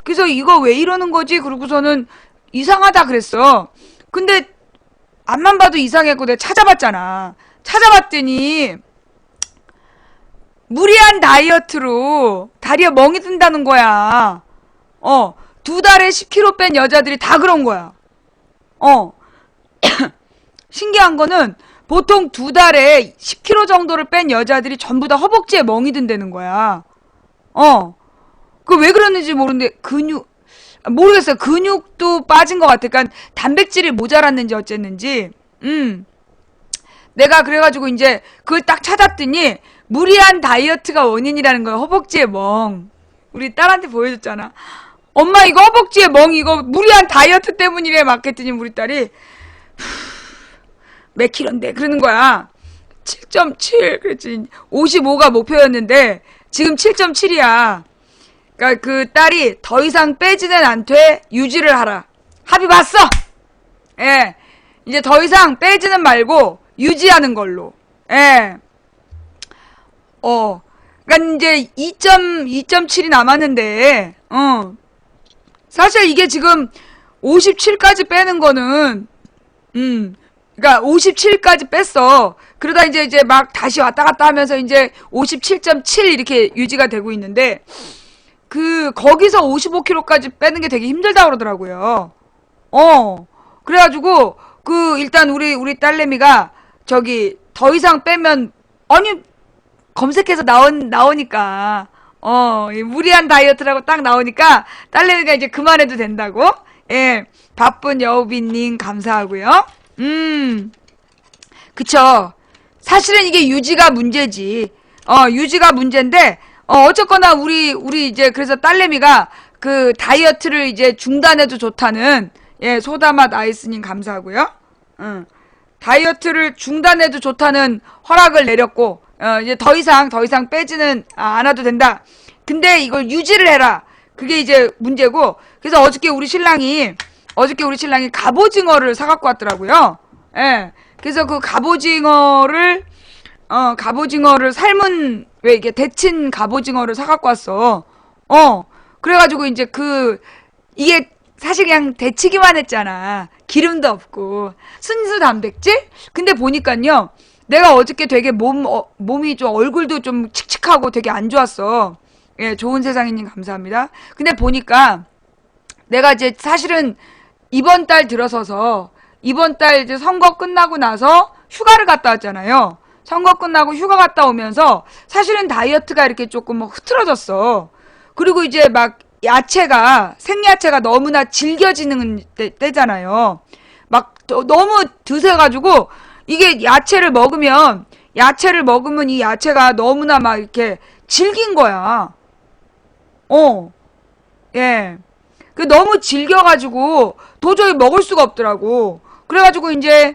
그래서 이거 왜 이러는 거지? 그러고서는 이상하다 그랬어. 근데 앞만 봐도 이상했고 내가 찾아봤잖아. 찾아봤더니 무리한 다이어트로 다리에 멍이 든다는 거야. 2달에 10kg 뺀 여자들이 다 그런 거야. 신기한 거는 보통 2달에 10kg 정도를 뺀 여자들이 전부 다 허벅지에 멍이 든다는 거야. 그 왜 그러는지 모르는데 모르겠어요. 근육도 빠진 것 같아. 그러니까 단백질이 모자랐는지 어쨌는지. 내가 그래가지고 이제 그걸 딱 찾았더니 무리한 다이어트가 원인이라는 거야. 허벅지에 멍. 우리 딸한테 보여줬잖아. 엄마 이거 허벅지에 멍 이거 무리한 다이어트 때문이래 막 했더니 우리 딸이 몇 킬로인데 그러는 거야. 7.7 그랬지. 55가 목표였는데 지금 7.7이야. 그러니까 그 딸이 더 이상 빼지는 않되 유지를 하라. 합의 봤어. 예. 이제 더 이상 빼지는 말고 유지하는 걸로. 예. 그러니까 이제 2.7이 남았는데 사실 이게 지금 57까지 빼는 거는 그러니까 57까지 뺐어. 그러다 이제 막 다시 왔다 갔다 하면서 이제 57.7 이렇게 유지가 되고 있는데 거기서 55kg까지 빼는 게 되게 힘들다 그러더라고요. 그래가지고 일단 우리 딸내미가 저기 더 이상 빼면 아니 검색해서 나오니까 이 무리한 다이어트라고 딱 나오니까 딸내미가 이제 그만해도 된다고. 예, 바쁜 여우비님 감사하고요. 그쵸. 사실은 이게 유지가 문제지. 유지가 문제인데 어쨌거나 우리 이제 그래서 딸내미가 그 다이어트를 이제 중단해도 좋다는 소다맛 아이스님 감사하고요. 다이어트를 중단해도 좋다는 허락을 내렸고 이제 더 이상 빼지는 않아도 된다. 근데 이걸 유지를 해라. 그게 이제 문제고. 그래서 어저께 우리 신랑이 갑오징어를 사갖고 왔더라고요. 예. 그래서 그 갑오징어를 삶은 왜 이게 데친 갑오징어를 사갖고 왔어. 그래가지고 이제 이게 사실 그냥 데치기만 했잖아. 기름도 없고 순수 단백질. 근데 보니까요. 내가 어저께 되게 몸이 좀 얼굴도 좀 칙칙하고 되게 안 좋았어. 예, 좋은 세상이님 감사합니다. 근데 보니까 내가 이제 사실은 이번 달 들어서서 이번 달 이제 선거 끝나고 나서 휴가를 갔다 왔잖아요. 선거 끝나고 휴가 갔다 오면서 사실은 다이어트가 이렇게 조금 흐트러졌어. 그리고 이제 막 생야채가 너무나 질겨지는 때잖아요. 막 너무 드세가지고 이게 야채를 먹으면 이 야채가 너무나 막 이렇게 질긴 거야. 예. 너무 질겨가지고 도저히 먹을 수가 없더라고. 그래가지고 이제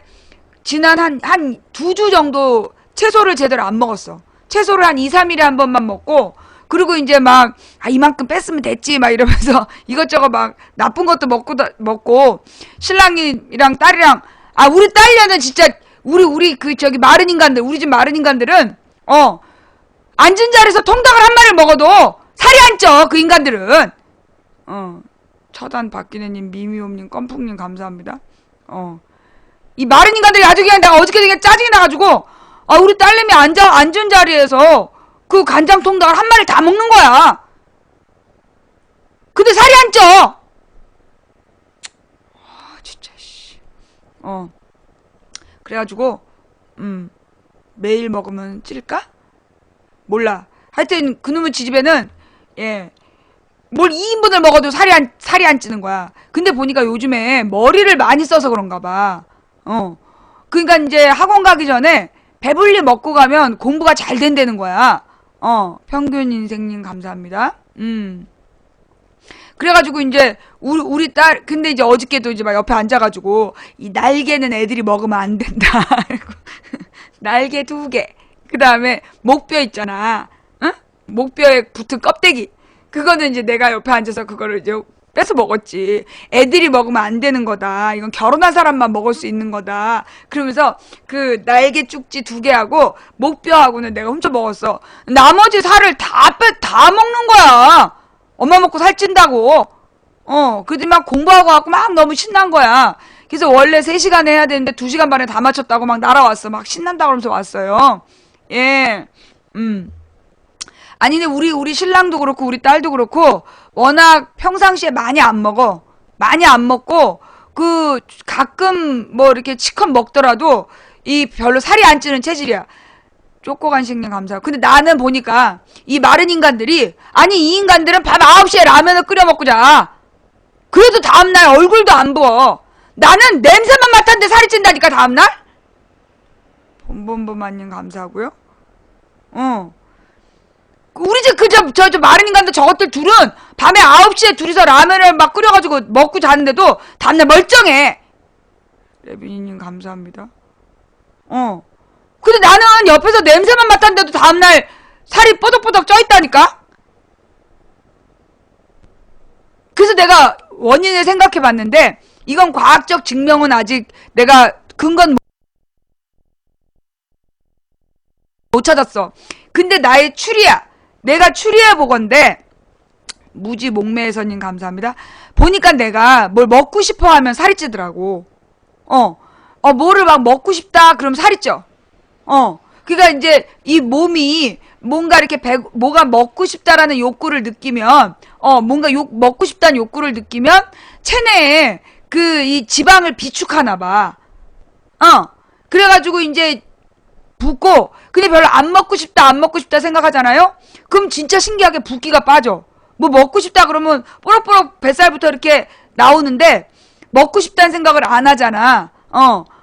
지난 한 2주 정도 채소를 제대로 안 먹었어. 채소를 한 2, 3일에 한 번만 먹고, 그리고 이제 막 이만큼 뺐으면 됐지 막 이러면서 이것저것 막 나쁜 것도 먹고 신랑이랑 딸이랑 우리 딸려는 진짜 우리 저기 마른 인간들, 우리 집 마른 인간들은 앉은 자리에서 통닭을 한 마리를 먹어도 살이 안 쪄. 그 인간들은. 처단 박기네님, 미미옴님, 껌풍님 감사합니다. 이 마른 인간들이 아주 그냥 내가 어저께 되게 짜증이 나가지고 우리 딸내미 앉은 자리에서 그 간장 통닭을 한 마리 다 먹는 거야. 근데 살이 안 쪄. 진짜 씨. 그래가지고 매일 먹으면 찔까? 몰라. 하여튼 그놈의 지집에는 뭘 2인분을 먹어도 살이 안 찌는 거야. 근데 보니까 요즘에 머리를 많이 써서 그런가 봐. 그러니까 이제 학원 가기 전에 배불리 먹고 가면 공부가 잘 된다는 거야. 평균 인생님 감사합니다. 그래가지고 이제 우리 딸 근데 이제 어저께도 이제 막 옆에 앉아가지고 이 날개는 애들이 먹으면 안 된다. 날개 2개. 그 다음에 목뼈 있잖아. 응? 목뼈에 붙은 껍데기. 그거는 이제 내가 옆에 앉아서 그거를 이제 뺏어 먹었지. 애들이 먹으면 안 되는 거다. 이건 결혼한 사람만 먹을 수 있는 거다. 그러면서 그 날개 쭉지 2개하고 목뼈하고는 내가 훔쳐 먹었어. 나머지 살을 다 먹는 거야. 엄마 먹고 살찐다고. 그때 막 공부하고 갖고 막 너무 신난 거야. 그래서 원래 3시간에 해야 되는데 2시간 반에 다 맞췄다고 막 날아왔어. 막 신난다 그러면서 왔어요. 예. 아니, 근데 우리 신랑도 그렇고, 우리 딸도 그렇고, 워낙 평상시에 많이 안 먹어. 많이 안 먹고, 가끔 뭐 이렇게 치컷 먹더라도, 별로 살이 안 찌는 체질이야. 쪼꼬 간식님 감사하고. 근데 나는 보니까, 이 마른 인간들이, 아니, 이 인간들은 밤 9시에 라면을 끓여 먹고 자. 그래도 다음날 얼굴도 안 부어. 나는 냄새만 맡았는데 살이 찐다니까, 다음날? 봄봄봄아님 감사하고요. 우리 집 저 마른 인간들 저것들 둘은 밤에 9시에 둘이서 라면을 막 끓여가지고 먹고 자는데도 다음날 멀쩡해. 레빈이님 감사합니다. 근데 나는 옆에서 냄새만 맡았는데도 다음날 살이 뽀덕뽀덕 쪄있다니까? 그래서 내가 원인을 생각해봤는데 이건 과학적 증명은 아직 내가 근거는 못 찾았어. 근데 나의 추리야. 내가 추리해보건데 무지 목매에서님 감사합니다. 보니까 내가 뭘 먹고 싶어 하면 살이 찌더라고. 뭐를 막 먹고 싶다 그럼 살이 쪄. 그러니까 이제 이 몸이 뭔가 이렇게 뭐가 먹고 싶다라는 욕구를 느끼면 뭔가 먹고 싶다는 욕구를 느끼면 체내에 이 지방을 비축하나 봐. 그래가지고 이제 붓고 근데 별로 안 먹고 싶다 생각하잖아요. 그럼 진짜 신기하게 붓기가 빠져. 뭐 먹고 싶다 그러면 뽀록뽀록 뱃살부터 이렇게 나오는데 먹고 싶다는 생각을 안 하잖아.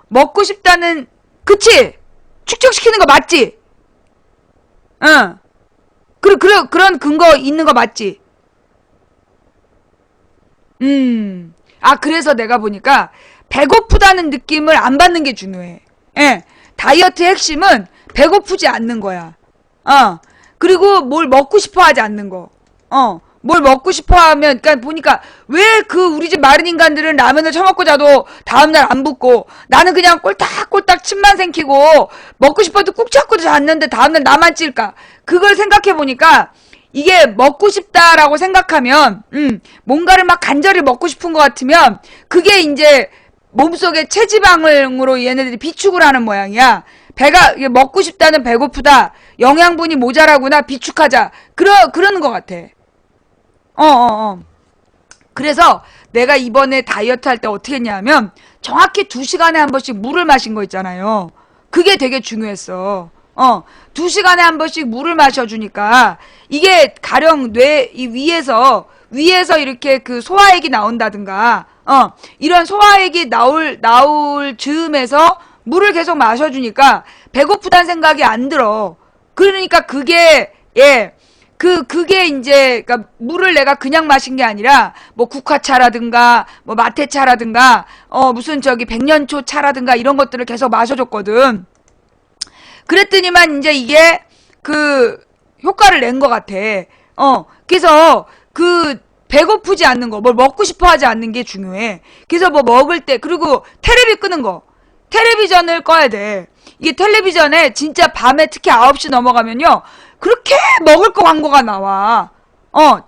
먹고 싶다는 그치? 축적시키는 거 맞지? 그런 근거 있는 거 맞지? 그래서 내가 보니까 배고프다는 느낌을 안 받는 게 중요해. 예. 다이어트의 핵심은 배고프지 않는 거야. 그리고 뭘 먹고 싶어 하지 않는 거. 뭘 먹고 싶어 하면, 그러니까 보니까 왜 우리 집 마른 인간들은 라면을 처먹고 자도 다음날 안 붓고 나는 그냥 꼴딱꼴딱 침만 생기고 먹고 싶어도 꾹 참고 잤는데 다음날 나만 찔까? 그걸 생각해 보니까 이게 먹고 싶다라고 생각하면, 뭔가를 막 간절히 먹고 싶은 것 같으면 그게 이제 몸속에 체지방으로 얘네들이 비축을 하는 모양이야. 배가 먹고 싶다는 배고프다. 영양분이 모자라구나. 비축하자. 그러는 것 같아. 그래서 내가 이번에 다이어트 할 때 어떻게 했냐면 정확히 2시간에 한 번씩 물을 마신 거 있잖아요. 그게 되게 중요했어. 2시간에 한 번씩 물을 마셔주니까 이게 가령 이 위에서 이렇게 소화액이 나온다든가 이런 소화액이 나올 즈음에서 물을 계속 마셔주니까 배고프다는 생각이 안 들어. 그러니까 그게 이제 그러니까 물을 내가 그냥 마신 게 아니라 뭐 국화차라든가 뭐 마테차라든가 무슨 백년초 차라든가 이런 것들을 계속 마셔줬거든. 그랬더니만 이제 이게 효과를 낸 것 같아. 그래서 배고프지 않는 거, 뭘 먹고 싶어 하지 않는 게 중요해. 그래서 뭐 먹을 때, 그리고 테레비 끄는 거. 텔레비전을 꺼야 돼. 이게 텔레비전에 진짜 밤에 특히 9시 넘어가면요. 그렇게 먹을 거 광고가 나와.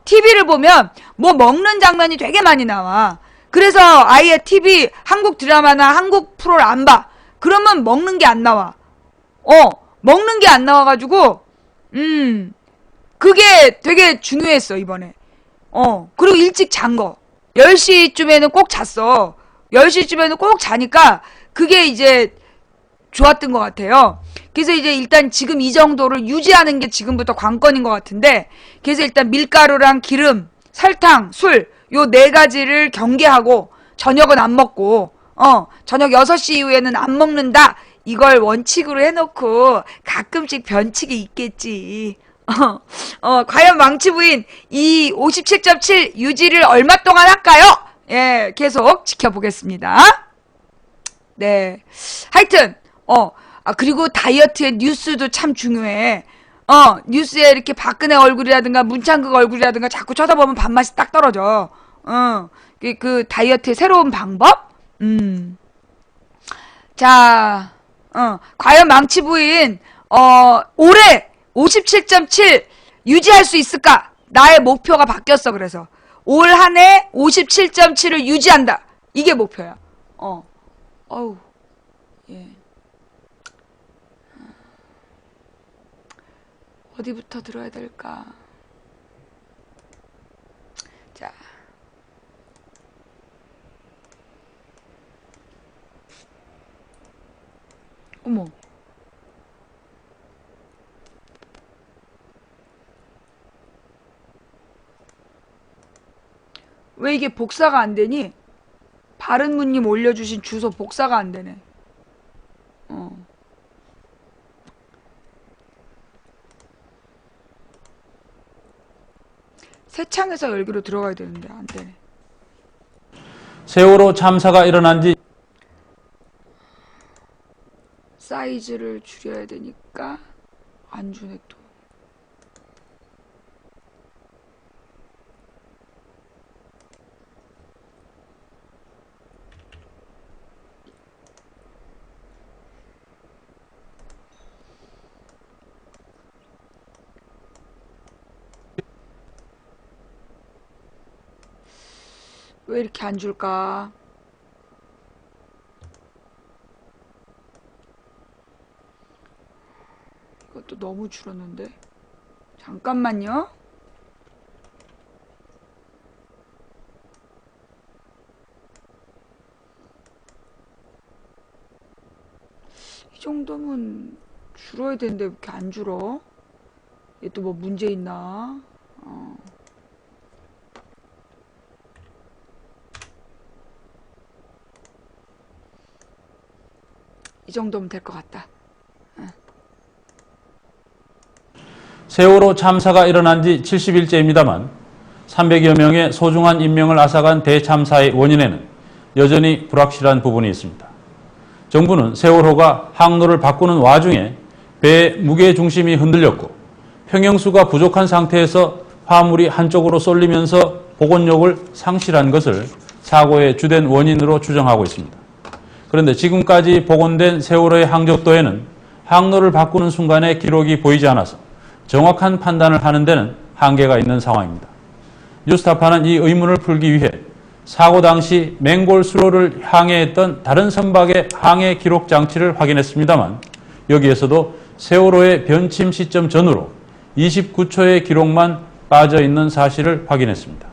TV를 보면 뭐 먹는 장면이 되게 많이 나와. 그래서 아예 TV, 한국 드라마나 한국 프로를 안 봐. 그러면 먹는 게 안 나와. 먹는 게 안 나와가지고, 그게 되게 중요했어, 이번에. 그리고 일찍 잔 거. 10시쯤에는 꼭 잤어. 10시쯤에는 꼭 자니까 그게 이제 좋았던 것 같아요. 그래서 이제 일단 지금 이 정도를 유지하는 게 지금부터 관건인 것 같은데, 그래서 일단 밀가루랑 기름, 설탕, 술, 요 4가지를 경계하고 저녁은 안 먹고, 저녁 6시 이후에는 안 먹는다. 이걸 원칙으로 해놓고 가끔씩 변칙이 있겠지. 과연 망치부인 이 57.7 유지를 얼마 동안 할까요? 예, 계속 지켜보겠습니다. 네. 하여튼, 그리고 다이어트의 뉴스도 참 중요해. 뉴스에 이렇게 박근혜 얼굴이라든가 문창극 얼굴이라든가 자꾸 쳐다보면 밥맛이 딱 떨어져. 그 다이어트의 새로운 방법? 자, 과연 망치부인, 올해 57.7 유지할 수 있을까? 나의 목표가 바뀌었어, 그래서. 올 한 해 57.7을 유지한다. 이게 목표야. 어우, 예. 어디부터 들어야 될까? 자. 어머. 왜 이게 복사가 안 되니? 바른무님 올려주신 주소 복사가 안 되네. 새 창에서 열기로 들어가야 되는데 안 되네. 세월호 참사가 일어난 지 사이즈를 줄여야 되니까 안 주네 또. 왜 이렇게 안 줄까? 이것도 너무 줄었는데. 잠깐만요. 이 정도면 줄어야 되는데 왜 이렇게 안 줄어? 얘 또 뭐 문제 있나? 이 정도면 될 것 같다. 세월호 참사가 일어난 지 70일째입니다만 300여 명의 소중한 인명을 앗아간 대참사의 원인에는 여전히 불확실한 부분이 있습니다. 정부는 세월호가 항로를 바꾸는 와중에 배의 무게 중심이 흔들렸고 평형수가 부족한 상태에서 화물이 한쪽으로 쏠리면서 복원력을 상실한 것을 사고의 주된 원인으로 추정하고 있습니다. 그런데 지금까지 복원된 세월호의 항적도에는 항로를 바꾸는 순간의 기록이 보이지 않아서 정확한 판단을 하는 데는 한계가 있는 상황입니다. 뉴스타파는 이 의문을 풀기 위해 사고 당시 맹골 수로를 항해했던 다른 선박의 항해 기록 장치를 확인했습니다만 여기에서도 세월호의 변침 시점 전후로 29초의 기록만 빠져 있는 사실을 확인했습니다.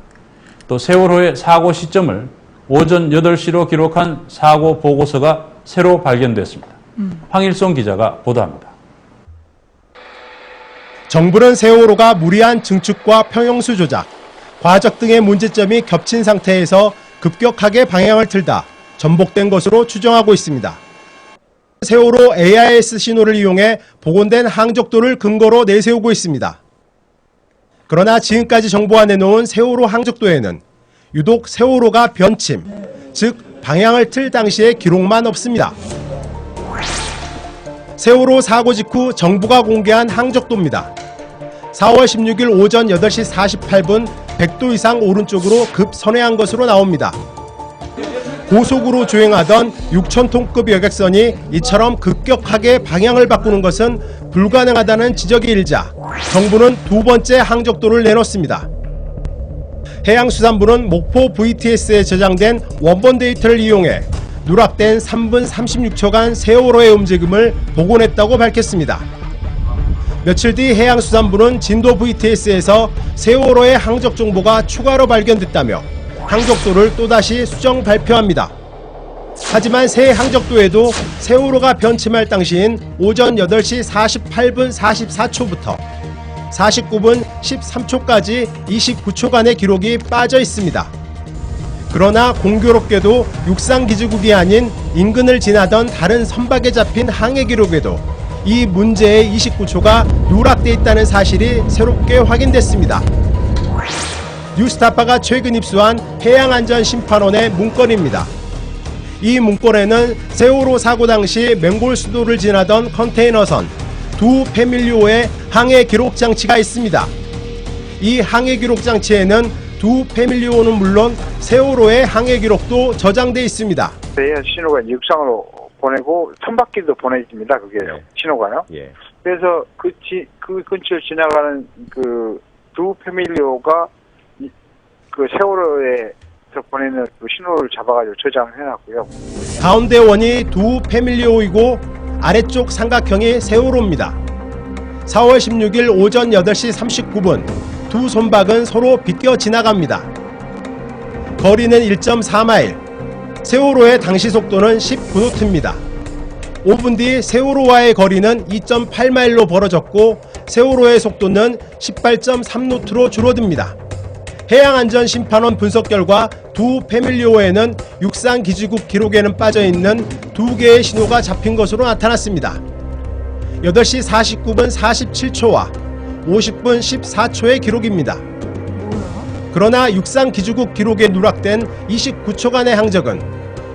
또 세월호의 사고 시점을 오전 8시로 기록한 사고 보고서가 새로 발견됐습니다. 황일송 기자가 보도합니다. 정부는 세월호가 무리한 증축과 평형수 조작, 과적 등의 문제점이 겹친 상태에서 급격하게 방향을 틀다 전복된 것으로 추정하고 있습니다. 세월호 AIS 신호를 이용해 복원된 항적도를 근거로 내세우고 있습니다. 그러나 지금까지 정부가 내놓은 세월호 항적도에는 유독 세월호가 변침, 즉 방향을 틀 당시의 기록만 없습니다. 세월호 사고 직후 정부가 공개한 항적도입니다. 4월 16일 오전 8시 48분 100도 이상 오른쪽으로 급 선회한 것으로 나옵니다. 고속으로 주행하던 6,000톤급 여객선이 이처럼 급격하게 방향을 바꾸는 것은 불가능하다는 지적이 일자 정부는 두 번째 항적도를 내놓습니다. 해양수산부는 목포 VTS에 저장된 원본 데이터를 이용해 누락된 3분 36초간 세월호의 움직임을 복원했다고 밝혔습니다. 며칠 뒤 해양수산부는 진도 VTS에서 세월호의 항적 정보가 추가로 발견됐다며 항적도를 또다시 수정 발표합니다. 하지만 새 항적도에도 세월호가 변침할 당시인 오전 8시 48분 44초부터 49분 13초까지 29초간의 기록이 빠져 있습니다. 그러나 공교롭게도 육상기지국이 아닌 인근을 지나던 다른 선박에 잡힌 항해 기록에도 이 문제의 29초가 누락돼 있다는 사실이 새롭게 확인됐습니다. 뉴스타파가 최근 입수한 해양안전심판원의 문건입니다. 이 문건에는 세월호 사고 당시 맹골 수도를 지나던 컨테이너선 두 패밀리호의 항해 기록 장치가 있습니다. 이 항해 기록 장치에는 두 패밀리호는 물론 세월호의 항해 기록도 저장돼 있습니다. 신호가 육상으로 보내고 선박길도 보내집니다. 그게 신호가요. 예. 그래서 그 근처를 지나가는 그 두 패밀리호가 그 그 세월호에서 보내는 그 신호를 잡아가지고 저장을 해놨고요. 가운데 원이 두 패밀리호이고 아래쪽 삼각형이 세월호입니다. 4월 16일 오전 8시 39분 두 손박은 서로 비껴 지나갑니다. 거리는 1.4마일, 세월호의 당시 속도는 19노트입니다. 5분 뒤 세월호와의 거리는 2.8마일로 벌어졌고 세월호의 속도는 18.3노트로 줄어듭니다. 해양안전심판원 분석 결과 두 패밀리호에는 육상기지국 기록에는 빠져있는 2개의 신호가 잡힌 것으로 나타났습니다. 8시 49분 47초와 50분 14초의 기록입니다. 그러나 육상기지국 기록에 누락된 29초간의 항적은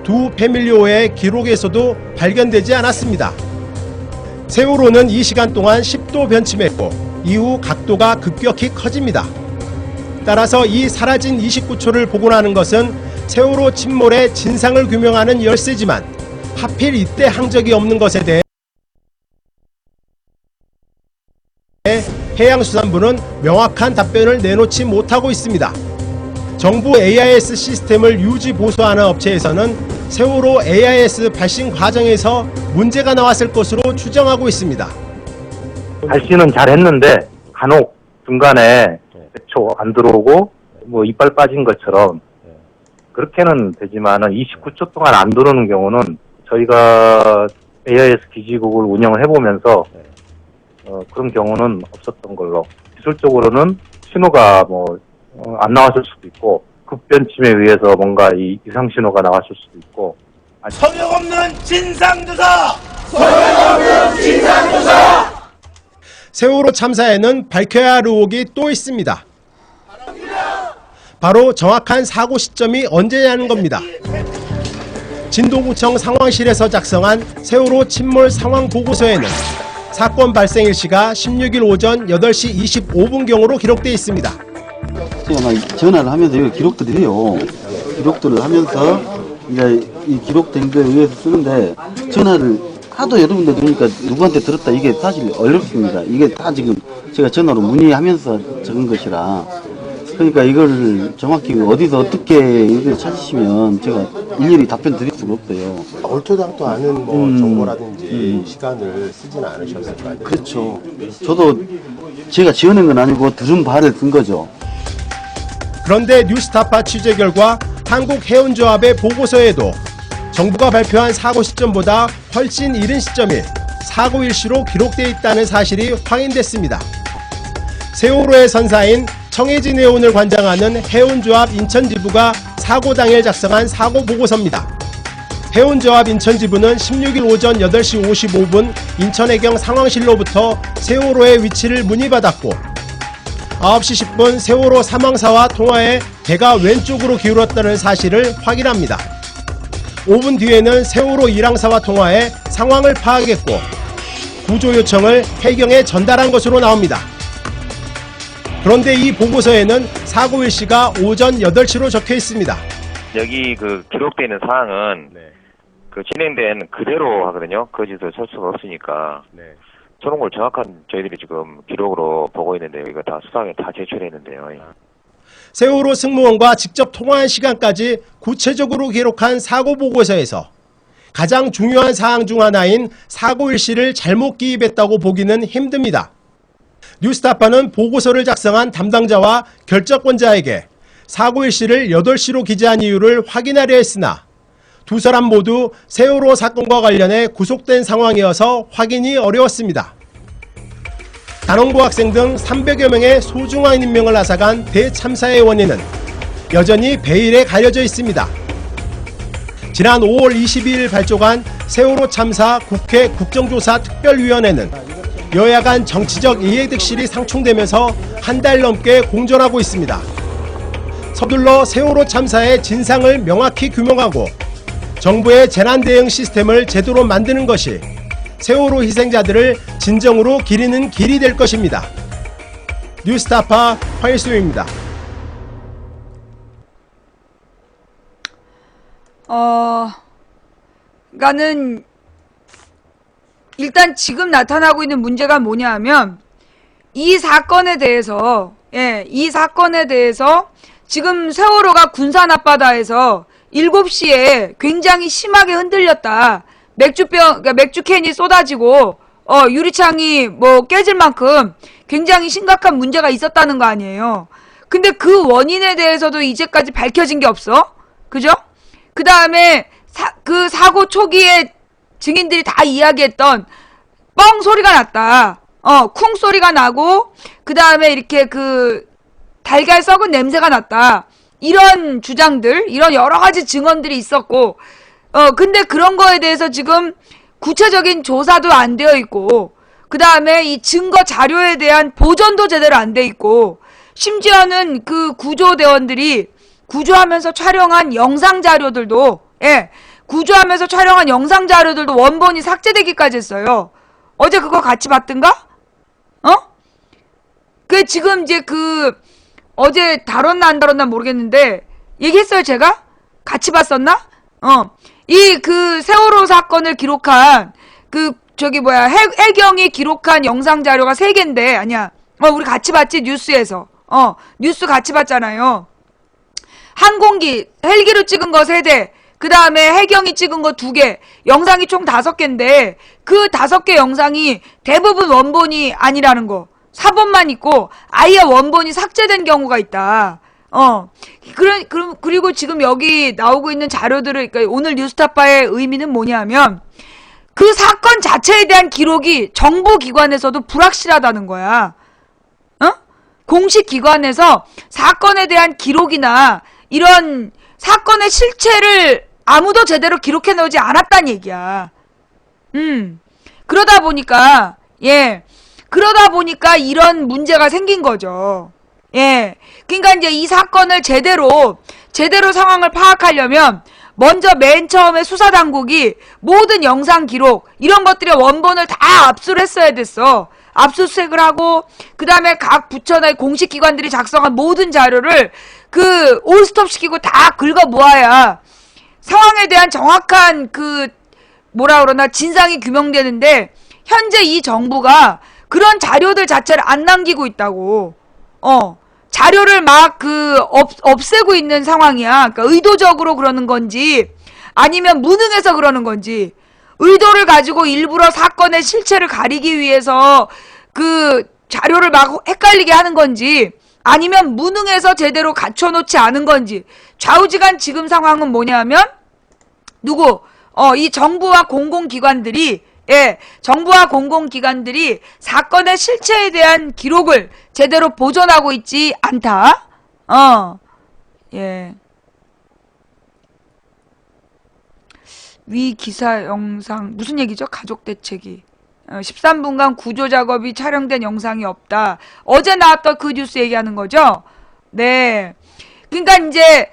두 패밀리호의 기록에서도 발견되지 않았습니다. 세월호는 이 시간 동안 10도 변침했고 이후 각도가 급격히 커집니다. 따라서 이 사라진 29초를 복원하는 것은 세월호 침몰의 진상을 규명하는 열쇠지만 하필 이때 항적이 없는 것에 대해 해양수산부는 명확한 답변을 내놓지 못하고 있습니다. 정부 AIS 시스템을 유지 보수하는 업체에서는 세월호 AIS 발신 과정에서 문제가 나왔을 것으로 추정하고 있습니다. 발신은 잘 했는데 간혹 중간에 초 안 들어오고 뭐 이빨 빠진 것처럼 그렇게는 되지만은 29초 동안 안 들어오는 경우는 저희가 AIS 기지국을 운영을 해보면서 그런 경우는 없었던 걸로, 기술적으로는 신호가 안 나왔을 수도 있고 급변침에 의해서 뭔가 이 이상 신호가 나왔을 수도 있고. 소용없는 진상조사! 세월호 참사에는 밝혀야 할 의혹이 또 있습니다. 바로 정확한 사고 시점이 언제냐는 겁니다. 진도구청 상황실에서 작성한 세월호 침몰 상황 보고서에는 사건 발생 일시가 16일 오전 8시 25분경으로 기록되어 있습니다. 제가 전화를 하면서 이거 기록들을 해요. 기록들을 하면서 이제 이 기록된 거에 의해서 쓰는데 전화를 하도 여러 군데 들으니까 누구한테 들었다 이게 사실 어렵습니다. 이게 다 지금 제가 전화로 문의하면서 적은 것이라. 그러니까 이걸 정확히 어디서 어떻게 이걸 찾으시면 제가 일일이 답변 드릴 수가 없어요. 얼토당토 않은 정보라든지 시간을 쓰지는 않으셨을 거 아니에요? 그렇죠. 저도 제가 지어낸 건 아니고 들은 바를 쓴 거죠. 그런데 뉴스타파 취재 결과 한국해운조합의 보고서에도 정부가 발표한 사고 시점보다 훨씬 이른 시점인 사고 일시로 기록되어 있다는 사실이 확인됐습니다. 세월호의 선사인 청해진 해운을 관장하는 해운조합 인천지부가 사고 당일 작성한 사고 보고서입니다. 해운조합 인천지부는 16일 오전 8시 55분 인천해경 상황실로부터 세월호의 위치를 문의받았고 9시 10분 세월호 사망사와 통화에 배가 왼쪽으로 기울었다는 사실을 확인합니다. 5분 뒤에는 세월호 일항사와 통화해 상황을 파악했고 구조 요청을 해경에 전달한 것으로 나옵니다. 그런데 이 보고서에는 사고 일시가 오전 8시로 적혀 있습니다. 여기 그 기록되어 있는 사항은 그 진행된 그대로 하거든요. 거짓을 설 수가 없으니까. 저런 걸 정확한 저희들이 지금 기록으로 보고 있는데요. 이거 다 수상에 다 제출했는데요. 세월호 승무원과 직접 통화한 시간까지 구체적으로 기록한 사고 보고서에서 가장 중요한 사항 중 하나인 사고 일시를 잘못 기입했다고 보기는 힘듭니다. 뉴스타파는 보고서를 작성한 담당자와 결정권자에게 사고 일시를 8시로 기재한 이유를 확인하려 했으나 두 사람 모두 세월호 사건과 관련해 구속된 상황이어서 확인이 어려웠습니다. 단원고 학생 등 300여 명의 소중한 인명을 앗아간 대참사의 원인은 여전히 베일에 가려져 있습니다. 지난 5월 22일 발족한 세월호 참사 국회 국정조사 특별위원회는 여야 간 정치적 이해득실이 상충되면서 한 달 넘게 공전하고 있습니다. 서둘러 세월호 참사의 진상을 명확히 규명하고 정부의 재난대응 시스템을 제대로 만드는 것이 세월호 희생자들을 진정으로 기리는 길이 될 것입니다. 뉴스타파 황일수입니다. 그러니까는 일단 지금 나타나고 있는 문제가 뭐냐 하면 이 사건에 대해서 지금 세월호가 군산 앞바다에서 7시에 굉장히 심하게 흔들렸다. 그러니까 맥주캔이 쏟아지고, 유리창이 뭐 깨질 만큼 굉장히 심각한 문제가 있었다는 거 아니에요. 근데 그 원인에 대해서도 이제까지 밝혀진 게 없어. 그죠? 그 다음에 그 사고 초기에 증인들이 다 이야기했던 뻥 소리가 났다. 쿵 소리가 나고, 그 다음에 이렇게 그 달걀 썩은 냄새가 났다. 이런 주장들, 이런 여러 가지 증언들이 있었고, 근데 그런 거에 대해서 지금 구체적인 조사도 안 되어 있고, 그 다음에 이 증거 자료에 대한 보존도 제대로 안 돼 있고, 심지어는 그 구조대원들이 구조하면서 촬영한 영상 자료들도, 구조하면서 촬영한 영상 자료들도 원본이 삭제되기까지 했어요. 어제 그거 같이 봤던가? 지금 이제 어제 다뤘나 안 다뤘나 모르겠는데, 얘기했어요, 제가? 같이 봤었나? 그 세월호 사건을 기록한, 해경이 기록한 영상 자료가 3개인데, 아니야. 우리 같이 봤지, 뉴스에서. 뉴스 같이 봤잖아요. 항공기, 헬기로 찍은 거 3대, 그 다음에 해경이 찍은 거 2개, 영상이 총 5개인데, 그 5개 영상이 대부분 원본이 아니라는 거. 사본만 있고, 아예 원본이 삭제된 경우가 있다. 그리고 지금 여기 나오고 있는 자료들을, 그러니까 오늘 뉴스타파의 의미는 뭐냐면, 그 사건 자체에 대한 기록이 정부 기관에서도 불확실하다는 거야. 공식 기관에서 사건에 대한 기록이나 이런 사건의 실체를 아무도 제대로 기록해 놓지 않았다는 얘기야. 그러다 보니까 이런 문제가 생긴 거죠. 그러니까 이제 이 사건을 제대로 상황을 파악하려면 먼저 맨 처음에 수사당국이 모든 영상 기록 이런 것들의 원본을 다 압수를 했어야 됐어. 압수수색을 하고 그 다음에 각 부처나 공식 기관들이 작성한 모든 자료를 올스톱 시키고 다 긁어 모아야 상황에 대한 정확한 진상이 규명되는데, 현재 이 정부가 그런 자료들 자체를 안 남기고 있다고. 자료를 막 없애고 있는 상황이야. 그러니까 의도적으로 그러는 건지 아니면 무능해서 그러는 건지, 의도를 가지고 일부러 사건의 실체를 가리기 위해서 자료를 막 헷갈리게 하는 건지 아니면 무능해서 제대로 갖춰놓지 않은 건지, 좌우지간 지금 상황은 뭐냐면 이 정부와 공공기관들이 사건의 실체에 대한 기록을 제대로 보존하고 있지 않다. 위 기사 영상 무슨 얘기죠? 가족 대책이 13분간 구조 작업이 촬영된 영상이 없다. 어제 나왔던 그 뉴스 얘기하는 거죠? 네. 그러니까 이제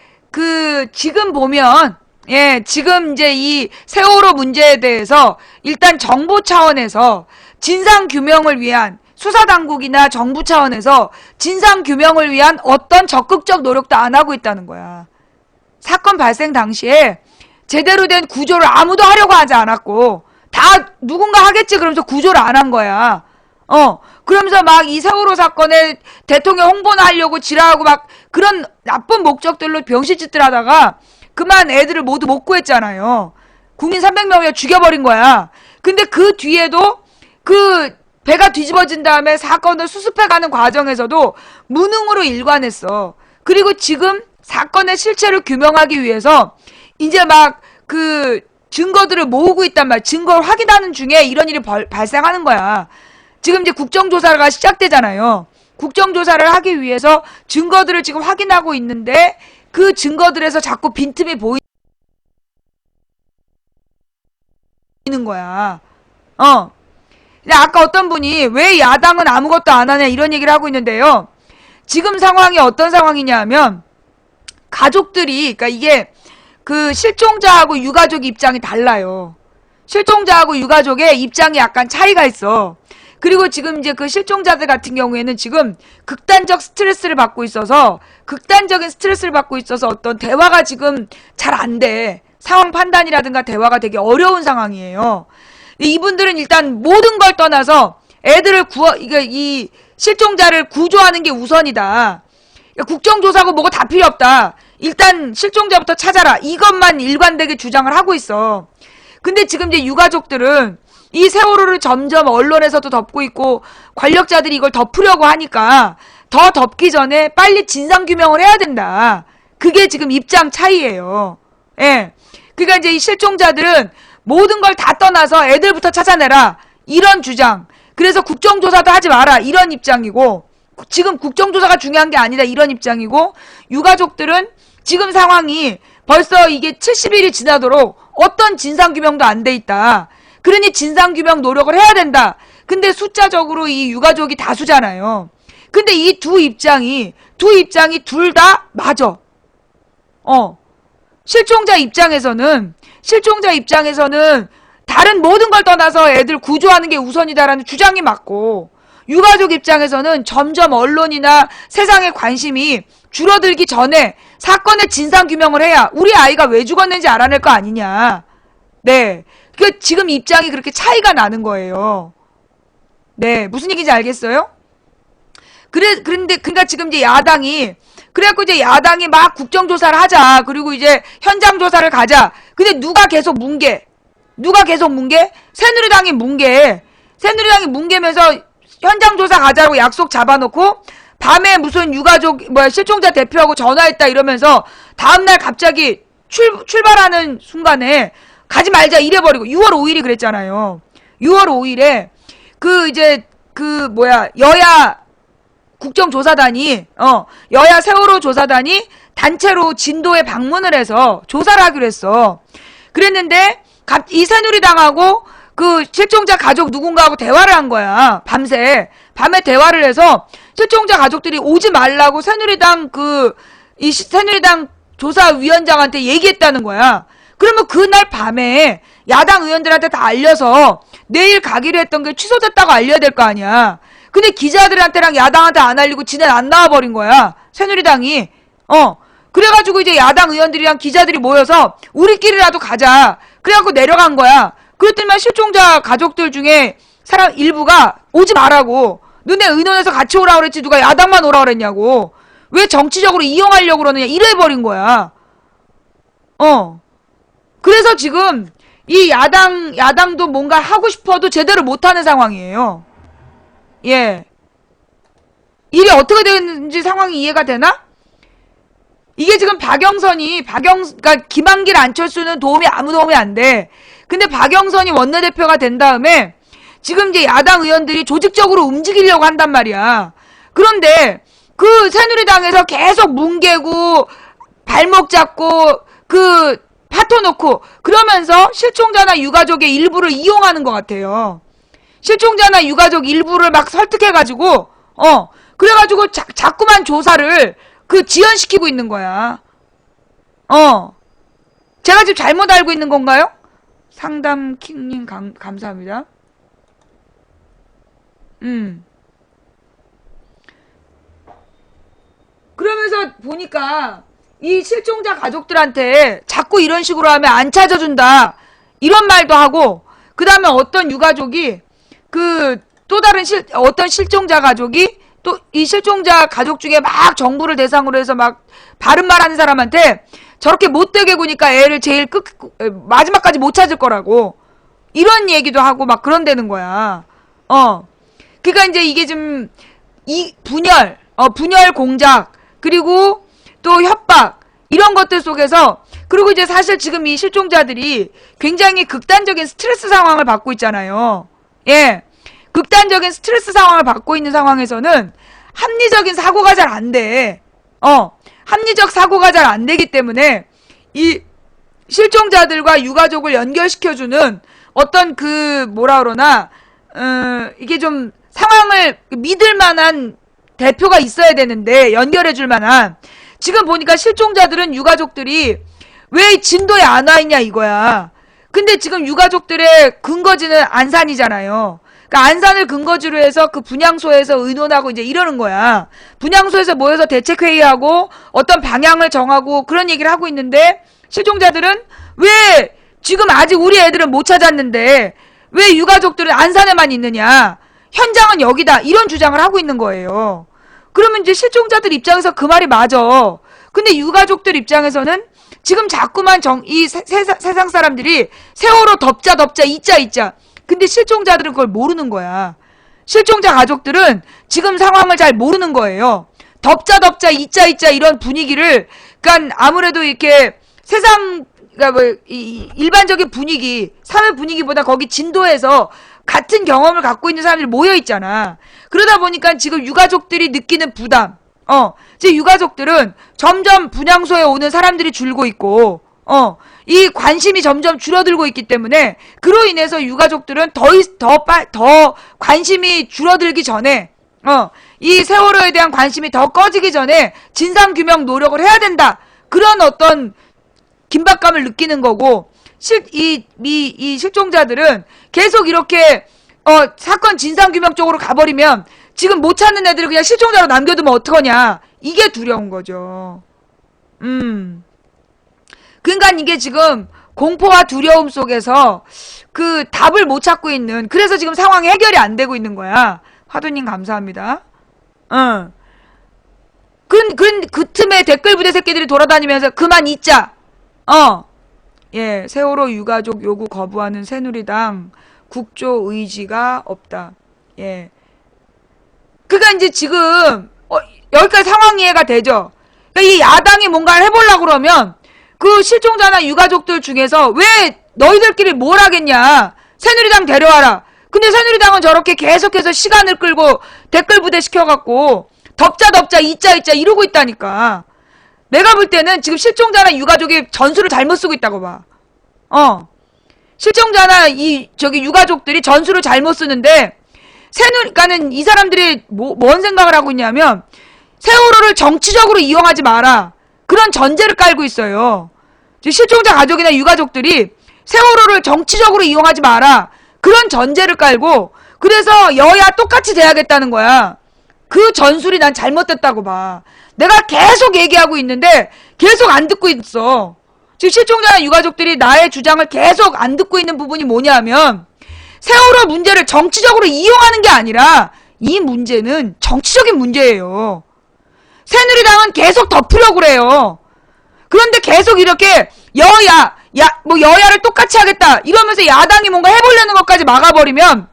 지금 보면 지금 이제 이 세월호 문제에 대해서 일단 정부 차원에서 진상 규명을 위한, 수사당국이나 정부 차원에서 진상 규명을 위한 어떤 적극적 노력도 안 하고 있다는 거야. 사건 발생 당시에 제대로 된 구조를 아무도 하려고 하지 않았고, 다 누군가 하겠지 그러면서 구조를 안 한 거야. 그러면서 막 이 세월호 사건에 대통령 홍보나 하려고 지랄하고 막 그런 나쁜 목적들로 병신짓들 하다가 그만 애들을 모두 못 구했잖아요. 국민 300명을 죽여버린 거야. 근데 그 뒤에도 배가 뒤집어진 다음에 사건을 수습해가는 과정에서도 무능으로 일관했어. 그리고 지금 사건의 실체를 규명하기 위해서 이제 막 증거들을 모으고 있단 말이야. 증거를 확인하는 중에 이런 일이 발생하는 거야. 지금 이제 국정조사가 시작되잖아요. 국정조사를 하기 위해서 증거들을 지금 확인하고 있는데, 그 증거들에서 자꾸 빈틈이 보이는 거야. 근데 아까 어떤 분이 왜 야당은 아무것도 안 하냐 이런 얘기를 하고 있는데요. 지금 상황이 어떤 상황이냐 하면, 가족들이, 그러니까 이게 실종자하고 유가족 입장이 달라요. 실종자하고 유가족의 입장이 약간 차이가 있어. 그리고 지금 이제 실종자들 같은 경우에는 지금 극단적인 스트레스를 받고 있어서 어떤 대화가 지금 잘 안 돼. 상황 판단이라든가 대화가 되게 어려운 상황이에요. 이분들은 일단 모든 걸 떠나서 애들을 이 실종자를 구조하는 게 우선이다. 국정조사고 뭐고 다 필요 없다. 일단 실종자부터 찾아라. 이것만 일관되게 주장을 하고 있어. 근데 지금 이제 유가족들은 이 세월호를 점점 언론에서도 덮고 있고 관력자들이 이걸 덮으려고 하니까 더 덮기 전에 빨리 진상규명을 해야 된다. 그게 지금 입장 차이예요. 예. 그러니까 이제 이 실종자들은 모든 걸 다 떠나서 애들부터 찾아내라. 이런 주장. 그래서 국정조사도 하지 마라. 이런 입장이고, 지금 국정조사가 중요한 게 아니다. 이런 입장이고, 유가족들은 지금 상황이 벌써 이게 70일이 지나도록 어떤 진상규명도 안 돼 있다. 그러니 진상규명 노력을 해야 된다. 근데 숫자적으로 이 유가족이 다수잖아요. 근데 이 두 입장이 둘 다 맞아. 실종자 입장에서는 다른 모든 걸 떠나서 애들 구조하는 게 우선이다라는 주장이 맞고, 유가족 입장에서는 점점 언론이나 세상의 관심이 줄어들기 전에 사건의 진상규명을 해야 우리 아이가 왜 죽었는지 알아낼 거 아니냐. 네. 그 지금 입장이 그렇게 차이가 나는 거예요. 네. 무슨 얘기인지 알겠어요? 그런데, 그러니까 지금 이제 그래갖고 이제 야당이 막 국정조사를 하자. 그리고 이제 현장조사를 가자. 근데 누가 계속 뭉개? 새누리당이 뭉개면서 현장조사 가자고 약속 잡아놓고, 밤에 무슨 유가족, 실종자 대표하고 전화했다 이러면서, 다음날 갑자기 출발하는 순간에, 가지 말자 이래버리고, 6월 5일이 그랬잖아요. 6월 5일에, 여야 국정조사단이, 여야 세월호 조사단이 단체로 진도에 방문을 해서 조사를 하기로 했어. 그랬는데, 이 새누리당하고 그 실종자 가족 누군가하고 대화를 한 거야. 밤에 대화를 해서 실종자 가족들이 오지 말라고 새누리당 조사위원장한테 얘기했다는 거야. 그러면 그날 밤에 야당 의원들한테 다 알려서 내일 가기로 했던 게 취소됐다고 알려야 될 거 아니야. 근데 기자들한테랑 야당한테 안 알리고 지는 안 나와버린 거야. 새누리당이. 그래가지고 이제 야당 의원들이랑 기자들이 모여서 우리끼리라도 가자. 그래갖고 내려간 거야. 그랬더니만 실종자 가족들 중에 사람 일부가 오지 말라고. 너네 의논해서 같이 오라고 그랬지 누가 야당만 오라고 그랬냐고. 왜 정치적으로 이용하려고 그러느냐 이래버린 거야. 그래서 지금 이 야당도 뭔가 하고 싶어도 제대로 못하는 상황이에요. 예. 일이 어떻게 되는지 상황이 이해가 되나? 이게 지금 그러니까 김한길 안철수는 아무 도움이 안 돼. 근데 박영선이 원내대표가 된 다음에 지금 이제 야당 의원들이 조직적으로 움직이려고 한단 말이야. 그런데 그 새누리당에서 계속 뭉개고 발목 잡고 파토 놓고 그러면서 실종자나 유가족의 일부를 이용하는 것 같아요. 실종자나 유가족 일부를 막 설득해가지고 그래가지고 자꾸만 조사를 지연시키고 있는 거야. 제가 지금 잘못 알고 있는 건가요? 상담킹님 감사합니다. 그러면서 보니까 이 실종자 가족들한테 자꾸 이런 식으로 하면 안 찾아준다 이런 말도 하고, 그 다음에 어떤 유가족이 또 다른 어떤 실종자 가족이 또 이 실종자 가족 중에 막 정부를 대상으로 해서 막 바른 말 하는 사람한테 저렇게 못되게 구니까 애를 제일 마지막까지 못 찾을 거라고 이런 얘기도 하고 막 그런다는 거야. 그러니까 이제 이게 좀 분열 공작 그리고 또 협박 이런 것들 속에서, 그리고 이제 사실 지금 이 실종자들이 굉장히 극단적인 스트레스 상황을 받고 있잖아요. 예. 극단적인 스트레스 상황을 받고 있는 상황에서는 합리적인 사고가 잘 안 돼. 합리적 사고가 잘 안 되기 때문에 이 실종자들과 유가족을 연결시켜주는 어떤 이게 좀 상황을 믿을 만한 대표가 있어야 되는데, 연결해줄 만한. 지금 보니까 실종자들은 유가족들이 왜 진도에 안 와 있냐 이거야. 근데 지금 유가족들의 근거지는 안산이잖아요. 그러니까 안산을 근거지로 해서 그 분향소에서 의논하고 이제 이러는 거야. 분향소에서 모여서 대책회의하고 어떤 방향을 정하고 그런 얘기를 하고 있는데, 실종자들은 왜 지금 아직 우리 애들은 못 찾았는데 왜 유가족들은 안산에만 있느냐. 현장은 여기다. 이런 주장을 하고 있는 거예요. 그러면 이제 실종자들 입장에서 그 말이 맞아. 근데 유가족들 입장에서는 지금 자꾸만 세상 사람들이 세월호 덮자 잊자. 근데 실종자들은 그걸 모르는 거야. 실종자 가족들은 지금 상황을 잘 모르는 거예요. 덮자 잊자 이런 분위기를, 그러니까 아무래도 이렇게 그러니까 뭐 일반적인 분위기, 사회 분위기보다 거기 진도에서 같은 경험을 갖고 있는 사람들이 모여 있잖아. 그러다 보니까 지금 유가족들이 느끼는 부담, 이제 유가족들은 점점 분향소에 오는 사람들이 줄고 있고, 이 관심이 점점 줄어들고 있기 때문에 그로 인해서 유가족들은 더 관심이 줄어들기 전에, 이 세월호에 대한 관심이 더 꺼지기 전에 진상규명 노력을 해야 된다. 그런 어떤 긴박감을 느끼는 거고, 이 실종자들은 계속 이렇게, 사건 진상규명 쪽으로 가버리면 지금 못 찾는 애들을 그냥 실종자로 남겨두면 어떡하냐. 이게 두려운 거죠. 그러니까 이게 지금 공포와 두려움 속에서 그 답을 못 찾고 있는, 그래서 지금 상황이 해결이 안 되고 있는 거야. 화두님 감사합니다. 그 틈에 댓글 부대 새끼들이 돌아다니면서 그만 잊자. 예, 세월호 유가족 요구 거부하는 새누리당 국조 의지가 없다. 예. 그러니까 이제 지금 여기까지 상황 이해가 되죠. 그러니까 이 야당이 뭔가를 해보려고 그러면 그 실종자나 유가족들 중에서 왜 너희들끼리 뭘 하겠냐. 새누리당 데려와라. 근데 새누리당은 저렇게 계속해서 시간을 끌고 댓글 부대 시켜갖고 덮자 잊자 이러고 있다니까. 내가 볼 때는 지금 실종자나 유가족이 전술을 잘못 쓰고 있다고 봐. 실종자나 유가족들이 전술을 잘못 쓰는데, 그러니까는 이 사람들이 뭔 생각을 하고 있냐면, 세월호를 정치적으로 이용하지 마라. 그런 전제를 깔고 있어요. 실종자 가족이나 유가족들이 세월호를 정치적으로 이용하지 마라. 그런 전제를 깔고, 그래서 여야 똑같이 돼야겠다는 거야. 그 전술이 난 잘못됐다고 봐. 내가 계속 얘기하고 있는데 계속 안 듣고 있어. 지금 실종자나 유가족들이 나의 주장을 계속 안 듣고 있는 부분이 뭐냐면, 세월호 문제를 정치적으로 이용하는 게 아니라 이 문제는 정치적인 문제예요. 새누리당은 계속 덮으려고 그래요. 그런데 계속 이렇게 여야를 똑같이 하겠다 이러면서 야당이 뭔가 해보려는 것까지 막아버리면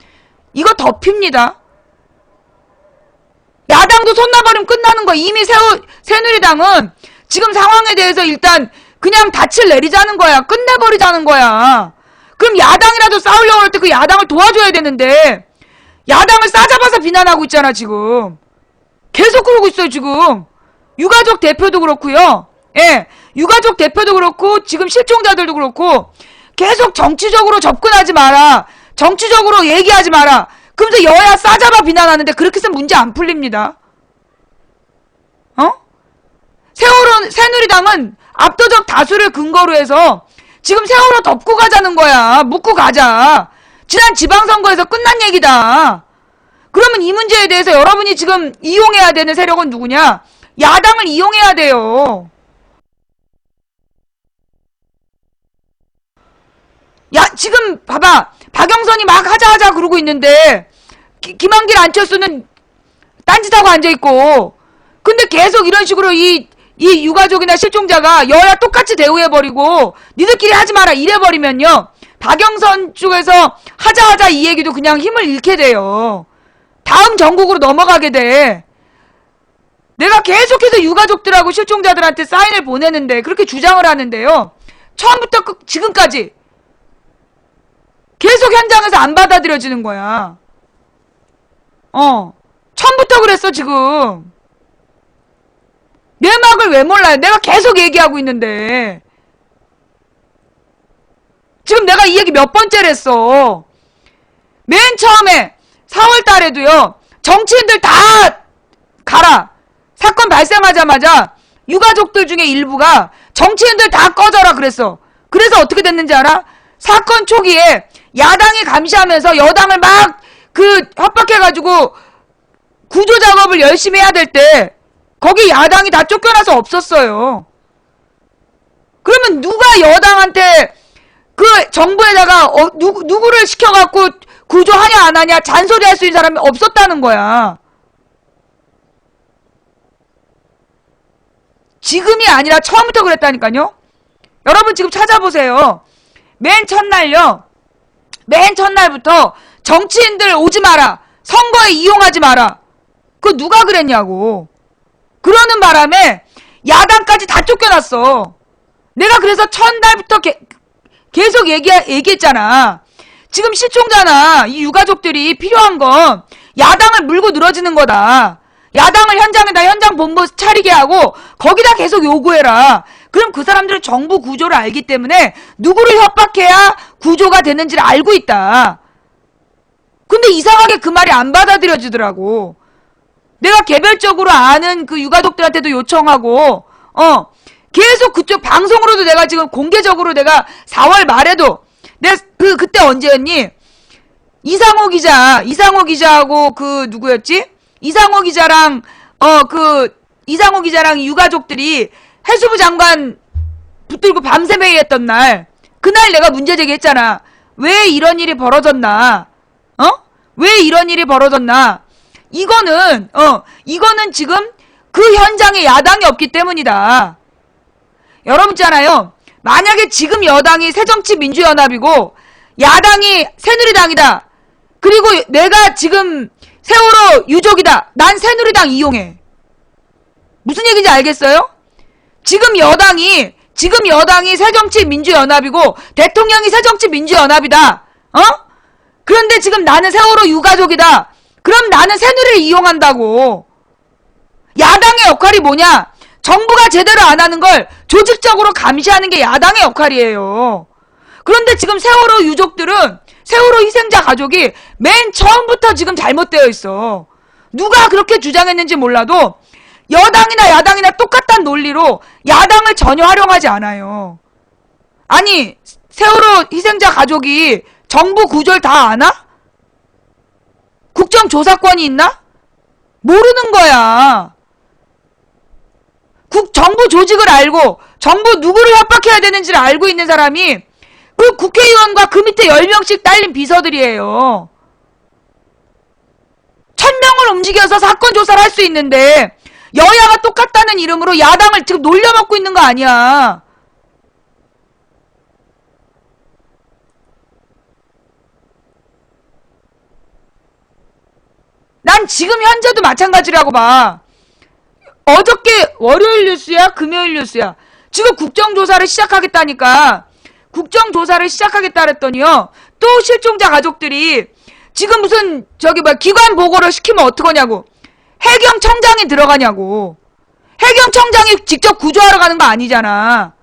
이거 덮입니다. 야당도 손 놔버리면 끝나는 거야. 이미 새누리당은 지금 상황에 대해서 일단 그냥 닻을 내리자는 거야. 끝내버리자는 거야. 그럼 야당이라도 싸우려고 할 때 그 야당을 도와줘야 되는데 야당을 싸잡아서 비난하고 있잖아 지금. 계속 그러고 있어요 지금. 유가족 대표도 그렇고요. 예, 유가족 대표도 그렇고 지금 실종자들도 그렇고 계속 정치적으로 접근하지 마라. 정치적으로 얘기하지 마라. 그러면서 여야 싸잡아 비난하는데 그렇게 해서 문제 안 풀립니다. 새누리당은 압도적 다수를 근거로 해서 지금 세월호 덮고 가자는 거야. 묻고 가자. 지난 지방선거에서 끝난 얘기다. 그러면 이 문제에 대해서 여러분이 지금 이용해야 되는 세력은 누구냐? 야당을 이용해야 돼요. 지금 봐봐. 박영선이 막 하자 그러고 있는데 김한길 안철수는 딴짓하고 앉아있고, 근데 계속 이런 식으로 이 유가족이나 실종자가 여야 똑같이 대우해버리고 니들끼리 하지 마라 이래버리면요, 박영선 쪽에서 하자 이 얘기도 그냥 힘을 잃게 돼요. 다음 전국으로 넘어가게 돼. 내가 계속해서 유가족들하고 실종자들한테 사인을 보내는데 그렇게 주장을 하는데요, 처음부터 지금까지 계속 현장에서 안 받아들여지는 거야. 처음부터 그랬어 지금. 내 막을 왜 몰라요? 내가 계속 얘기하고 있는데. 지금 내가 이 얘기 몇 번째를 했어. 맨 처음에 4월 달에도요, 정치인들 다 가라. 사건 발생하자마자 유가족들 중에 일부가 정치인들 다 꺼져라 그랬어. 그래서 어떻게 됐는지 알아? 사건 초기에 야당이 감시하면서 여당을 막 협박해가지고 구조 작업을 열심히 해야 될 때 거기 야당이 다 쫓겨나서 없었어요. 그러면 누가 여당한테 그 정부에다가 누구를 시켜갖고 구조하냐 안 하냐 잔소리할 수 있는 사람이 없었다는 거야. 지금이 아니라 처음부터 그랬다니까요. 여러분 지금 찾아보세요. 맨 첫날요. 맨 첫날부터 정치인들 오지 마라. 선거에 이용하지 마라. 그거 누가 그랬냐고. 그러는 바람에 야당까지 다 쫓겨났어. 내가 그래서 첫날부터 계속 얘기했잖아. 지금 실종자나 이 유가족들이 필요한 건 야당을 물고 늘어지는 거다. 야당을 현장 본부 차리게 하고 거기다 계속 요구해라. 그럼 그 사람들은 정부 구조를 알기 때문에 누구를 협박해야 구조가 되는지를 알고 있다. 근데 이상하게 그 말이 안 받아들여지더라고. 내가 개별적으로 아는 그 유가족들한테도 요청하고 계속 그쪽 방송으로도 내가 지금 공개적으로 내가 4월 말에도 내가 그때 언제였니? 이상호 기자하고 그 누구였지? 이상호 기자랑 유가족들이 해수부 장관 붙들고 밤새 회의했던 날, 그날 내가 문제 제기했잖아. 왜 이런 일이 벌어졌나? 왜 이런 일이 벌어졌나? 이거는 지금 그 현장에 야당이 없기 때문이다. 여러분 있잖아요. 만약에 지금 여당이 새정치민주연합이고 야당이 새누리당이다. 그리고 내가 지금 세월호 유족이다. 난 새누리당 이용해. 무슨 얘기인지 알겠어요? 지금 여당이 새정치민주연합이고 대통령이 새정치민주연합이다. 그런데 지금 나는 세월호 유가족이다. 그럼 나는 새누리를 이용한다고. 야당의 역할이 뭐냐? 정부가 제대로 안 하는 걸 조직적으로 감시하는 게 야당의 역할이에요. 그런데 지금 세월호 유족들은, 세월호 희생자 가족이 맨 처음부터 지금 잘못되어 있어. 누가 그렇게 주장했는지 몰라도 여당이나 야당이나 똑같다는 논리로 야당을 전혀 활용하지 않아요. 아니, 세월호 희생자 가족이 정부 구조를 다 아나? 국정조사권이 있나? 모르는 거야. 정부 조직을 알고 정부 누구를 협박해야 되는지를 알고 있는 사람이 그 국회의원과 그 밑에 10명씩 딸린 비서들이에요. 1000명을 움직여서 사건 조사를 할 수 있는데 여야가 똑같다는 이름으로 야당을 지금 놀려먹고 있는 거 아니야. 난 지금 현재도 마찬가지라고 봐. 어저께 월요일 뉴스야? 금요일 뉴스야? 지금 국정조사를 시작하겠다니까. 국정조사를 시작하겠다 그랬더니요. 또 실종자 가족들이 지금 무슨 기관 보고를 시키면 어떡하냐고. 해경청장이 들어가냐고. 해경청장이 직접 구조하러 가는 거 아니잖아.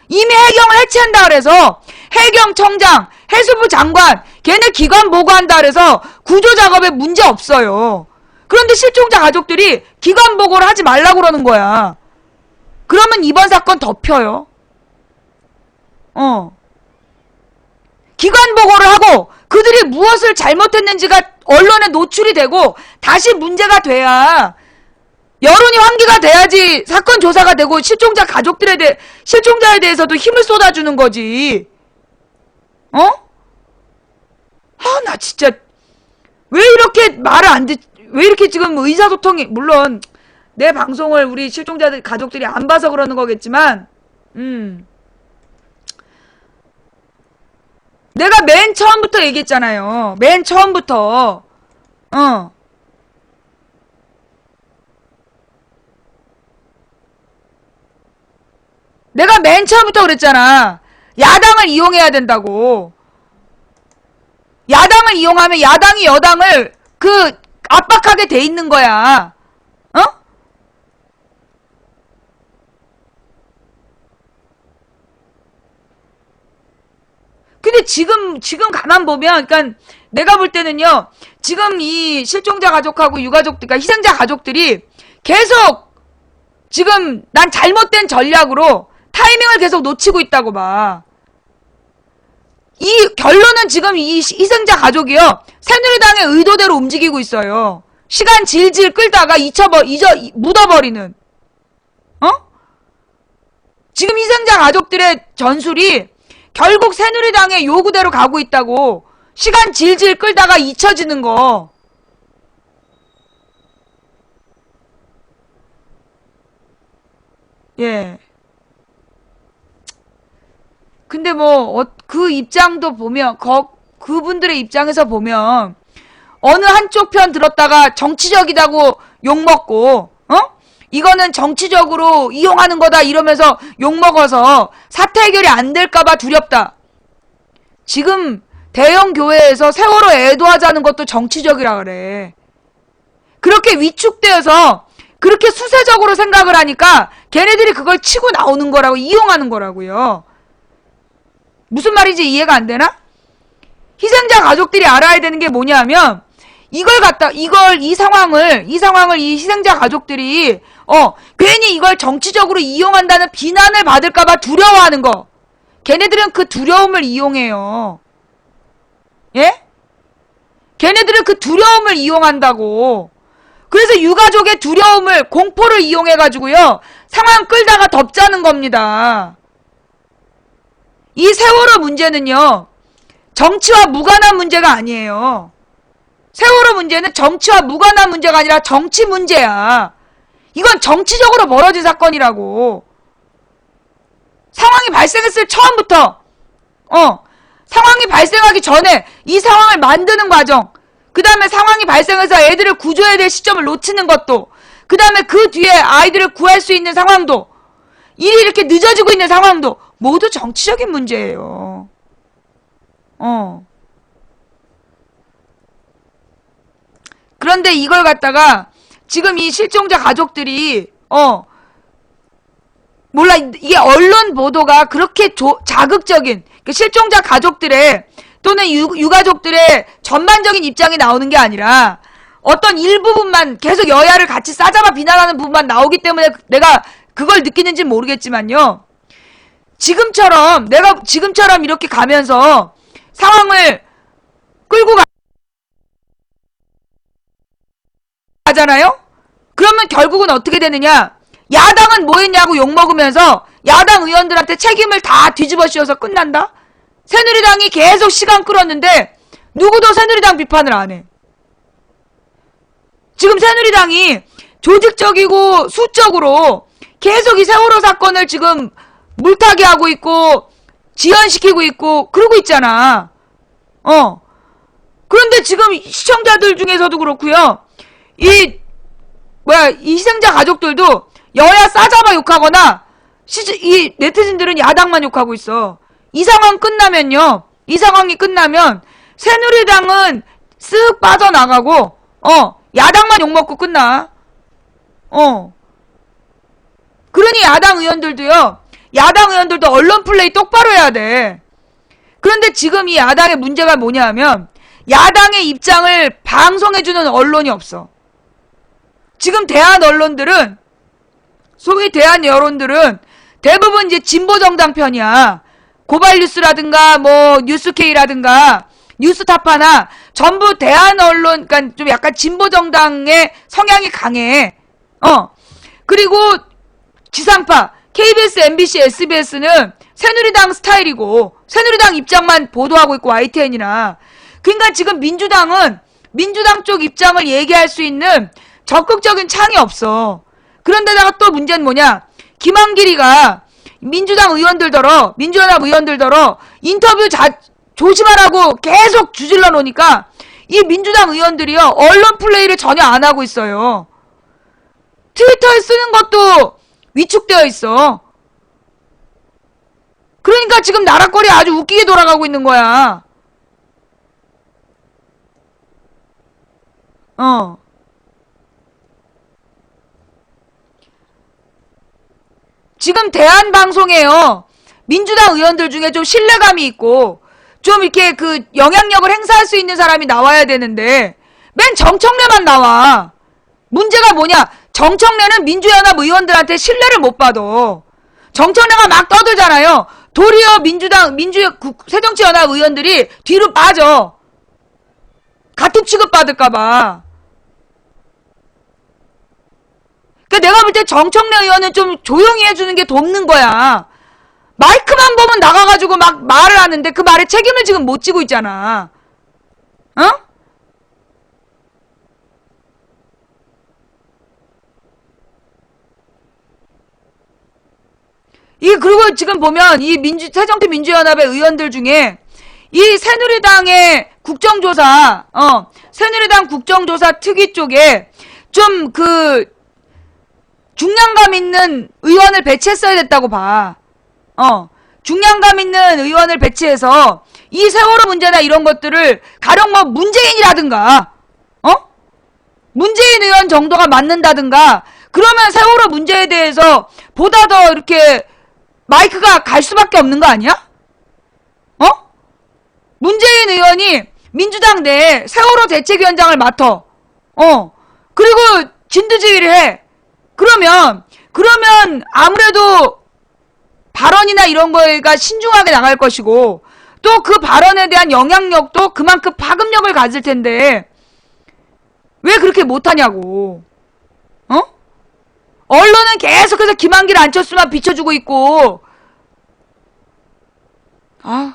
이미 해경을 해체한다 그래서 해경청장, 해수부 장관 걔네 기관 보고한다 그래서 구조 작업에 문제 없어요. 그런데 실종자 가족들이 기관 보고를 하지 말라고 그러는 거야. 그러면 이번 사건 덮여요. 기관 보고를 하고 그들이 무엇을 잘못했는지가 언론에 노출이 되고 다시 문제가 돼야, 여론이 환기가 돼야지 사건 조사가 되고 실종자 실종자에 대해서도 힘을 쏟아주는 거지. 나 진짜 왜 이렇게 말을 왜 이렇게 지금 의사소통이, 물론 내 방송을 우리 실종자들 가족들이 안 봐서 그러는 거겠지만 내가 맨 처음부터 얘기했잖아요. 맨 처음부터 내가 맨 처음부터 그랬잖아. 야당을 이용해야 된다고. 야당을 이용하면 야당이 여당을 압박하게 돼 있는 거야. 근데 지금 가만 보면, 그러니까 내가 볼 때는요, 지금 이 실종자 가족하고 유가족들, 그러니까 희생자 가족들이 계속 지금 난 잘못된 전략으로 타이밍을 계속 놓치고 있다고 봐. 이 결론은 지금 이 희생자 가족이요, 새누리당의 의도대로 움직이고 있어요. 시간 질질 끌다가 묻어버리는. 지금 희생자 가족들의 전술이 결국 새누리당의 요구대로 가고 있다고. 시간 질질 끌다가 잊혀지는 거. 예. 근데 뭐, 그 입장도 보면, 그분들의 입장에서 보면, 어느 한쪽 편 들었다가 정치적이다고 욕먹고, 이거는 정치적으로 이용하는 거다 이러면서 욕먹어서 사태 해결이 안 될까봐 두렵다. 지금 대형 교회에서 세월호 애도하자는 것도 정치적이라 그래. 그렇게 위축되어서 그렇게 수세적으로 생각을 하니까 걔네들이 그걸 치고 나오는 거라고, 이용하는 거라고요. 무슨 말인지 이해가 안 되나? 희생자 가족들이 알아야 되는 게 뭐냐면, 이 상황을 이 희생자 가족들이, 괜히 이걸 정치적으로 이용한다는 비난을 받을까봐 두려워하는 거. 걔네들은 그 두려움을 이용해요. 예? 걔네들은 그 두려움을 이용한다고. 그래서 유가족의 두려움을, 공포를 이용해가지고요, 상황 끌다가 덮자는 겁니다. 이 세월호 문제는요, 정치와 무관한 문제가 아니에요. 세월호 문제는 정치와 무관한 문제가 아니라 정치 문제야. 이건 정치적으로 벌어진 사건이라고. 상황이 발생했을 처음부터, 상황이 발생하기 전에 이 상황을 만드는 과정, 그 다음에 상황이 발생해서 애들을 구조해야 될 시점을 놓치는 것도, 그 다음에 그 뒤에 아이들을 구할 수 있는 상황도, 일이 이렇게 늦어지고 있는 상황도 모두 정치적인 문제예요. 그런데 이걸 갖다가 지금 이 실종자 가족들이 몰라, 이게 언론 보도가 그렇게 자극적인, 실종자 가족들의 또는 유가족들의 전반적인 입장이 나오는 게 아니라 어떤 일부분만 계속 여야를 같이 싸잡아 비난하는 부분만 나오기 때문에 내가 그걸 느끼는지 모르겠지만요. 내가 지금처럼 이렇게 가면서 상황을 끌고 가잖아요? 그러면 결국은 어떻게 되느냐? 야당은 뭐 했냐고 욕먹으면서 야당 의원들한테 책임을 다 뒤집어 씌워서 끝난다? 새누리당이 계속 시간 끌었는데 누구도 새누리당 비판을 안 해. 지금 새누리당이 조직적이고 수적으로 계속 이 세월호 사건을 지금 물타기 하고 있고 지연시키고 있고 그러고 있잖아. 그런데 지금 시청자들 중에서도 그렇고요. 이 희생자 가족들도 여야 싸잡아 욕하거나 이 네티즌들은 야당만 욕하고 있어. 이 상황이 끝나면 새누리당은 쓱 빠져나가고 야당만 욕먹고 끝나. 그러니 야당 의원들도 언론 플레이 똑바로 해야 돼. 그런데 지금 이 야당의 문제가 뭐냐 하면 야당의 입장을 방송해주는 언론이 없어. 지금 소위 대한 여론들은 대부분 이제 진보정당 편이야. 고발뉴스라든가 뉴스케이라든가 뉴스타파나 전부 대한 언론, 그러니까 좀 약간 진보정당의 성향이 강해. 그리고 지상파 KBS, MBC, SBS는 새누리당 스타일이고 새누리당 입장만 보도하고 있고 YTN이나. 그러니까 지금 민주당 쪽 입장을 얘기할 수 있는 적극적인 창이 없어. 그런데다가 또 문제는 뭐냐? 김한길이가 민주연합 의원들더러 인터뷰 조심하라고 계속 주질러 놓으니까 이 민주당 의원들이요, 언론 플레이를 전혀 안 하고 있어요. 트위터에 쓰는 것도 위축되어 있어. 그러니까 지금 나라꼴이 아주 웃기게 돌아가고 있는 거야. 지금 대한방송에요, 민주당 의원들 중에 좀 신뢰감이 있고 좀 이렇게 그 영향력을 행사할 수 있는 사람이 나와야 되는데 맨 정청래만 나와. 문제가 뭐냐? 정청래는 민주연합 의원들한테 신뢰를 못 받아. 정청래가 막 떠들잖아요. 도리어 새정치연합 의원들이 뒤로 빠져. 가툭 취급받을까봐. 그러니까 내가 볼 때 정청래 의원은 좀 조용히 해주는 게 돕는 거야. 마이크만 보면 나가가지고 막 말을 하는데 그 말에 책임을 지금 못 지고 있잖아. 그리고 지금 보면 이 새정치 민주연합의 의원들 중에 이 새누리당의 국정조사, 새누리당 국정조사 특위 쪽에 좀 중량감 있는 의원을 배치했어야 됐다고 봐. 중량감 있는 의원을 배치해서 이 세월호 문제나 이런 것들을 가령 뭐 문재인이라든가, 문재인 의원 정도가 맡는다든가, 그러면 세월호 문제에 대해서 보다 더 이렇게 마이크가 갈 수밖에 없는 거 아니야? 문재인 의원이 민주당 내 세월호 대책위원장을 맡아. 그리고 진두지휘를 해. 그러면 아무래도 발언이나 이런 거가 신중하게 나갈 것이고, 또 그 발언에 대한 영향력도 그만큼 파급력을 가질 텐데, 왜 그렇게 못하냐고. 언론은 계속해서 김한길 안철수만 비춰주고 있고, 정말.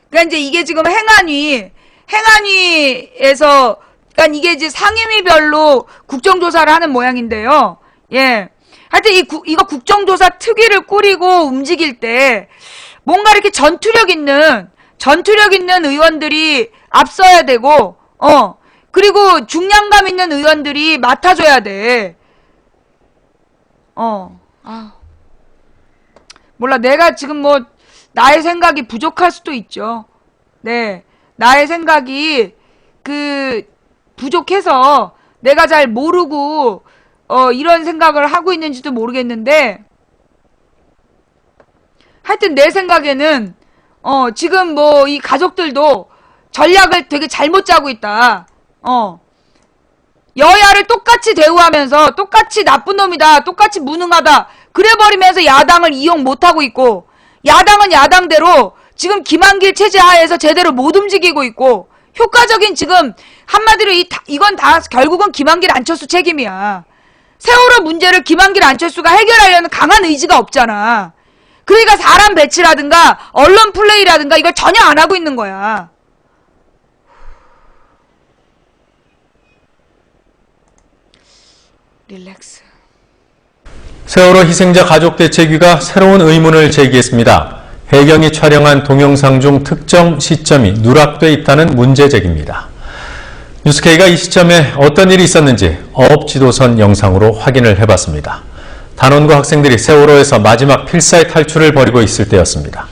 그러니까 이제 이게 지금 행안위에서, 그러니까 이게 이제 상임위별로 국정조사를 하는 모양인데요. 예. 하여튼 이거 국정조사 특위를 꾸리고 움직일 때 뭔가 이렇게 전투력 있는 의원들이 앞서야 되고, 그리고 중량감 있는 의원들이 맡아줘야 돼. 몰라. 내가 지금 뭐, 나의 생각이 부족할 수도 있죠. 네. 나의 생각이, 부족해서 내가 잘 모르고, 이런 생각을 하고 있는지도 모르겠는데, 하여튼 내 생각에는, 지금 뭐, 이 가족들도 전략을 되게 잘못 짜고 있다. 여야를 똑같이 대우하면서 똑같이 나쁜 놈이다, 똑같이 무능하다, 그래버리면서 야당을 이용 못하고 있고, 야당은 야당대로 지금 김한길 체제 하에서 제대로 못 움직이고 있고, 효과적인 지금 한마디로 이건 다 결국은 김한길 안철수 책임이야. 세월호 문제를 김한길 안철수가 해결하려는 강한 의지가 없잖아. 그러니까 사람 배치라든가 언론 플레이라든가 이걸 전혀 안 하고 있는 거야. 릴렉스. 세월호 희생자 가족대책위가 새로운 의문을 제기했습니다. 해경이 촬영한 동영상 중 특정 시점이 누락돼 있다는 문제 제기입니다. 뉴스K가 이 시점에 어떤 일이 있었는지 어업지도선 영상으로 확인을 해봤습니다. 단원고 학생들이 세월호에서 마지막 필사의 탈출을 벌이고 있을 때였습니다.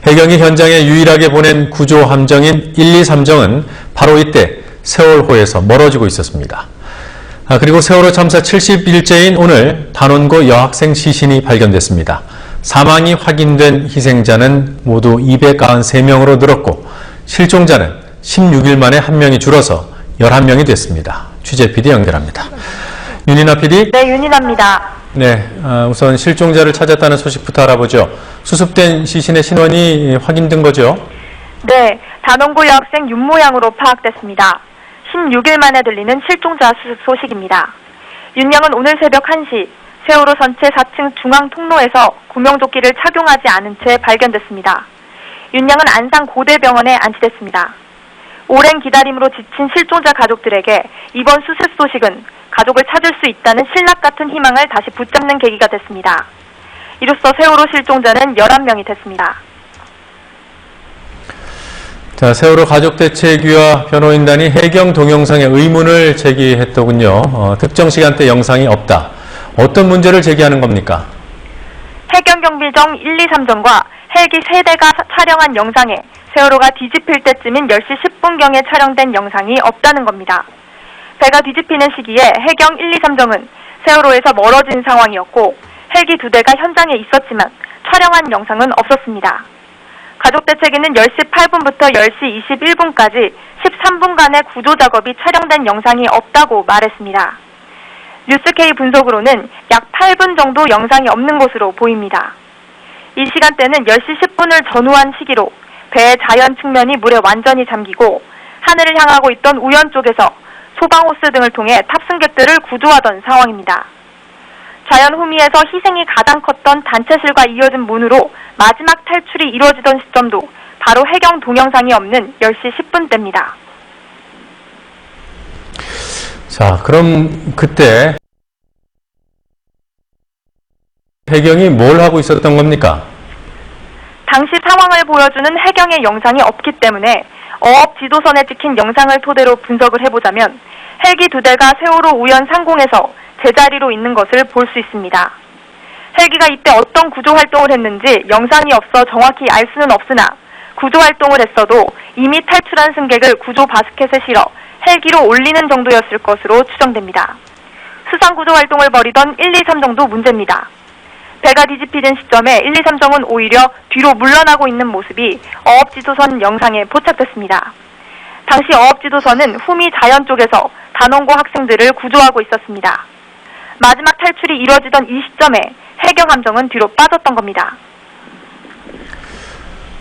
해경이 현장에 유일하게 보낸 구조 함정인 1, 2, 3정은 바로 이때 세월호에서 멀어지고 있었습니다. 그리고 세월호 참사 70일째인 오늘 단원고 여학생 시신이 발견됐습니다. 사망이 확인된 희생자는 모두 293명으로 늘었고 실종자는 16일 만에 1명이 줄어서 11명이 됐습니다. 취재 PD 연결합니다. 윤인아 PD? 네, 윤인아입니다. 네, 우선 실종자를 찾았다는 소식부터 알아보죠. 수습된 시신의 신원이 확인된 거죠? 네, 단원고 여학생 윤모양으로 파악됐습니다. 16일 만에 들리는 실종자 수습 소식입니다. 윤양은 오늘 새벽 1시 세월호 선체 4층 중앙 통로에서 구명조끼를 착용하지 않은 채 발견됐습니다. 윤양은 안산 고대병원에 안치됐습니다. 오랜 기다림으로 지친 실종자 가족들에게 이번 수습 소식은 가족을 찾을 수 있다는 신락 같은 희망을 다시 붙잡는 계기가 됐습니다. 이로써 세월호 실종자는 11명이 됐습니다. 자, 세월호 가족대책위와 변호인단이 해경 동영상에 의문을 제기했더군요. 특정 시간대 영상이 없다. 어떤 문제를 제기하는 겁니까? 해경 경비정 1, 2, 3정과 헬기 3대가 촬영한 영상에 세월호가 뒤집힐 때쯤인 10시 10분경에 촬영된 영상이 없다는 겁니다. 배가 뒤집히는 시기에 해경 1, 2, 3정은 세월호에서 멀어진 상황이었고 헬기 2대가 현장에 있었지만 촬영한 영상은 없었습니다. 가족대책위는 10시 8분부터 10시 21분까지 13분간의 구조작업이 촬영된 영상이 없다고 말했습니다. 뉴스K 분석으로는 약 8분 정도 영상이 없는 것으로 보입니다. 이 시간대는 10시 10분을 전후한 시기로 배의 자연 측면이 물에 완전히 잠기고 하늘을 향하고 있던 우연 쪽에서 소방호스 등을 통해 탑승객들을 구조하던 상황입니다. 자연 후미에서 희생이 가장 컸던 단체실과 이어진 문으로 마지막 탈출이 이루어지던 시점도 바로 해경 동영상이 없는 10시 10분대입니다. 자, 그럼 그때 해경이 뭘 하고 있었던 겁니까? 당시 상황을 보여주는 해경의 영상이 없기 때문에 어업 지도선에 찍힌 영상을 토대로 분석을 해보자면 헬기 2대가 세월호 우연 상공에서 제자리로 있는 것을 볼 수 있습니다. 헬기가 이때 어떤 구조 활동을 했는지 영상이 없어 정확히 알 수는 없으나 구조 활동을 했어도 이미 탈출한 승객을 구조 바스켓에 실어 헬기로 올리는 정도였을 것으로 추정됩니다. 수상 구조 활동을 벌이던 1, 2, 3정도 문제입니다. 배가 뒤집히는 시점에 1, 2, 3정은 오히려 뒤로 물러나고 있는 모습이 어업지도선 영상에 포착됐습니다. 당시 어업지도선은 후미 자연 쪽에서 단원고 학생들을 구조하고 있었습니다. 마지막 탈출이 이루어지던 이 시점에 해경 함정은 뒤로 빠졌던 겁니다.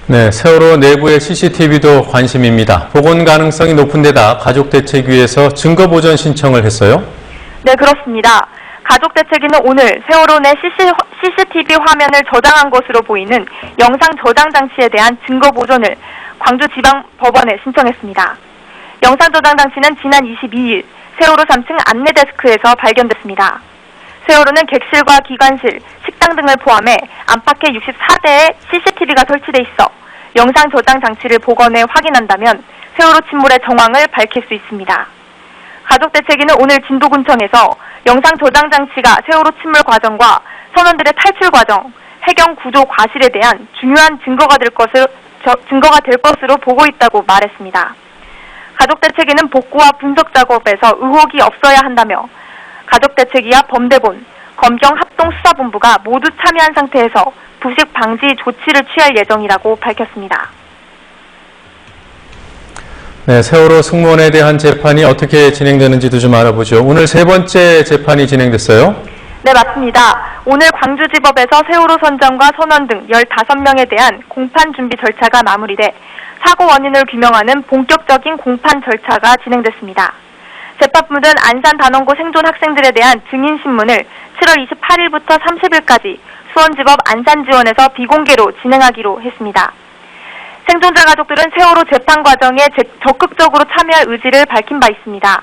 네, 세월호 내부의 CCTV도 관심입니다. 복원 가능성이 높은 데다 가족대책위에서 증거보전 신청을 했어요? 네, 그렇습니다. 가족대책위는 오늘 세월호 내 CCTV 화면을 저장한 것으로 보이는 영상 저장 장치에 대한 증거 보존을 광주지방법원에 신청했습니다. 영상 저장 장치는 지난 22일 세월호 3층 안내데스크에서 발견됐습니다. 세월호는 객실과 기관실, 식당 등을 포함해 안팎에 64대의 CCTV가 설치돼 있어 영상 저장 장치를 복원해 확인한다면 세월호 침몰의 정황을 밝힐 수 있습니다. 가족대책위는 오늘 진도군청에서 영상 저장 장치가 세월호 침몰 과정과 선원들의 탈출 과정, 해경 구조 과실에 대한 중요한 증거가 될 것으로 보고 있다고 말했습니다. 가족대책위는 복구와 분석 작업에서 의혹이 없어야 한다며 가족대책위와 범대본, 검경합동수사본부가 모두 참여한 상태에서 부식 방지 조치를 취할 예정이라고 밝혔습니다. 네, 세월호 승무원에 대한 재판이 어떻게 진행되는지도 좀 알아보죠. 오늘 세 번째 재판이 진행됐어요? 네, 맞습니다. 오늘 광주지법에서 세월호 선장과 선원 등 15명에 대한 공판 준비 절차가 마무리돼 사고 원인을 규명하는 본격적인 공판 절차가 진행됐습니다. 재판부는 안산 단원고 생존 학생들에 대한 증인 신문을 7월 28일부터 30일까지 수원지법 안산지원에서 비공개로 진행하기로 했습니다. 생존자 가족들은 세월호 재판 과정에 적극적으로 참여할 의지를 밝힌 바 있습니다.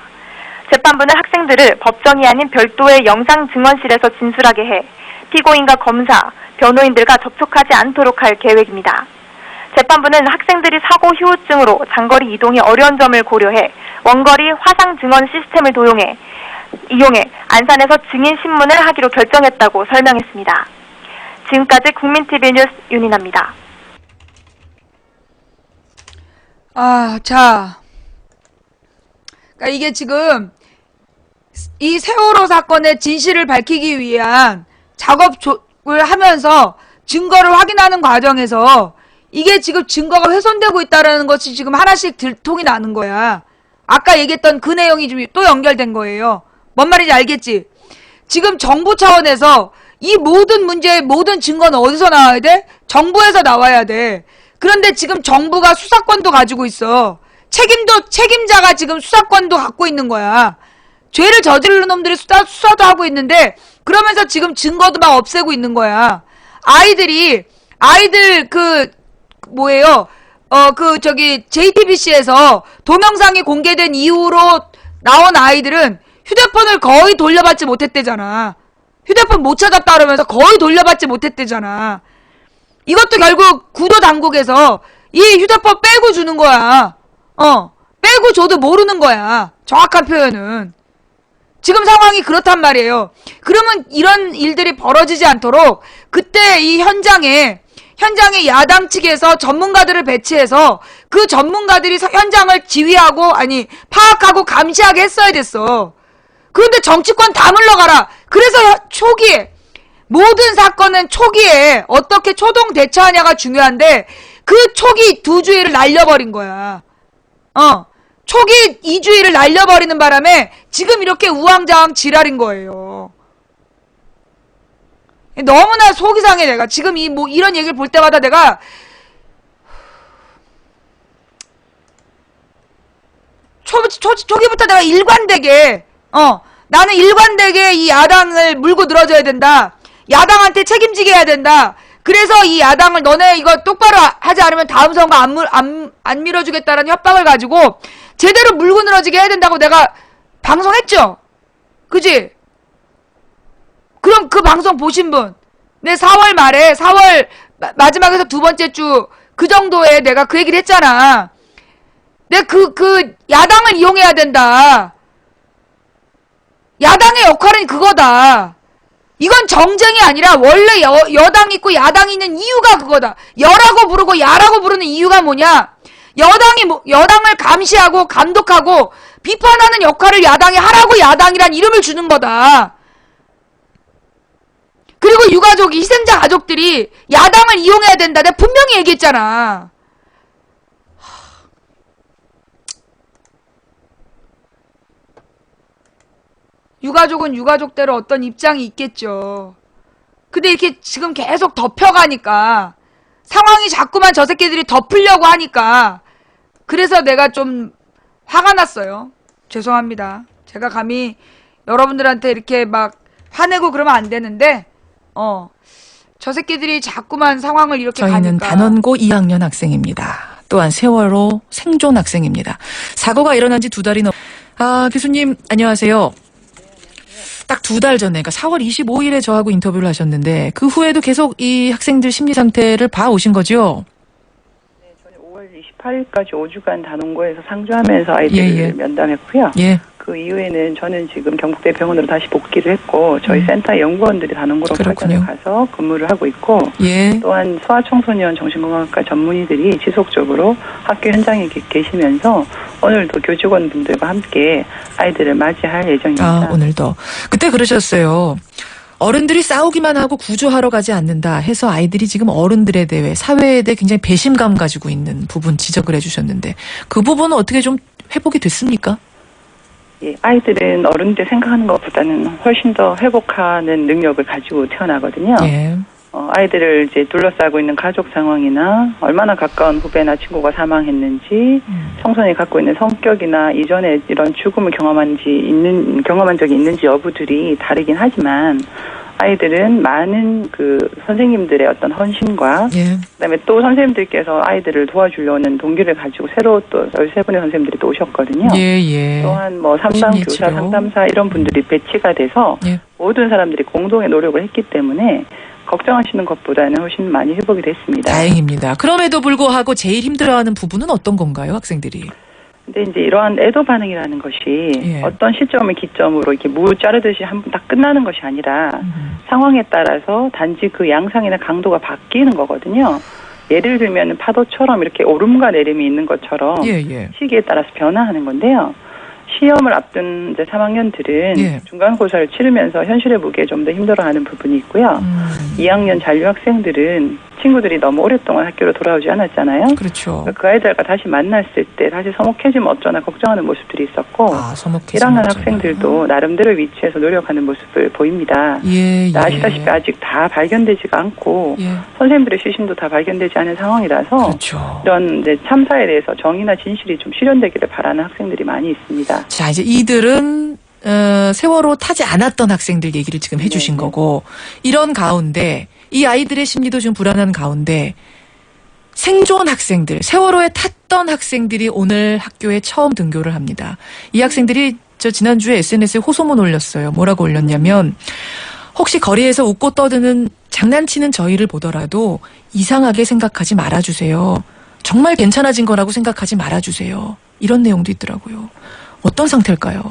재판부는 학생들을 법정이 아닌 별도의 영상 증언실에서 진술하게 해 피고인과 검사, 변호인들과 접촉하지 않도록 할 계획입니다. 재판부는 학생들이 사고 후유증으로 장거리 이동이 어려운 점을 고려해 원거리 화상 증언 시스템을 이용해 안산에서 증인 신문을 하기로 결정했다고 설명했습니다. 지금까지 국민TV 뉴스 윤인아입니다. 자. 그러니까 이게 지금 이 세월호 사건의 진실을 밝히기 위한 작업을 하면서 증거를 확인하는 과정에서 이게 지금 증거가 훼손되고 있다는 것이 지금 하나씩 들통이 나는 거야. 아까 얘기했던 그 내용이 좀 또 연결된 거예요. 뭔 말인지 알겠지? 지금 정부 차원에서 이 모든 문제의 모든 증거는 어디서 나와야 돼? 정부에서 나와야 돼. 그런데 지금 정부가 수사권도 가지고 있어. 책임자가 지금 수사권도 갖고 있는 거야. 죄를 저지르는 놈들이 수사도 하고 있는데, 그러면서 지금 증거도 막 없애고 있는 거야. 아이들 JTBC에서 동영상이 공개된 이후로 나온 아이들은 휴대폰을 거의 돌려받지 못했대잖아. 휴대폰 못 찾았다 그러면서 거의 돌려받지 못했대잖아. 이것도 결국 구도 당국에서 이 휴대폰 빼고 주는 거야. 빼고 줘도 모르는 거야. 정확한 표현은. 지금 상황이 그렇단 말이에요. 그러면 이런 일들이 벌어지지 않도록 그때 이 현장에 야당 측에서 전문가들을 배치해서 그 전문가들이 현장을 파악하고 감시하게 했어야 됐어. 그런데 정치권 다 물러가라. 그래서 모든 사건은 초기에 어떻게 초동 대처하냐가 중요한데 그 초기 2주의를 날려버린 거야. 초기 2주의를 날려버리는 바람에 지금 이렇게 우왕좌왕 지랄인 거예요. 너무나 속이 상해. 내가 지금 이런 얘기를 볼 때마다 내가 초기부터 내가 나는 일관되게 이 야당을 물고 늘어져야 된다. 야당한테 책임지게 해야 된다. 그래서 이 야당을 너네 이거 똑바로 하지 않으면 다음 선거 안 밀어주겠다라는 협박을 가지고 제대로 물고 늘어지게 해야 된다고 내가 방송했죠? 그지? 그럼 그 방송 보신 분, 내 4월 말에, 4월 마지막에서 두 번째 주, 그 정도에 내가 그 얘기를 했잖아. 내가 야당을 이용해야 된다. 야당의 역할은 그거다. 이건 정쟁이 아니라 원래 여당이 있고 야당이 있는 이유가 그거다. 여라고 부르고 야라고 부르는 이유가 뭐냐? 여당을 감시하고 감독하고 비판하는 역할을 야당이 하라고 야당이란 이름을 주는 거다. 그리고 유가족, 희생자 가족들이 야당을 이용해야 된다. 내가 분명히 얘기했잖아. 유가족은 유가족대로 어떤 입장이 있겠죠. 근데 이렇게 지금 계속 덮여가니까 상황이 자꾸만 저 새끼들이 덮으려고 하니까 그래서 내가 좀 화가 났어요. 죄송합니다. 제가 감히 여러분들한테 이렇게 막 화내고 그러면 안 되는데 저 새끼들이 자꾸만 상황을 이렇게 저희는 가니까. 단원고 2학년 학생입니다. 또한 세월호 생존 학생입니다. 사고가 일어난 지 2달이 교수님 안녕하세요. 딱 2달 전에, 그러니까 4월 25일에 저하고 인터뷰를 하셨는데 그 후에도 계속 이 학생들 심리 상태를 봐오신 거죠? 네, 저는 5월 28일까지 5주간 단원고에서 상주하면서 아이들을 면담했고요. 예. 그 이후에는 저는 지금 경북대 병원으로 다시 복귀를 했고 저희 센터 연구원들이 단원고로 가서 근무를 하고 있고 또한 소아청소년 정신건강학과 전문의들이 지속적으로 학교 현장에 계시면서 오늘도 교직원분들과 함께 아이들을 맞이할 예정입니다. 오늘도. 그때 그러셨어요. 어른들이 싸우기만 하고 구조하러 가지 않는다 해서 아이들이 지금 어른들에 대해 사회에 대해 굉장히 배심감 가지고 있는 부분 지적을 해주셨는데 그 부분은 어떻게 좀 회복이 됐습니까? 예, 아이들은 어른들 생각하는 것보다는 훨씬 더 회복하는 능력을 가지고 태어나거든요. 예. 아이들을 이제 둘러싸고 있는 가족 상황이나 얼마나 가까운 후배나 친구가 사망했는지, 청소년이 갖고 있는 성격이나 이전에 이런 죽음을 경험한 적이 있는지 여부들이 다르긴 하지만 아이들은 많은 그 선생님들의 어떤 헌신과 그다음에 또 선생님들께서 아이들을 도와주려는 동기를 가지고 새로 또 13분의 선생님들이 또 오셨거든요. 또한 뭐 상담교사, 상담사 이런 분들이 배치가 돼서 모든 사람들이 공동의 노력을 했기 때문에 걱정하시는 것보다는 훨씬 많이 회복이 됐습니다. 다행입니다. 그럼에도 불구하고 제일 힘들어하는 부분은 어떤 건가요, 학생들이? 근데 이제 이러한 애도 반응이라는 것이 어떤 시점을 기점으로 이렇게 무 자르듯이 한 번 딱 끝나는 것이 아니라 상황에 따라서 단지 그 양상이나 강도가 바뀌는 거거든요. 예를 들면 파도처럼 이렇게 오름과 내림이 있는 것처럼 시기에 따라서 변화하는 건데요. 시험을 앞둔 이제 3학년들은 중간고사를 치르면서 현실의 무게에 좀 더 힘들어하는 부분이 있고요. 2학년 잔류 학생들은 친구들이 너무 오랫동안 학교로 돌아오지 않았잖아요. 그렇죠. 그 아이들과 다시 만났을 때 다시 서먹해지면 어쩌나 걱정하는 모습들이 있었고 1학년 학생들도 나름대로 위치해서 노력하는 모습을 보입니다. 아시다시피 아직 다 발견되지가 않고 선생님들의 시신도 다 발견되지 않은 상황이라서 이런 이제 참사에 대해서 정의나 진실이 좀 실현되기를 바라는 학생들이 많이 있습니다. 자, 이제 이들은 세월호 타지 않았던 학생들 얘기를 지금 해주신 거고 이런 가운데 이 아이들의 심리도 좀 불안한 가운데 생존 학생들, 세월호에 탔던 학생들이 오늘 학교에 처음 등교를 합니다. 이 학생들이 지난주에 SNS에 호소문 올렸어요. 뭐라고 올렸냐면 혹시 거리에서 웃고 떠드는 장난치는 저희를 보더라도 이상하게 생각하지 말아주세요. 정말 괜찮아진 거라고 생각하지 말아주세요. 이런 내용도 있더라고요. 어떤 상태일까요?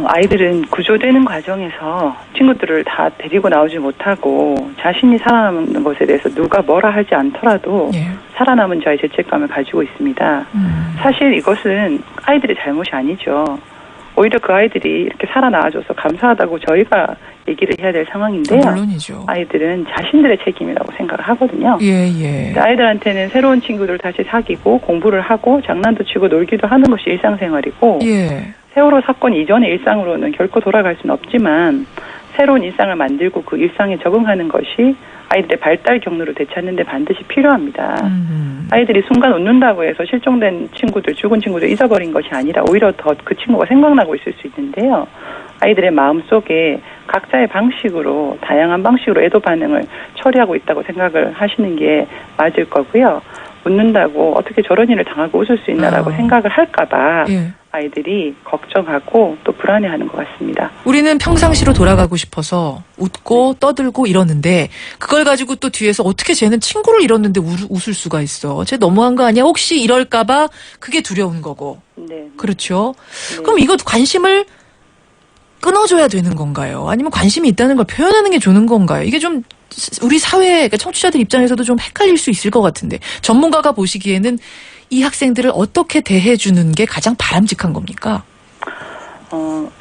아이들은 구조되는 과정에서 친구들을 다 데리고 나오지 못하고 자신이 살아남는 것에 대해서 누가 뭐라 하지 않더라도 살아남은 자의 죄책감을 가지고 있습니다. 사실 이것은 아이들의 잘못이 아니죠. 오히려 그 아이들이 이렇게 살아나와줘서 감사하다고 저희가 얘기를 해야 될 상황인데요. 물론이죠. 아이들은 자신들의 책임이라고 생각을 하거든요. 아이들한테는 새로운 친구들을 다시 사귀고 공부를 하고 장난도 치고 놀기도 하는 것이 일상생활이고 세월호 사건 이전의 일상으로는 결코 돌아갈 수는 없지만 새로운 일상을 만들고 그 일상에 적응하는 것이 아이들의 발달 경로를 되찾는 데 반드시 필요합니다. 아이들이 순간 웃는다고 해서 실종된 친구들, 죽은 친구들 잊어버린 것이 아니라 오히려 더 그 친구가 생각나고 있을 수 있는데요. 아이들의 마음속에 각자의 방식으로 다양한 방식으로 애도 반응을 처리하고 있다고 생각을 하시는 게 맞을 거고요. 웃는다고 어떻게 저런 일을 당하고 웃을 수 있나라고 생각을 할까 봐 아이들이 걱정하고 또 불안해하는 것 같습니다. 우리는 평상시로 돌아가고 싶어서 웃고 떠들고 이러는데 그걸 가지고 또 뒤에서 어떻게 쟤는 친구를 잃었는데 웃을 수가 있어. 쟤 너무한 거 아니야? 혹시 이럴까봐 그게 두려운 거고. 네. 그렇죠. 네. 그럼 이거 관심을 끊어줘야 되는 건가요? 아니면 관심이 있다는 걸 표현하는 게 좋은 건가요? 이게 좀 우리 사회, 그러니까 청취자들 입장에서도 좀 헷갈릴 수 있을 것 같은데 전문가가 보시기에는 이 학생들을 어떻게 대해주는 게 가장 바람직한 겁니까?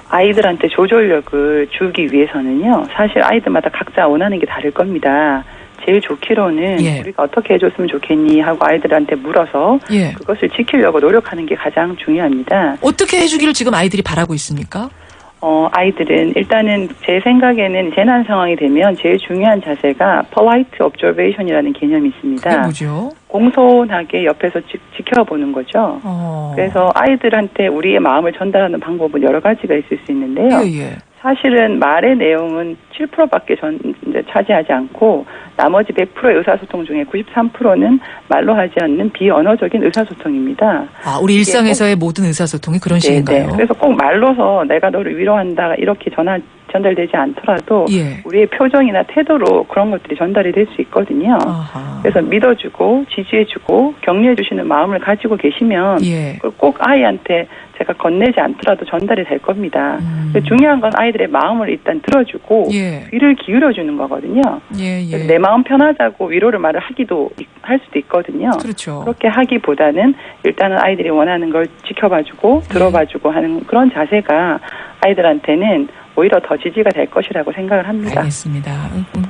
아이들한테 조절력을 주기 위해서는요. 사실 아이들마다 각자 원하는 게 다를 겁니다. 제일 좋기로는 우리가 어떻게 해줬으면 좋겠니 하고 아이들한테 물어서 그것을 지키려고 노력하는 게 가장 중요합니다. 어떻게 해주기를 지금 아이들이 바라고 있습니까? 아이들은 일단은 제 생각에는 재난 상황이 되면 제일 중요한 자세가 polite observation이라는 개념이 있습니다. 그게 뭐죠? 공손하게 옆에서 지켜보는 거죠. 그래서 아이들한테 우리의 마음을 전달하는 방법은 여러 가지가 있을 수 있는데요. 사실은 말의 내용은 7%밖에 차지하지 않고 나머지 100%의 의사소통 중에 93%는 말로 하지 않는 비언어적인 의사소통입니다. 아, 우리 일상에서의 모든 의사소통이 그런 식인가요? 네. 그래서 꼭 말로서 내가 너를 위로한다 이렇게 전달되지 않더라도 우리의 표정이나 태도로 그런 것들이 전달이 될 수 있거든요. 그래서 믿어주고 지지해주고 격려해주시는 마음을 가지고 계시면 그걸 꼭 아이한테 제가 건네지 않더라도 전달이 될 겁니다. 중요한 건 아이들의 마음을 일단 들어주고 귀를 기울여주는 거거든요. 내 마음 편하자고 위로를 말을 할 수도 있거든요. 그렇죠. 그렇게 하기보다는 일단은 아이들이 원하는 걸 지켜봐주고 들어봐주고 하는 그런 자세가 아이들한테는 오히려 더 지지가 될 것이라고 생각을 합니다. 알겠습니다.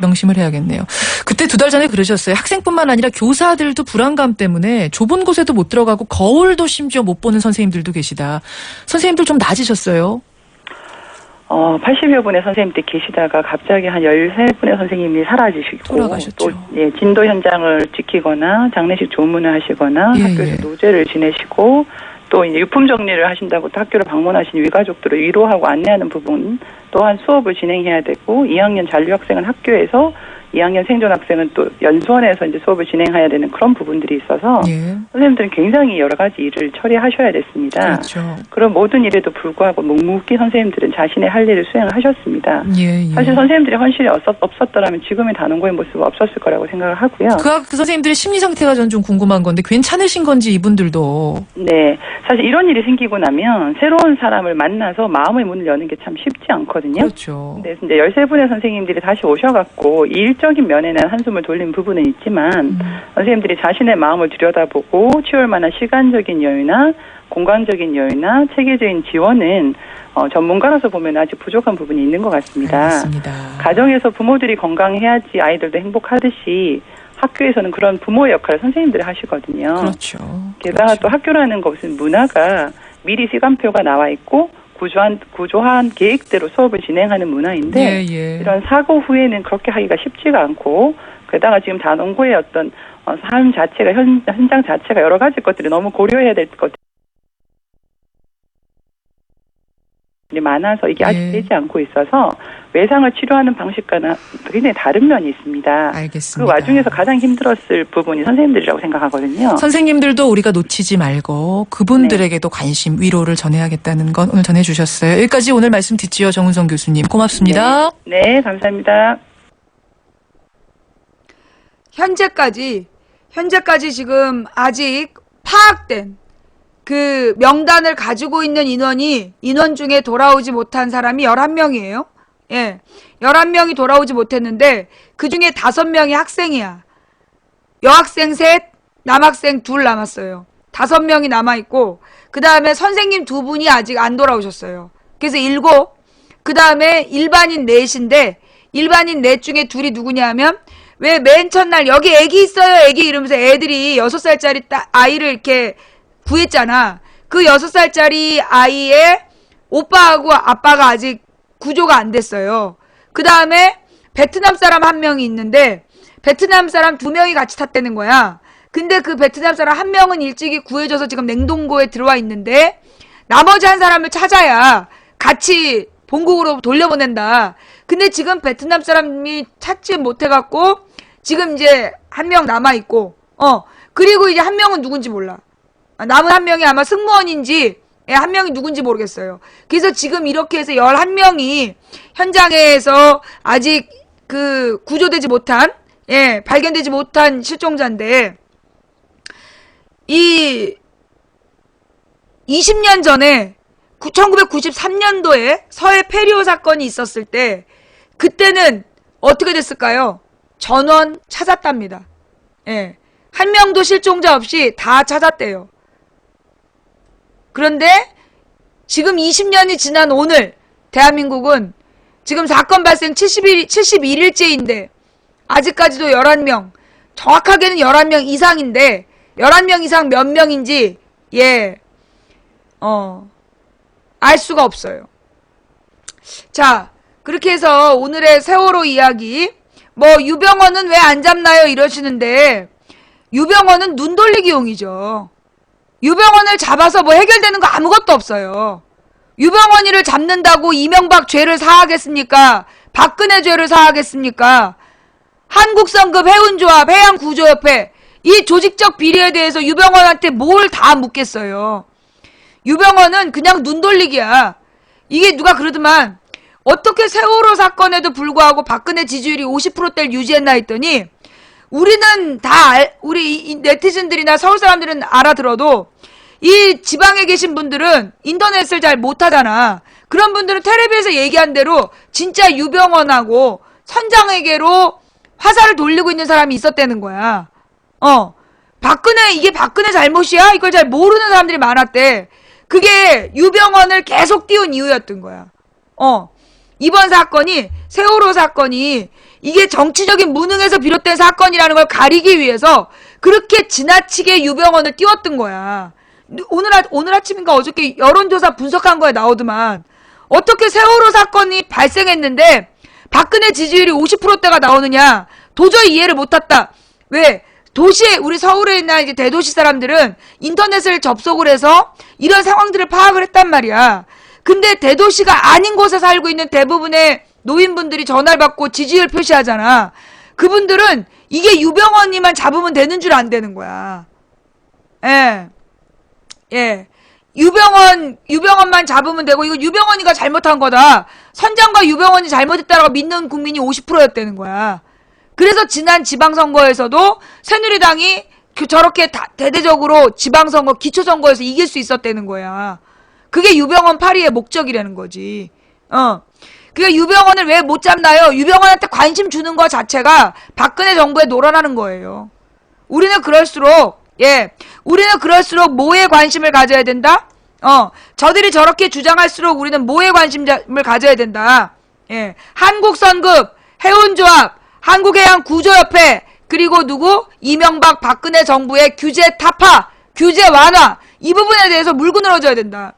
명심을 해야겠네요. 그때 2달 전에 그러셨어요. 학생뿐만 아니라 교사들도 불안감 때문에 좁은 곳에도 못 들어가고 거울도 심지어 못 보는 선생님들도 계시다. 선생님들 좀 나아지셨어요? 80여 분의 선생님들 계시다가 갑자기 한 13분의 선생님이 사라지시고 돌아가셨죠. 또 진도 현장을 지키거나 장례식 조문을 하시거나 학교에서 노제를 지내시고 또 이제 유품 정리를 하신다고 또 학교를 방문하신 위가족들을 위로하고 안내하는 부분 또한 수업을 진행해야 되고 2학년 잔류 학생은 학교에서 2학년 생존 학생은 또 연수원에서 이제 수업을 진행해야 되는 그런 부분들이 있어서 선생님들은 굉장히 여러 가지 일을 처리하셔야 됐습니다. 그렇죠. 그런 모든 일에도 불구하고 묵묵히 선생님들은 자신의 할 일을 수행을 하셨습니다. 사실 선생님들의 헌신이 없었더라면 지금의 단원고의 모습은 없었을 거라고 생각을 하고요. 그 선생님들의 심리 상태가 전 좀 궁금한 건데 괜찮으신 건지 이분들도. 네. 사실 이런 일이 생기고 나면 새로운 사람을 만나서 마음의 문을 여는 게 참 쉽지 않거든요. 그렇죠. 네, 이제 13분의 선생님들이 다시 오셔갖고 일적인 면에는 한숨을 돌린 부분은 있지만 선생님들이 자신의 마음을 들여다보고 치울 만한 시간적인 여유나 공간적인 여유나 체계적인 지원은 전문가로서 보면 아직 부족한 부분이 있는 것 같습니다. 알겠습니다. 가정에서 부모들이 건강해야지 아이들도 행복하듯이 학교에서는 그런 부모의 역할을 선생님들이 하시거든요. 그렇죠. 게다가 또 학교라는 것은 문화가 미리 시간표가 나와 있고 구조한 계획대로 수업을 진행하는 문화인데 이런 사고 후에는 그렇게 하기가 쉽지가 않고 게다가 지금 단원고의 어떤 삶 자체가 현장 자체가 여러 가지 것들이 너무 고려해야 될 것들이 많아서 이게 아직 되지 않고 있어서 외상을 치료하는 방식과는 굉장히 다른 면이 있습니다. 알겠습니다. 그 와중에서 가장 힘들었을 부분이 선생님들이라고 생각하거든요. 선생님들도 우리가 놓치지 말고 그분들에게도 관심, 위로를 전해야겠다는 건 오늘 전해주셨어요. 여기까지 오늘 말씀 듣지요. 정은성 교수님. 고맙습니다. 네, 감사합니다. 현재까지 지금 아직 파악된 그 명단을 가지고 있는 인원 중에 돌아오지 못한 사람이 11명이에요. 11명이 돌아오지 못했는데 그 중에 5명이 학생이야. 여학생 3, 남학생 2 남았어요. 5명이 남아있고 그 다음에 선생님 2분이 아직 안 돌아오셨어요. 그래서 7, 그 다음에 일반인 4인데 일반인 4 중에 2이 누구냐 하면 왜 맨 첫날 여기 애기 있어요 애기 이러면서 애들이 6살짜리 아이를 이렇게 구했잖아. 그 6살짜리 아이의 오빠하고 아빠가 아직 구조가 안 됐어요. 그 다음에 베트남 사람 1명이 있는데 베트남 사람 2명이 같이 탔다는 거야. 근데 그 베트남 사람 1명은 일찍이 구해져서 지금 냉동고에 들어와 있는데 나머지 한 사람을 찾아야 같이 본국으로 돌려보낸다. 근데 지금 베트남 사람이 찾지 못해갖고 지금 이제 1명 남아있고 그리고 이제 1명은 누군지 몰라. 남은 1명이 아마 승무원인지 예, 한 명이 누군지 모르겠어요. 그래서 지금 이렇게 해서 11명이 현장에서 아직 그 구조되지 못한, 예, 발견되지 못한 실종자인데, 이 20년 전에 1993년도에 서해 페리오 사건이 있었을 때 그때는 어떻게 됐을까요? 전원 찾았답니다. 예. 한 명도 실종자 없이 다 찾았대요. 그런데 지금 20년이 지난 오늘 대한민국은 지금 사건 발생 71일째인데 아직까지도 11명, 정확하게는 11명 이상인데 11명 이상 몇 명인지 예, 알 수가 없어요. 자, 그렇게 해서 오늘의 세월호 이야기, 뭐 유병헌은 왜 안 잡나요 이러시는데 유병헌은 눈 돌리기용이죠. 유병헌을 잡아서 뭐 해결되는 거 아무것도 없어요. 유병헌이를 잡는다고 이명박 죄를 사하겠습니까? 박근혜 죄를 사하겠습니까? 한국성급 해운조합, 해양구조협회 이 조직적 비리에 대해서 유병헌한테 뭘 다 묻겠어요. 유병헌은 그냥 눈 돌리기야. 이게 누가 그러더만 어떻게 세월호 사건에도 불구하고 박근혜 지지율이 50%대를 유지했나 했더니 우리는 우리 네티즌들이나 서울 사람들은 알아들어도 이 지방에 계신 분들은 인터넷을 잘 못하잖아. 그런 분들은 텔레비에서 얘기한 대로 진짜 유병헌하고 선장에게로 화살을 돌리고 있는 사람이 있었다는 거야. 이게 박근혜 잘못이야? 이걸 잘 모르는 사람들이 많았대. 그게 유병헌을 계속 띄운 이유였던 거야. 이번 사건이, 세월호 사건이 이게 정치적인 무능에서 비롯된 사건이라는 걸 가리기 위해서 그렇게 지나치게 유병헌을 띄웠던 거야. 오늘 아침인가 어저께 여론조사 분석한 거에 나오더만 어떻게 세월호 사건이 발생했는데 박근혜 지지율이 50%대가 나오느냐. 도저히 이해를 못했다. 왜? 도시에, 우리 서울에 있는 이제 대도시 사람들은 인터넷을 접속을 해서 이런 상황들을 파악을 했단 말이야. 근데 대도시가 아닌 곳에 살고 있는 대부분의 노인분들이 전화를 받고 지지율 표시하잖아. 그분들은 이게 유병헌이만 잡으면 되는 줄 안 되는 거야. 예. 유병헌만 잡으면 되고, 이거 유병헌이가 잘못한 거다. 선장과 유병헌이 잘못했다라고 믿는 국민이 50%였다는 거야. 그래서 지난 지방선거에서도 새누리당이 저렇게 대대적으로 지방선거, 기초선거에서 이길 수 있었다는 거야. 그게 유병헌 파리의 목적이라는 거지. 그러니까 유병헌을 왜 못 잡나요? 유병헌한테 관심 주는 거 자체가 박근혜 정부에 놀아나는 거예요. 우리는 그럴수록 뭐에 관심을 가져야 된다? 저들이 저렇게 주장할수록 우리는 뭐에 관심을 가져야 된다? 예. 한국선급, 해운조합, 한국해양구조협회, 그리고 누구? 이명박, 박근혜 정부의 규제 타파, 규제 완화, 이 부분에 대해서 물고 늘어져야 된다.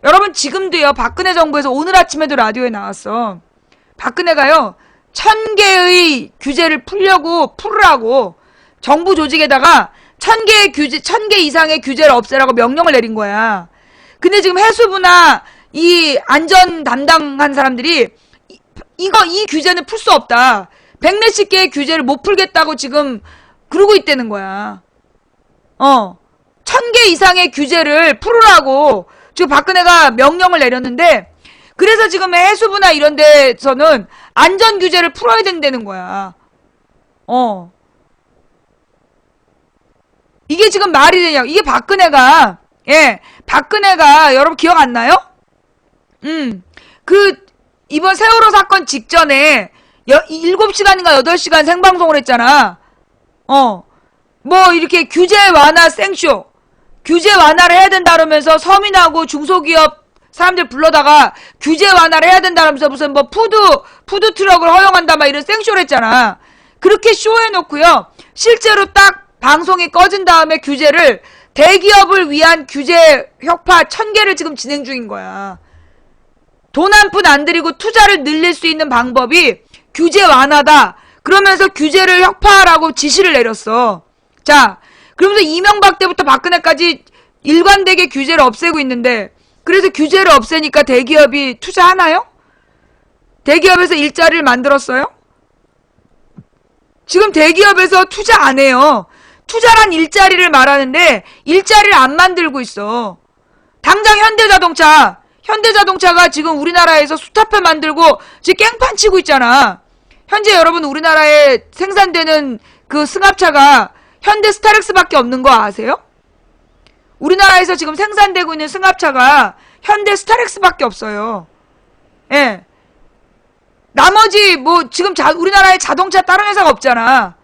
여러분, 지금도요, 박근혜 정부에서 오늘 아침에도 라디오에 나왔어. 박근혜가요, 1000개의 규제를 풀으라고 정부 조직에다가 1000개 이상의 규제를 없애라고 명령을 내린 거야. 근데 지금 해수부나 이 안전 담당한 사람들이 이 규제는 풀 수 없다. 100몇십 개의 규제를 못 풀겠다고 지금 그러고 있다는 거야. 1000개 이상의 규제를 풀으라고 지금 박근혜가 명령을 내렸는데, 그래서 지금 해수부나 이런 데서는 안전 규제를 풀어야 된다는 거야. 이게 지금 말이 되냐고. 이게 박근혜가 여러분 기억 안 나요? 이번 세월호 사건 직전에 7시간인가 8시간 생방송을 했잖아. 뭐 이렇게 규제 완화 생쇼, 규제 완화를 해야 된다 그러면서 서민하고 중소기업 사람들 불러다가 규제 완화를 해야 된다 그러면서 무슨 뭐 푸드 트럭을 허용한다 막 이런 생쇼를 했잖아. 그렇게 쇼해놓고요, 실제로 딱 방송이 꺼진 다음에 규제를, 대기업을 위한 규제 혁파 1000개를 지금 진행 중인 거야. 돈 한 푼 안 들이고 투자를 늘릴 수 있는 방법이 규제 완화다. 그러면서 규제를 혁파하라고 지시를 내렸어. 자, 그러면서 이명박 때부터 박근혜까지 일관되게 규제를 없애고 있는데, 그래서 규제를 없애니까 대기업이 투자하나요? 대기업에서 일자리를 만들었어요? 지금 대기업에서 투자 안 해요. 투자란 일자리를 말하는데 일자리를 안 만들고 있어. 당장 현대자동차가 지금 우리나라에서 수타페 만들고 지금 깽판 치고 있잖아. 현재 여러분 우리나라에 생산되는 그 승합차가 현대 스타렉스밖에 없는 거 아세요? 우리나라에서 지금 생산되고 있는 승합차가 현대 스타렉스밖에 없어요. 예. 나머지 뭐 지금 우리나라에 자동차 다른 회사가 없잖아.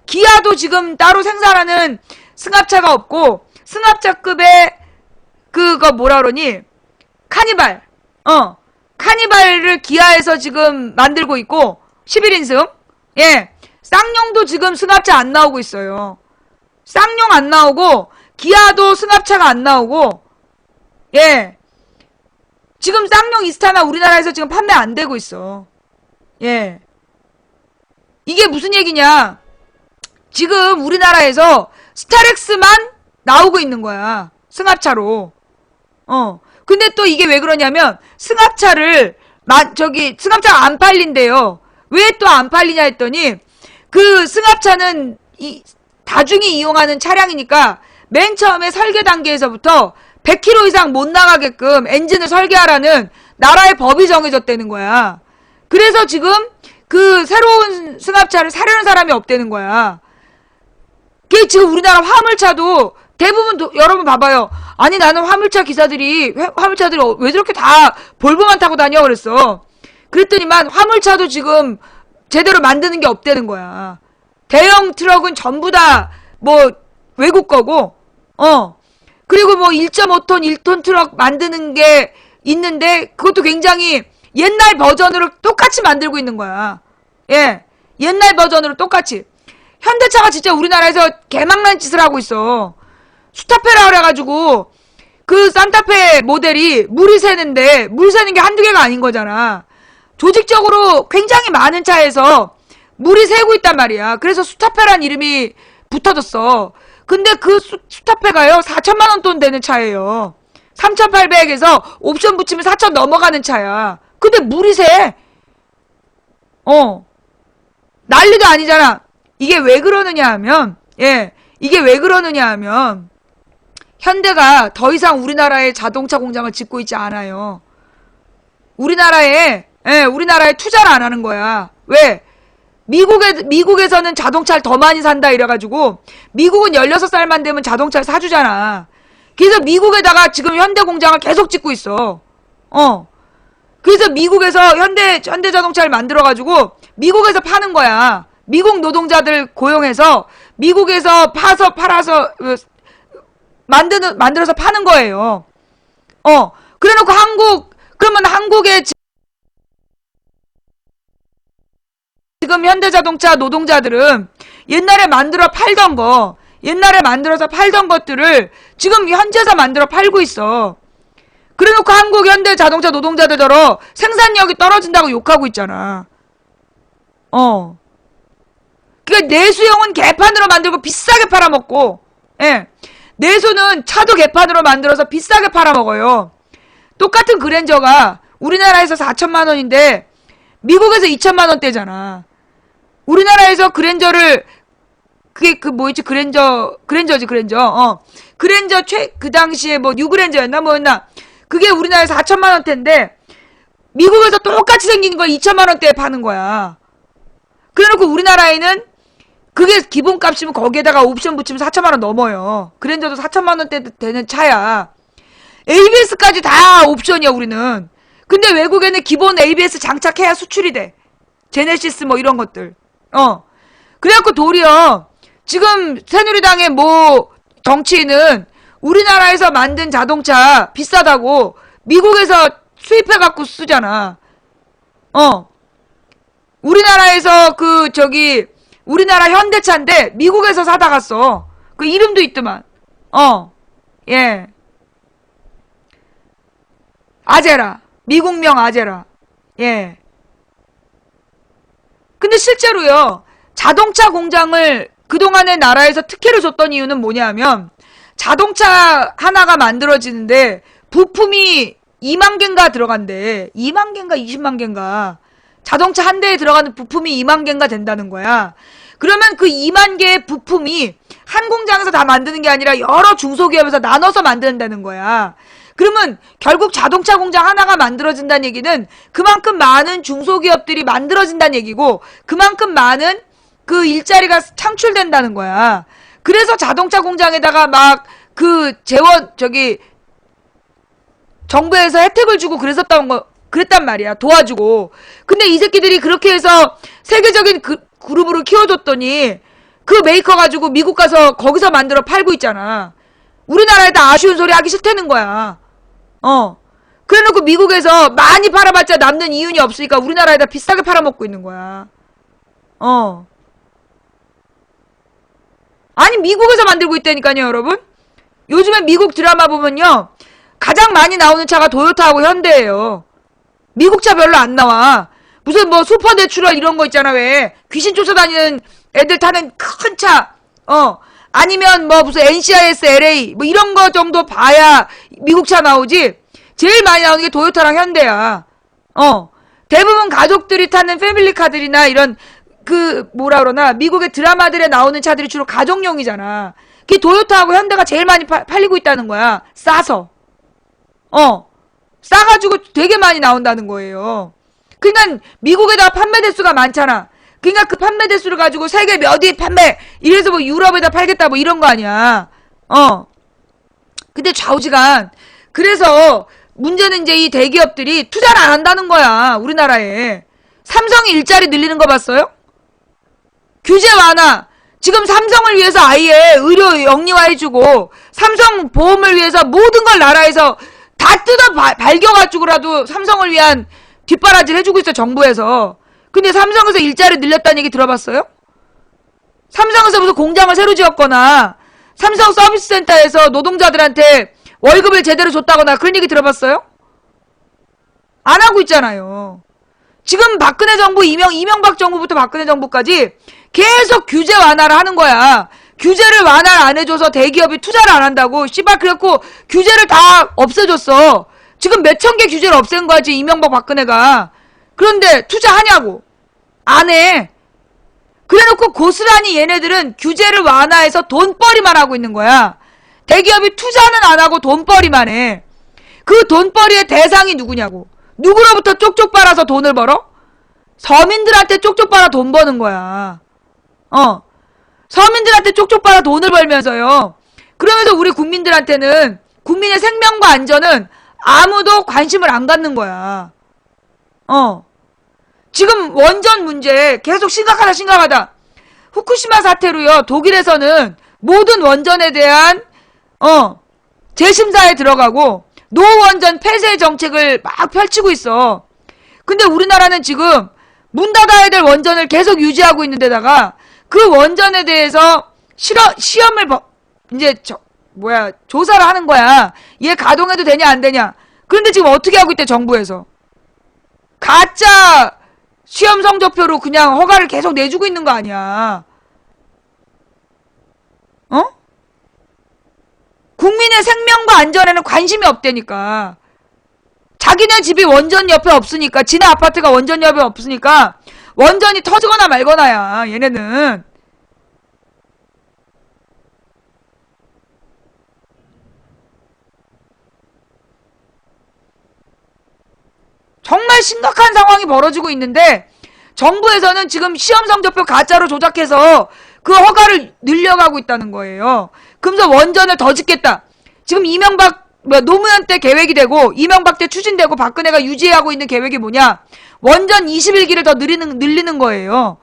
기아도 지금 따로 생산하는 승합차가 없고 승합차급의 그거 뭐라 그러니? 카니발. 카니발을 기아에서 지금 만들고 있고 11인승. 예. 쌍용도 지금 승합차 안 나오고 있어요. 쌍용 안 나오고 기아도 승합차가 안 나오고 예. 지금 쌍용 이스타나 우리나라에서 지금 판매 안 되고 있어. 예. 이게 무슨 얘기냐? 지금 우리나라에서 스타렉스만 나오고 있는 거야. 승합차로. 근데 또 이게 왜 그러냐면 승합차를 승합차가 안 팔린대요. 왜 또 안 팔리냐 했더니 그 승합차는 다중이 이용하는 차량이니까 맨 처음에 설계 단계에서부터 100km 이상 못 나가게끔 엔진을 설계하라는 나라의 법이 정해졌다는 거야. 그래서 지금 그 새로운 승합차를 사려는 사람이 없다는 거야. 그게 지금 우리나라 화물차도 대부분 여러분 봐봐요. 아니 나는 화물차들이 왜 저렇게 다 볼보만 타고 다녀 그랬어. 그랬더니만 화물차도 지금 제대로 만드는 게 없다는 거야. 대형 트럭은 전부 다 뭐 외국 거고 그리고 뭐 1.5톤 1톤 트럭 만드는 게 있는데 그것도 굉장히 옛날 버전으로 똑같이 만들고 있는 거야. 예. 옛날 버전으로 똑같이. 현대차가 진짜 우리나라에서 개망난 짓을 하고 있어. 수타페라 그래가지고 그 산타페 모델이 물이 새는데 물 새는 게 한두 개가 아닌 거잖아. 조직적으로 굉장히 많은 차에서 물이 새고 있단 말이야. 그래서 수타페란 이름이 붙어졌어. 근데 그 수타페가요 4천만 원 돈 되는 차예요. 3,800에서 옵션 붙이면 4천 넘어가는 차야. 근데 물이 새. 난리도 아니잖아. 이게 왜 그러느냐 하면 이게 왜 그러느냐 하면 현대가 더 이상 우리나라에 자동차 공장을 짓고 있지 않아요. 우리나라에 투자를 안 하는 거야. 왜? 미국에서는 자동차를 더 많이 산다 이래가지고 미국은 16살만 되면 자동차를 사주잖아. 그래서 미국에다가 지금 현대 공장을 계속 짓고 있어. 그래서 미국에서 현대자동차를 만들어가지고 미국에서 파는 거야. 미국 노동자들 고용해서 미국에서 팔아서 만들어서 파는 거예요. 그래놓고 그러면 한국에 지금 현대자동차 노동자들은 옛날에 만들어서 팔던 것들을 지금 현지에서 만들어 팔고 있어. 그래놓고 한국 현대자동차 노동자들더러 생산력이 떨어진다고 욕하고 있잖아. 그러니까 내수용은 개판으로 만들고 비싸게 팔아먹고, 내수는 차도 개판으로 만들어서 비싸게 팔아먹어요. 똑같은 그랜저가 우리나라에서 4천만 원인데 미국에서 2천만 원대잖아. 우리나라에서 그랜저를 그게 그랜저지. 그랜저 그 당시에 뭐 뉴그랜저였나 뭐였나. 그게 우리나라에서 4천만 원대인데 미국에서 똑같이 생긴 걸 2천만 원대에 파는 거야. 그래놓고 우리나라에는 그게 기본값이면 거기에다가 옵션 붙이면 4천만 원 넘어요. 그랜저도 4천만 원대 되는 차야. ABS까지 다 옵션이야 우리는. 근데 외국에는 기본 ABS 장착해야 수출이 돼. 제네시스 뭐 이런 것들. 그래갖고 도리어 지금 새누리당의 정치인은 우리나라에서 만든 자동차 비싸다고 미국에서 수입해갖고 쓰잖아. 우리나라에서 우리나라 현대차인데 미국에서 사다 갔어. 그 이름도 있더만. 예. 아제라. 미국명 아제라. 예. 근데 실제로요, 자동차 공장을 그동안의 나라에서 특혜를 줬던 이유는 뭐냐면, 자동차 하나가 만들어지는데, 부품이 2만 개인가 들어간대. 2만 개인가 20만 개인가. 자동차 한 대에 들어가는 부품이 2만 개인가 된다는 거야. 그러면 그 2만 개의 부품이 한 공장에서 다 만드는 게 아니라 여러 중소기업에서 나눠서 만든다는 거야. 그러면 결국 자동차 공장 하나가 만들어진다는 얘기는 그만큼 많은 중소기업들이 만들어진다는 얘기고 그만큼 많은 그 일자리가 창출된다는 거야. 그래서 자동차 공장에다가 막 그 정부에서 혜택을 주고 그랬단 말이야. 도와주고. 근데 이 새끼들이 그렇게 해서 세계적인 그룹으로 키워줬더니 그 메이커 가지고 미국 가서 거기서 만들어 팔고 있잖아. 우리나라에다 아쉬운 소리 하기 싫다는 거야. 그래놓고 미국에서 많이 팔아봤자 남는 이윤이 없으니까 우리나라에다 비싸게 팔아먹고 있는 거야. 아니 미국에서 만들고 있다니까요, 여러분. 요즘에 미국 드라마 보면요, 가장 많이 나오는 차가 도요타하고 현대예요. 미국 차 별로 안 나와. 무슨 뭐 슈퍼내추럴 이런 거 있잖아. 왜 귀신 쫓아다니는 애들 타는 큰 차, 아니면 뭐 무슨 NCIS LA 뭐 이런 거 정도 봐야 미국 차 나오지. 제일 많이 나오는 게 도요타랑 현대야. 대부분 가족들이 타는 패밀리카들이나 이런 미국의 드라마들에 나오는 차들이 주로 가정용이잖아. 그게 도요타하고 현대가 제일 많이 팔리고 있다는 거야. 싸서. 싸가지고 되게 많이 나온다는 거예요. 그러니까 미국에다가 판매 대수가 많잖아. 그러니까 그 판매 대수를 가지고 세계 몇 위 판매, 이래서 뭐 유럽에다 팔겠다 뭐 이런 거 아니야. 근데 좌우지간. 그래서 문제는 이제 이 대기업들이 투자를 안 한다는 거야, 우리나라에. 삼성이 일자리 늘리는 거 봤어요? 규제 완화. 지금 삼성을 위해서 아예 의료 영리화해주고 삼성 보험을 위해서 모든 걸 나라에서 다 뜯어 발겨가지고라도 삼성을 위한 뒷바라지를 해주고 있어, 정부에서. 근데 삼성에서 일자리 늘렸다는 얘기 들어봤어요? 삼성에서 무슨 공장을 새로 지었거나 삼성 서비스 센터에서 노동자들한테 월급을 제대로 줬다거나 그런 얘기 들어봤어요? 안 하고 있잖아요. 지금 박근혜 정부, 이명박 정부부터 박근혜 정부까지 계속 규제 완화를 하는 거야. 규제를 완화를 안 해줘서 대기업이 투자를 안 한다고. 씨발, 그래갖고 규제를 다 없애줬어. 지금 몇천 개 규제를 없앤 거지, 이명박 박근혜가. 그런데 투자하냐고. 안 해. 그래놓고 고스란히 얘네들은 규제를 완화해서 돈벌이만 하고 있는 거야. 대기업이 투자는 안 하고 돈벌이만 해. 그 돈벌이의 대상이 누구냐고. 누구로부터 쪽쪽 빨아서 돈을 벌어? 서민들한테 쪽쪽 빨아 돈 버는 거야. 서민들한테 쪽쪽 빨아 돈을 벌면서요. 그러면서 우리 국민들한테는, 국민의 생명과 안전은 아무도 관심을 안 갖는 거야. 지금 원전 문제 계속 심각하다. 후쿠시마 사태로요, 독일에서는 모든 원전에 대한 재심사에 들어가고 노원전 폐쇄 정책을 막 펼치고 있어. 근데 우리나라는 지금 문 닫아야 될 원전을 계속 유지하고 있는 데다가 그 원전에 대해서 시험을 조사를 하는 거야. 얘 가동해도 되냐 안 되냐. 그런데 지금 어떻게 하고 있대, 정부에서. 가짜 시험 성적표로 그냥 허가를 계속 내주고 있는 거 아니야. 국민의 생명과 안전에는 관심이 없다니까. 자기네 집이 원전 옆에 없으니까, 지네 아파트가 원전 옆에 없으니까 원전이 터지거나 말거나야, 얘네는. 정말 심각한 상황이 벌어지고 있는데 정부에서는 지금 시험 성적표 가짜로 조작해서 그 허가를 늘려가고 있다는 거예요. 그러면서 원전을 더 짓겠다. 지금 노무현 때 계획이 되고 이명박 때 추진되고 박근혜가 유지하고 있는 계획이 뭐냐? 원전 21기를 더 늘리는 거예요.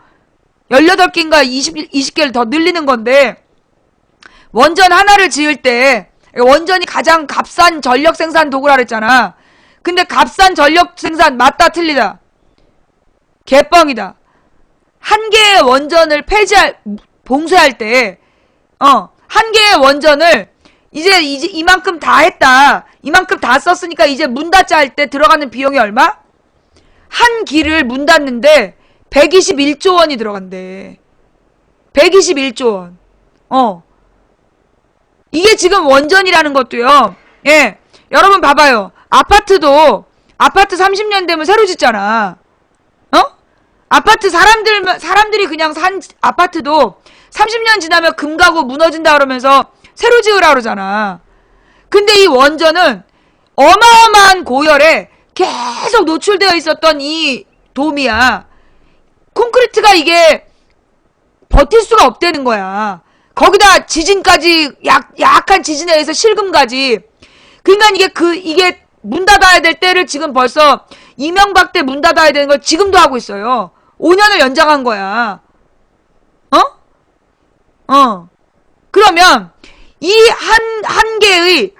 18기인가 20개를 더 늘리는 건데, 원전 하나를 지을 때 원전이 가장 값싼 전력 생산 도구라 그랬잖아. 근데 값싼 전력 생산 맞다 틀리다. 개뻥이다. 한 개의 원전을 봉쇄할 때, 한 개의 원전을 이제 이만큼 다 했다. 이만큼 다 썼으니까 이제 문 닫자 할 때 들어가는 비용이 얼마? 한 기를 문 닫는데 121조 원이 들어간대. 121조 원. 이게 지금 원전이라는 것도요. 예. 여러분 봐봐요. 아파트 30년 되면 새로 짓잖아. 아파트 사람들이 그냥 산 아파트도 30년 지나면 금 가고 무너진다 그러면서 새로 지으라 그러잖아. 근데 이 원전은 어마어마한 고열에 계속 노출되어 있었던 이 도미야. 콘크리트가 이게 버틸 수가 없다는 거야. 거기다 지진까지, 약한 지진에 의해서 실금까지. 그러니까 이게 문 닫아야 될 때를 지금 벌써 이명박 때 문 닫아야 되는 걸 지금도 하고 있어요. 5년을 연장한 거야. 그러면 이 한 개의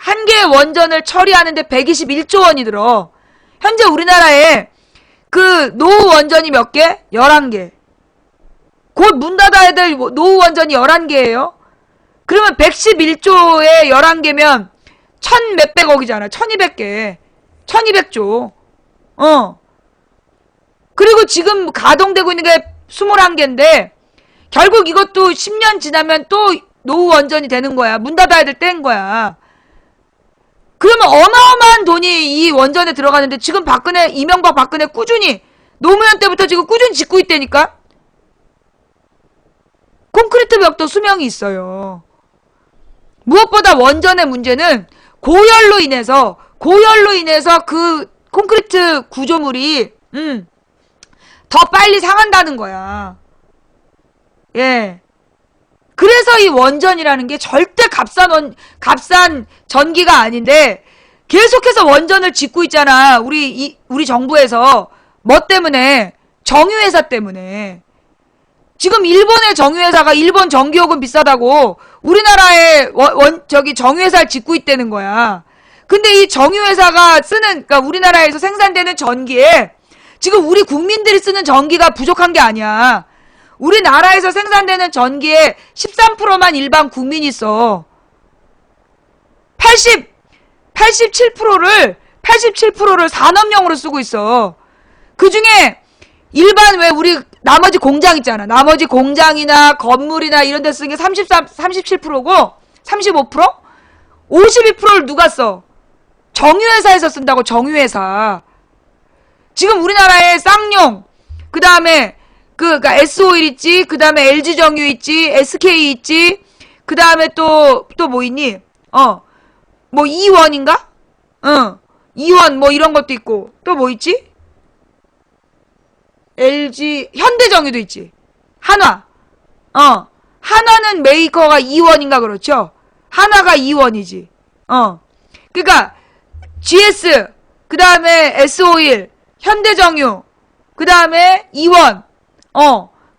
원전을 처리하는데 121조 원이 들어. 현재 우리나라에 그 노후 원전이 몇 개? 11개. 곧 문 닫아야 될 노후 원전이 11개예요. 그러면 111조에 11개면 1000 몇백억이잖아. 1200개. 1200조. 그리고 지금 가동되고 있는 게 21개인데 결국 이것도 10년 지나면 또 노후 원전이 되는 거야. 문 닫아야 될 때인 거야. 그러면 어마어마한 돈이 이 원전에 들어가는데 지금 이명박 박근혜 꾸준히 노무현 때부터 지금 꾸준히 짓고 있다니까? 콘크리트 벽도 수명이 있어요. 무엇보다 원전의 문제는 고열로 인해서 그 콘크리트 구조물이 더 빨리 상한다는 거야. 예. 그래서 이 원전이라는 게 절대 값싼 전기가 아닌데 계속해서 원전을 짓고 있잖아. 우리 정부에서. 뭐 때문에? 정유회사 때문에. 지금 일본의 정유회사가 일본 전기요금 비싸다고 우리나라에 정유회사를 짓고 있다는 거야. 근데 이 정유회사가 그러니까 우리나라에서 생산되는 전기에 지금 우리 국민들이 쓰는 전기가 부족한 게 아니야. 우리나라에서 생산되는 전기에 13%만 일반 국민이 써. 87%를 산업용으로 쓰고 있어. 그 중에 일반 우리 나머지 공장 있잖아. 나머지 공장이나 건물이나 이런 데 쓰는 게 37%고 35%? 52%를 누가 써? 정유회사에서 쓴다고. 정유회사. 지금 우리나라에 쌍용, 그 다음에 그러니까 S-오일 있지, 그 다음에 LG정유 있지, SK 있지, 그 다음에 또 뭐 있니? 뭐 이원인가? 이원 뭐 이런 것도 있고, 또 뭐 있지? LG, 현대정유도 있지. 한화. 한화는 메이커가 이원인가 그렇죠? 한화가 이원이지. 그러니까 GS, 그 다음에 S-오일, 현대정유, 그 다음에 이원,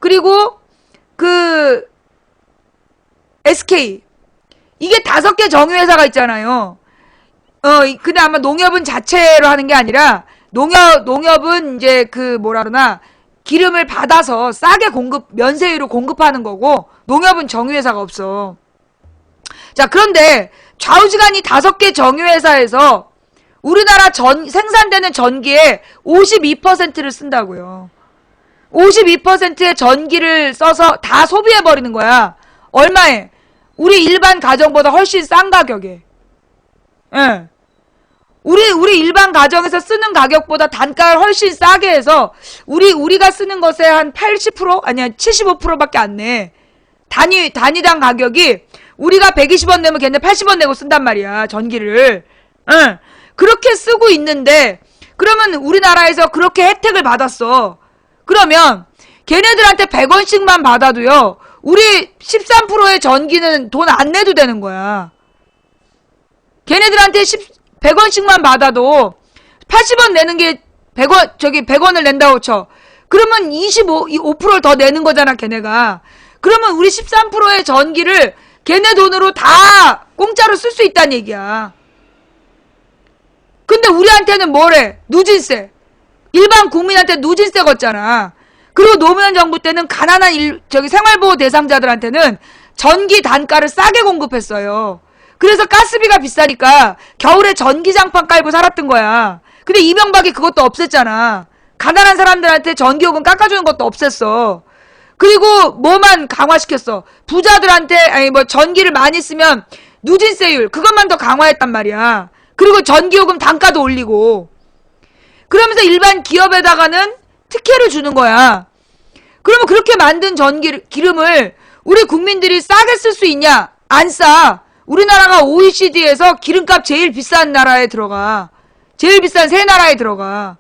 그리고 SK. 이게 5개 정유회사가 있잖아요. 근데 아마 농협은 자체로 하는 게 아니라, 농협은 이제 기름을 받아서 싸게 면세유로 공급하는 거고, 농협은 정유회사가 없어. 자, 그런데 좌우지간이 5개 정유회사에서 우리나라 생산되는 전기의 52%를 쓴다고요. 52%의 전기를 써서 다 소비해버리는 거야. 얼마에? 우리 일반 가정보다 훨씬 싼 가격에. 예. 우리 일반 가정에서 쓰는 가격보다 단가를 훨씬 싸게 해서, 우리가 쓰는 것에 한 80%? 아니야, 75%밖에 안 내. 단위당 가격이, 우리가 120원 내면 걔네 80원 내고 쓴단 말이야, 전기를. 예. 그렇게 쓰고 있는데, 그러면 우리나라에서 그렇게 혜택을 받았어. 그러면 걔네들한테 100원씩만 받아도요, 우리 13%의 전기는 돈 안 내도 되는 거야. 걔네들한테 100원씩만 받아도 80원 내는 게 100원을 낸다고 쳐. 그러면 5%를 더 내는 거잖아, 걔네가. 그러면 우리 13%의 전기를 걔네 돈으로 다 공짜로 쓸 수 있다는 얘기야. 근데 우리한테는 뭐래? 누진세. 일반 국민한테 누진세 걷잖아. 그리고 노무현 정부 때는 가난한 생활보호 대상자들한테는 전기 단가를 싸게 공급했어요. 그래서 가스비가 비싸니까 겨울에 전기장판 깔고 살았던 거야. 근데 이명박이 그것도 없앴잖아. 가난한 사람들한테 전기요금 깎아주는 것도 없앴어. 그리고 뭐만 강화시켰어. 부자들한테 전기를 많이 쓰면 누진세율 그것만 더 강화했단 말이야. 그리고 전기요금 단가도 올리고. 그러면서 일반 기업에다가는 특혜를 주는 거야. 그러면 그렇게 만든 기름을 우리 국민들이 싸게 쓸 수 있냐? 안 싸. 우리나라가 OECD에서 기름값 제일 비싼 나라에 들어가. 제일 비싼 세 나라에 들어가.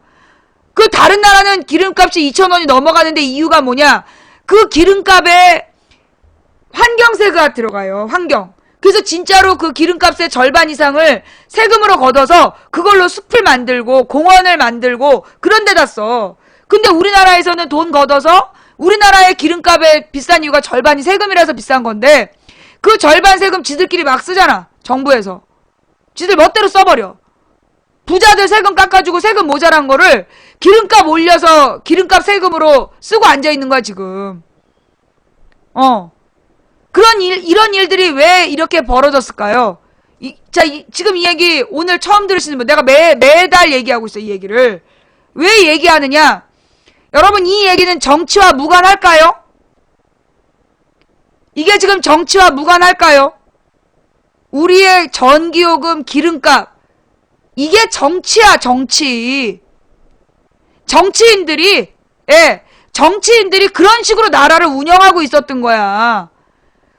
그 다른 나라는 기름값이 2,000원이 넘어가는데 이유가 뭐냐? 그 기름값에 환경세가 들어가요. 환경. 그래서 진짜로 그 기름값의 절반 이상을 세금으로 걷어서 그걸로 숲을 만들고 공원을 만들고 그런 데다 써. 근데 우리나라에서는 돈 걷어서 우리나라의 기름값의 비싼 이유가 절반이 세금이라서 비싼 건데 그 절반 세금 지들끼리 막 쓰잖아. 정부에서. 지들 멋대로 써버려. 부자들 세금 깎아주고 세금 모자란 거를 기름값 올려서 기름값 세금으로 쓰고 앉아있는 거야 지금. 이런 일들이 왜 이렇게 벌어졌을까요? 지금 이 얘기 오늘 처음 들으시는 분, 내가 매달 얘기하고 있어, 이 얘기를. 왜 얘기하느냐? 여러분, 이 얘기는 정치와 무관할까요? 이게 지금 정치와 무관할까요? 우리의 전기요금, 기름값, 이게 정치야, 정치. 정치인들이 그런 식으로 나라를 운영하고 있었던 거야.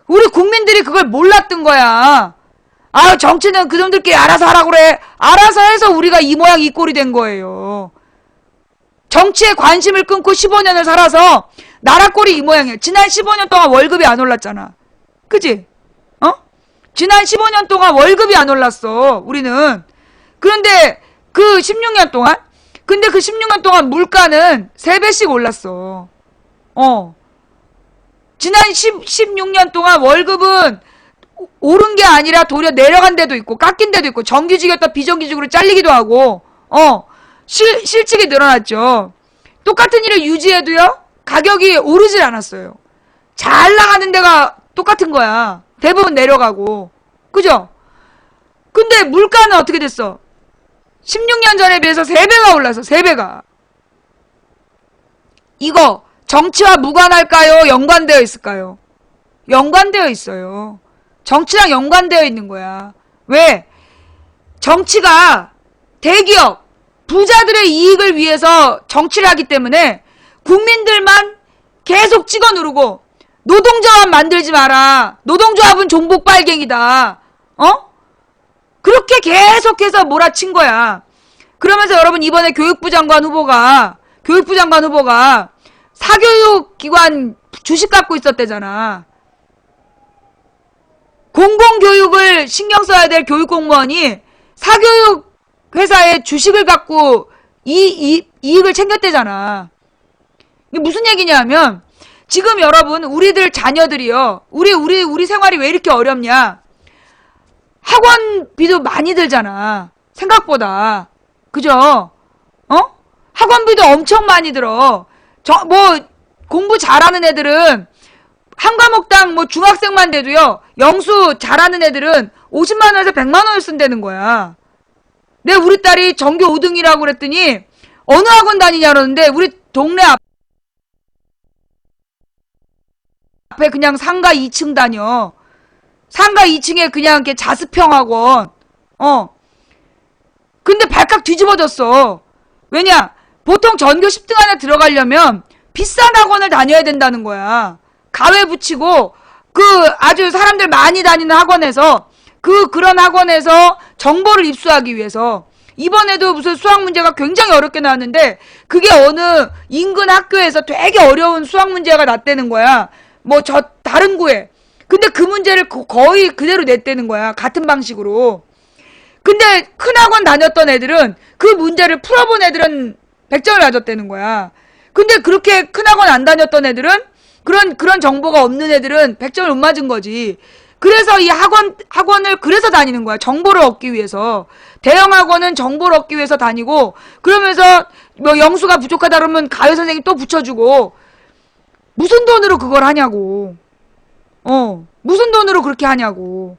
우리 국민들이 그걸 몰랐던 거야. 아, 정치는 그놈들끼리 알아서 하라고 그래. 알아서 해서 우리가 이 모양 이 꼴이 된 거예요. 정치에 관심을 끊고 15년을 살아서 나라 꼴이 이 모양이야. 지난 15년 동안 월급이 안 올랐잖아. 그치? 지난 15년 동안 월급이 안 올랐어. 우리는. 그런데 그 16년 동안? 근데 그 16년 동안 물가는 3배씩 올랐어. 지난 16년 동안 월급은 오른 게 아니라 도리어 내려간 데도 있고 깎인 데도 있고 정규직이었다 비정규직으로 잘리기도 하고 실직이 늘어났죠. 똑같은 일을 유지해도요 가격이 오르질 않았어요. 잘 나가는 데가 똑같은 거야. 대부분 내려가고. 그죠? 근데 물가는 어떻게 됐어? 16년 전에 비해서 3배가 올라서 3배가. 이거 정치와 무관할까요? 연관되어 있을까요? 연관되어 있어요. 정치랑 연관되어 있는 거야. 왜? 정치가 대기업, 부자들의 이익을 위해서 정치를 하기 때문에 국민들만 계속 찍어 누르고 노동조합 만들지 마라. 노동조합은 종북 빨갱이다. 그렇게 계속해서 몰아친 거야. 그러면서 여러분 이번에 교육부 장관 후보가 사교육기관 주식 갖고 있었대잖아. 공공교육을 신경 써야 될 교육공무원이 사교육 회사의 주식을 갖고 이익을 챙겼대잖아. 이게 무슨 얘기냐면 지금 여러분 우리들 자녀들이요. 우리 생활이 왜 이렇게 어렵냐. 학원비도 많이 들잖아. 생각보다. 그죠? 학원비도 엄청 많이 들어. 공부 잘하는 애들은 한 과목당 중학생만 돼도요. 영수 잘하는 애들은 50만 원에서 100만 원을 쓴다는 거야. 우리 딸이 전교 5등이라고 그랬더니 어느 학원 다니냐 그러는데 우리 동네 앞에 그냥 상가 2층 다녀. 상가 2층에 그냥 이렇게 자습형 학원. 근데 발칵 뒤집어졌어. 왜냐? 보통 전교 10등 안에 들어가려면 비싼 학원을 다녀야 된다는 거야. 가외 붙이고 아주 사람들 많이 다니는 학원에서 그런 학원에서 정보를 입수하기 위해서 이번에도 무슨 수학 문제가 굉장히 어렵게 나왔는데 그게 어느 인근 학교에서 되게 어려운 수학 문제가 났다는 거야. 다른 구에. 근데 그 문제를 거의 그대로 냈다는 거야. 같은 방식으로. 근데 큰 학원 다녔던 애들은 그 문제를 풀어본 애들은 100점을 맞았다는 거야. 근데 그렇게 큰 학원 안 다녔던 애들은 그런 정보가 없는 애들은 100점을 못 맞은 거지. 그래서 이 학원을 그래서 다니는 거야. 정보를 얻기 위해서. 대형 학원은 정보를 얻기 위해서 다니고 그러면서 영수가 부족하다 그러면 가외 선생님 또 붙여주고 무슨 돈으로 그걸 하냐고. 무슨 돈으로 그렇게 하냐고.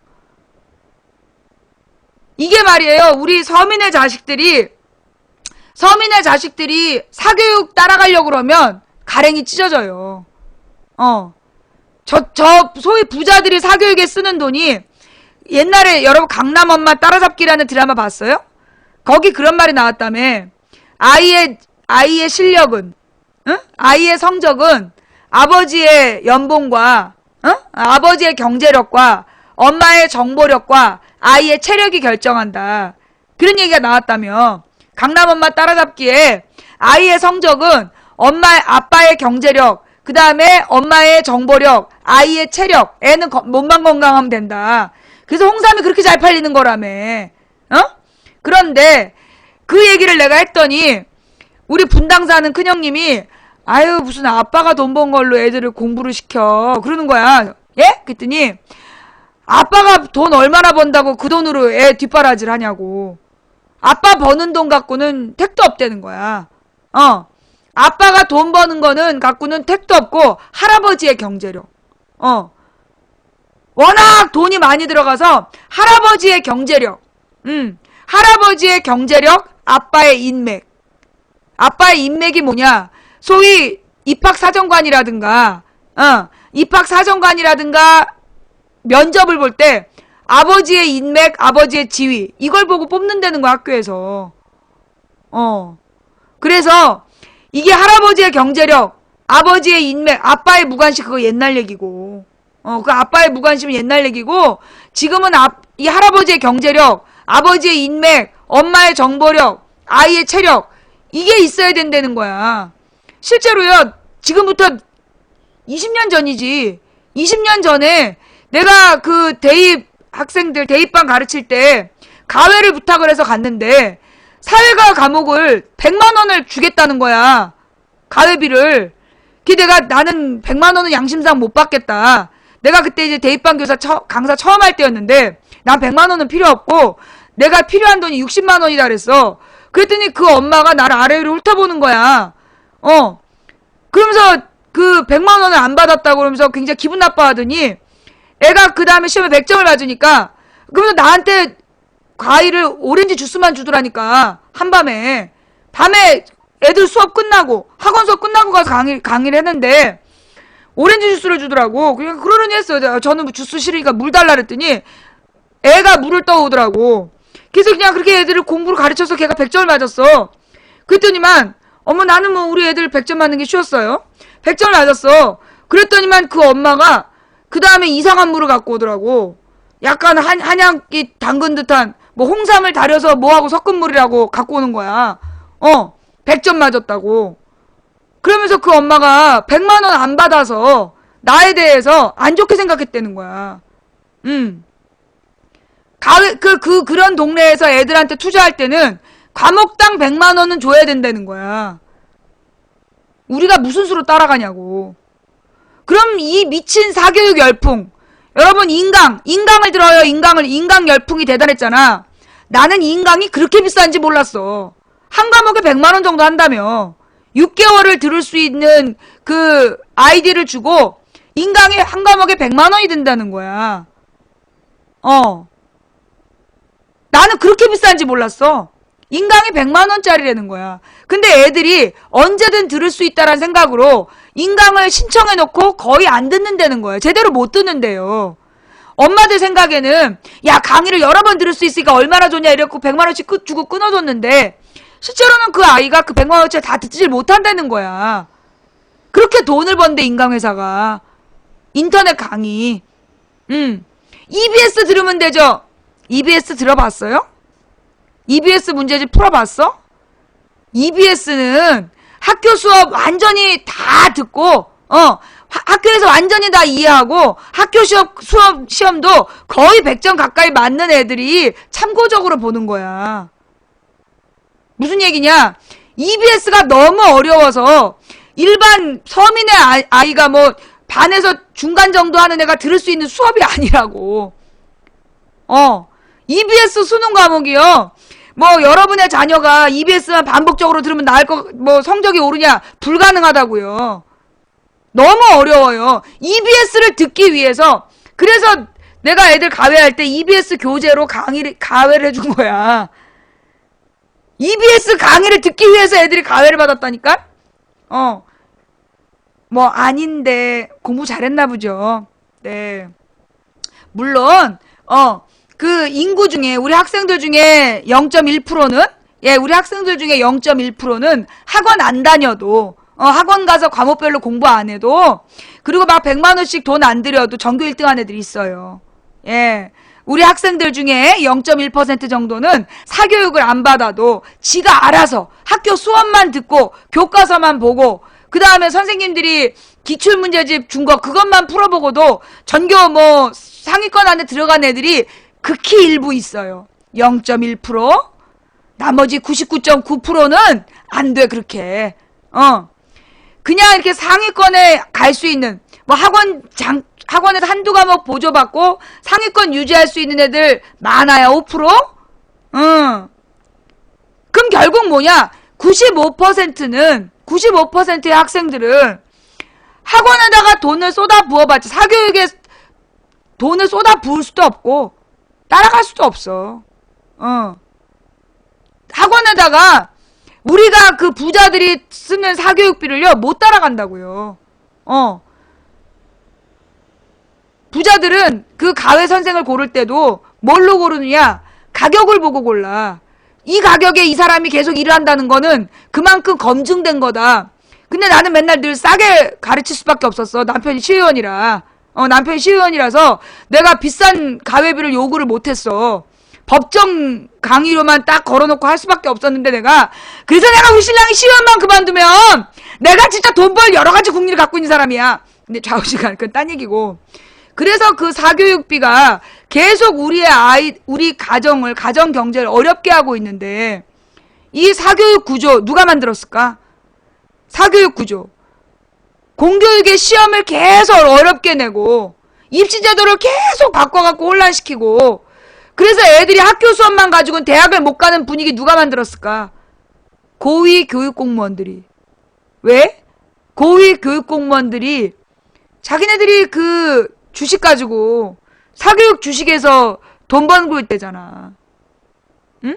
이게 말이에요. 우리 서민의 자식들이 사교육 따라가려고 그러면 가랭이 찢어져요. 소위 부자들이 사교육에 쓰는 돈이 옛날에 여러분 강남 엄마 따라잡기라는 드라마 봤어요? 거기 그런 말이 나왔다며. 아이의 실력은, 아이의 성적은 아버지의 연봉과, 아버지의 경제력과 엄마의 정보력과 아이의 체력이 결정한다. 그런 얘기가 나왔다며. 강남 엄마 따라잡기에 아이의 성적은 아빠의 경제력, 그 다음에 엄마의 정보력, 아이의 체력, 애는 몸만 건강하면 된다. 그래서 홍삼이 그렇게 잘 팔리는 거라며. 그런데 그 얘기를 내가 했더니 우리 분당 사는 큰형님이 아유 무슨 아빠가 돈 번 걸로 애들을 공부를 시켜 그러는 거야. 예? 그랬더니 아빠가 돈 얼마나 번다고 그 돈으로 애 뒷바라지를 하냐고. 아빠 버는 돈 갖고는 택도 없다는 거야. 아빠가 돈 버는 거는 갖고는 택도 없고 할아버지의 경제력. 워낙 돈이 많이 들어가서 할아버지의 경제력. 할아버지의 경제력, 아빠의 인맥. 아빠의 인맥이 뭐냐? 소위 입학사정관이라든가 면접을 볼 때 아버지의 인맥, 아버지의 지위 이걸 보고 뽑는다는 거야 학교에서. 그래서 이게 할아버지의 경제력, 아버지의 인맥, 아빠의 무관심 그거 옛날 얘기고. 그 아빠의 무관심은 옛날 얘기고 지금은 이 할아버지의 경제력, 아버지의 인맥, 엄마의 정보력, 아이의 체력 이게 있어야 된다는 거야. 실제로요. 지금부터 20년 전이지. 20년 전에 내가 그 대입반 가르칠 때 가외를 부탁을 해서 갔는데 사회가 과목을 100만 원을 주겠다는 거야. 가외비를. 나는 100만 원은 양심상 못 받겠다. 내가 그때 이제 대입반 강사 처음 할 때였는데 난 100만 원은 필요 없고 내가 필요한 돈이 60만 원이다 그랬어. 그랬더니 그 엄마가 나를 아래로 훑어보는 거야. 그러면서 그 100만 원을 안 받았다고 그러면서 굉장히 기분 나빠하더니 애가 그 다음에 시험에 100점을 맞으니까 그러면서 나한테 과일을 오렌지 주스만 주더라니까. 한밤에. 밤에 애들 수업 끝나고 학원 수업 끝나고 가서 강의를 했는데 오렌지 주스를 주더라고. 그러려니 했어요. 저는 주스 싫으니까 물 달라 그랬더니 애가 물을 떠오더라고. 그래서 그냥 그렇게 애들을 공부를 가르쳐서 걔가 100점을 맞았어. 그랬더니만 어머 나는 뭐 우리 애들 100점 맞는 게 쉬웠어요. 100점을 맞았어. 그랬더니만 그 엄마가 그 다음에 이상한 물을 갖고 오더라고. 약간 한약기 담근 듯한 뭐 홍삼을 달여서 뭐하고 섞은 물이라고 갖고 오는 거야. 100점 맞았다고. 그러면서 그 엄마가 100만 원 안 받아서 나에 대해서 안 좋게 생각했다는 거야. 그런 동네에서 애들한테 투자할 때는 과목당 100만 원은 줘야 된다는 거야. 우리가 무슨 수로 따라가냐고. 그럼 이 미친 사교육 열풍. 여러분 인강을 들어요. 인강 열풍이 대단했잖아. 나는 인강이 그렇게 비싼지 몰랐어. 한 과목에 100만 원 정도 한다며. 6개월을 들을 수 있는 그 아이디를 주고 인강이 한 과목에 100만 원이 든다는 거야. 나는 그렇게 비싼지 몰랐어. 인강이 100만 원짜리라는 거야. 근데 애들이 언제든 들을 수 있다라는 생각으로 인강을 신청해놓고 거의 안 듣는다는 거예요. 제대로 못 듣는데요. 엄마들 생각에는 야 강의를 여러 번 들을 수 있으니까 얼마나 좋냐 이래갖고 100만 원씩 주고 끊어줬는데 실제로는 그 아이가 그 100만 원짜리 다 듣질 못한다는 거야. 그렇게 돈을 번대 인강회사가. 인터넷 강의. EBS 들으면 되죠. EBS 들어봤어요? EBS 문제집 풀어봤어? EBS는 학교 수업 완전히 다 듣고 학교에서 완전히 다 이해하고 학교 시험도 거의 100점 가까이 맞는 애들이 참고적으로 보는 거야. 무슨 얘기냐? EBS가 너무 어려워서 일반 서민의 아이가 뭐 반에서 중간 정도 하는 애가 들을 수 있는 수업이 아니라고. EBS 수능 과목이요. 뭐 여러분의 자녀가 EBS만 반복적으로 들으면 뭐 성적이 오르냐? 불가능하다고요. 너무 어려워요. EBS를 듣기 위해서. 그래서 내가 애들 가외할 때 EBS 교재로 가외를 해준 거야. EBS 강의를 듣기 위해서 애들이 가외를 받았다니까? 뭐 아닌데 공부 잘했나 보죠. 네. 물론 그 인구 중에 우리 학생들 중에 0.1%는 우리 학생들 중에 0.1%는 학원 안 다녀도 학원 가서 과목별로 공부 안 해도 그리고 막 100만 원씩 돈 안 들여도 전교 1등 한 애들이 있어요. 예. 우리 학생들 중에 0.1% 정도는 사교육을 안 받아도 지가 알아서 학교 수업만 듣고 교과서만 보고 그 다음에 선생님들이 기출문제집 준 거 그것만 풀어보고도 전교 뭐 상위권 안에 들어간 애들이 극히 일부 있어요. 0.1%? 나머지 99.9%는 안 돼, 그렇게. 그냥 이렇게 상위권에 갈 수 있는, 뭐 학원에서 한두 과목 보조받고 상위권 유지할 수 있는 애들 많아야 5%? 그럼 결국 뭐냐? 95%의 학생들은 학원에다가 돈을 쏟아 부어봤자 사교육에 돈을 쏟아 부을 수도 없고 따라갈 수도 없어. 학원에다가 우리가 그 부자들이 쓰는 사교육비를요 못 따라간다고요. 부자들은 그 가외 선생을 고를 때도 뭘로 고르느냐? 가격을 보고 골라. 이 가격에 이 사람이 계속 일을 한다는 거는 그만큼 검증된 거다. 근데 나는 맨날 늘 싸게 가르칠 수밖에 없었어. 남편이 시의원이라. 남편이 시의원이라서 내가 비싼 가외비를 요구를 못했어. 법정 강의로만 딱 걸어놓고 할 수밖에 없었는데 그래서 내가 우리 신랑이 시의원만 그만두면 내가 진짜 돈 벌 여러 가지 국리를 갖고 있는 사람이야. 근데 좌우지간 그건 딴 얘기고. 그래서 그 사교육비가 계속 우리 가정 경제를 어렵게 하고 있는데 이 사교육 구조 누가 만들었을까? 사교육 구조. 공교육의 시험을 계속 어렵게 내고 입시제도를 계속 바꿔갖고 혼란시키고 그래서 애들이 학교 수업만 가지고는 대학을 못 가는 분위기 누가 만들었을까? 고위 교육 공무원들이. 왜? 고위 교육 공무원들이 자기네들이 그 주식 가지고 사교육 주식에서 돈 벌고 있대잖아. 응?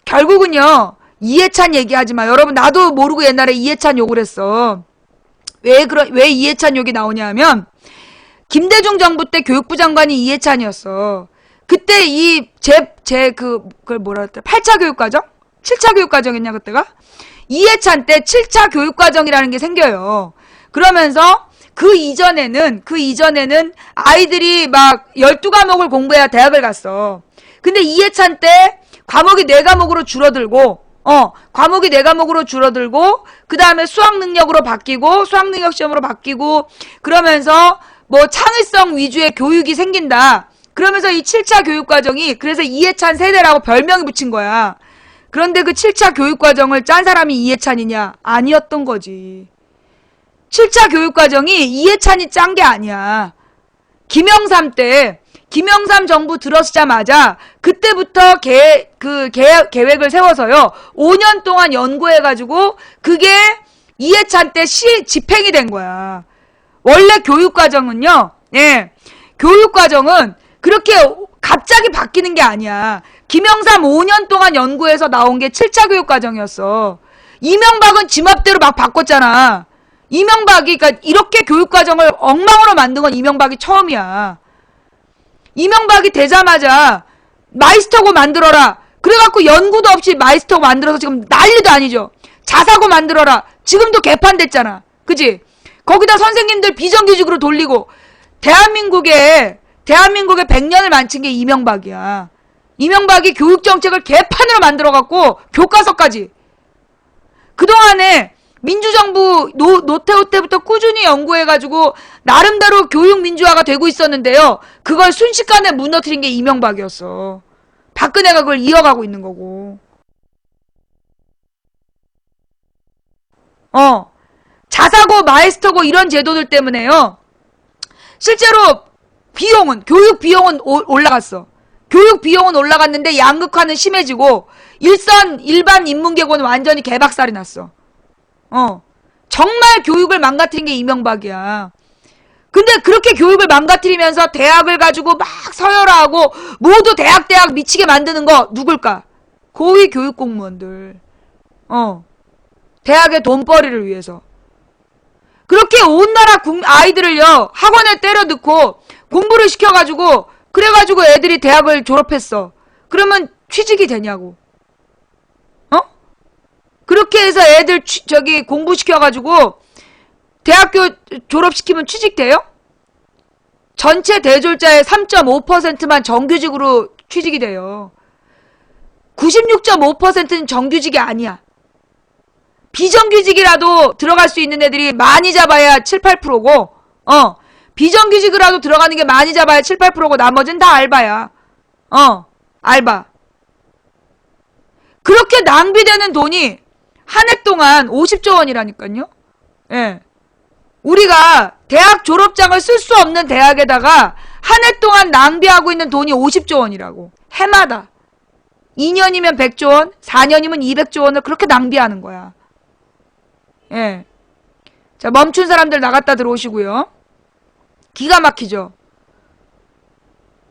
결국은요. 이해찬 얘기하지 마. 여러분 나도 모르고 옛날에 이해찬 욕을 했어. 왜 이해찬 욕이 나오냐 하면 김대중 정부 때 교육부 장관이 이해찬이었어. 그때 그걸 뭐라 그랬더라? 8차 교육과정? 7차 교육과정이었냐 그때가? 이해찬 때 7차 교육과정이라는 게 생겨요. 그러면서 그 이전에는 아이들이 막 12과목을 공부해야 대학을 갔어. 근데 이해찬 때 과목이 4과목으로 줄어들고 그 다음에 수학능력으로 바뀌고 수학능력 시험으로 바뀌고 그러면서 뭐 창의성 위주의 교육이 생긴다. 그러면서 이 7차 교육과정이 그래서 이해찬 세대라고 별명이 붙인 거야. 그런데 그 7차 교육과정을 짠 사람이 이해찬이냐? 아니었던 거지. 7차 교육과정이 이해찬이 짠 게 아니야. 김영삼 정부 들어서자마자 그때부터 계획을 세워서요. 5년 동안 연구해가지고 그게 이해찬 때 집행이 된 거야. 원래 교육과정은요. 교육과정은 그렇게 갑자기 바뀌는 게 아니야. 김영삼 5년 동안 연구해서 나온 게 7차 교육과정이었어. 이명박은 지 맘대로 막 바꿨잖아. 그러니까 이렇게 교육과정을 엉망으로 만든 건 이명박이 처음이야. 이명박이 되자마자 마이스터고 만들어라. 그래갖고 연구도 없이 마이스터고 만들어서 지금 난리도 아니죠. 자사고 만들어라. 지금도 개판됐잖아. 그치? 거기다 선생님들 비정규직으로 돌리고 대한민국에 100년을 만친 게 이명박이야. 이명박이 교육정책을 개판으로 만들어갖고 교과서까지. 그동안에 민주정부 노태우 때부터 꾸준히 연구해가지고 나름대로 교육 민주화가 되고 있었는데요. 그걸 순식간에 무너뜨린 게 이명박이었어. 박근혜가 그걸 이어가고 있는 거고. 자사고 마이스터고 이런 제도들 때문에요. 실제로 교육 비용은 올라갔어. 교육 비용은 올라갔는데 양극화는 심해지고 일반 인문계고는 완전히 개박살이 났어. 정말 교육을 망가뜨린 게 이명박이야. 근데 그렇게 교육을 망가뜨리면서 대학을 가지고 막 서열화하고 모두 대학 미치게 만드는 거 누굴까? 고위 교육 공무원들. 대학의 돈벌이를 위해서. 그렇게 온 나라 아이들을요 학원에 때려 넣고 공부를 시켜가지고 그래가지고 애들이 대학을 졸업했어. 그러면 취직이 되냐고. 그렇게 해서 애들 공부시켜가지고 대학교 졸업시키면 취직돼요? 전체 대졸자의 3.5%만 정규직으로 취직이 돼요. 96.5%는 정규직이 아니야. 비정규직이라도 들어갈 수 있는 애들이 많이 잡아야 7, 8%고, 비정규직이라도 들어가는 게 많이 잡아야 7, 8%고, 나머지는 다 알바야. 알바. 그렇게 낭비되는 돈이 한 해 동안 50조 원이라니까요. 예. 우리가 대학 졸업장을 쓸 수 없는 대학에다가 한 해 동안 낭비하고 있는 돈이 50조 원이라고. 해마다. 2년이면 100조 원, 4년이면 200조 원을 그렇게 낭비하는 거야. 예. 자, 멈춘 사람들 나갔다 들어오시고요. 기가 막히죠?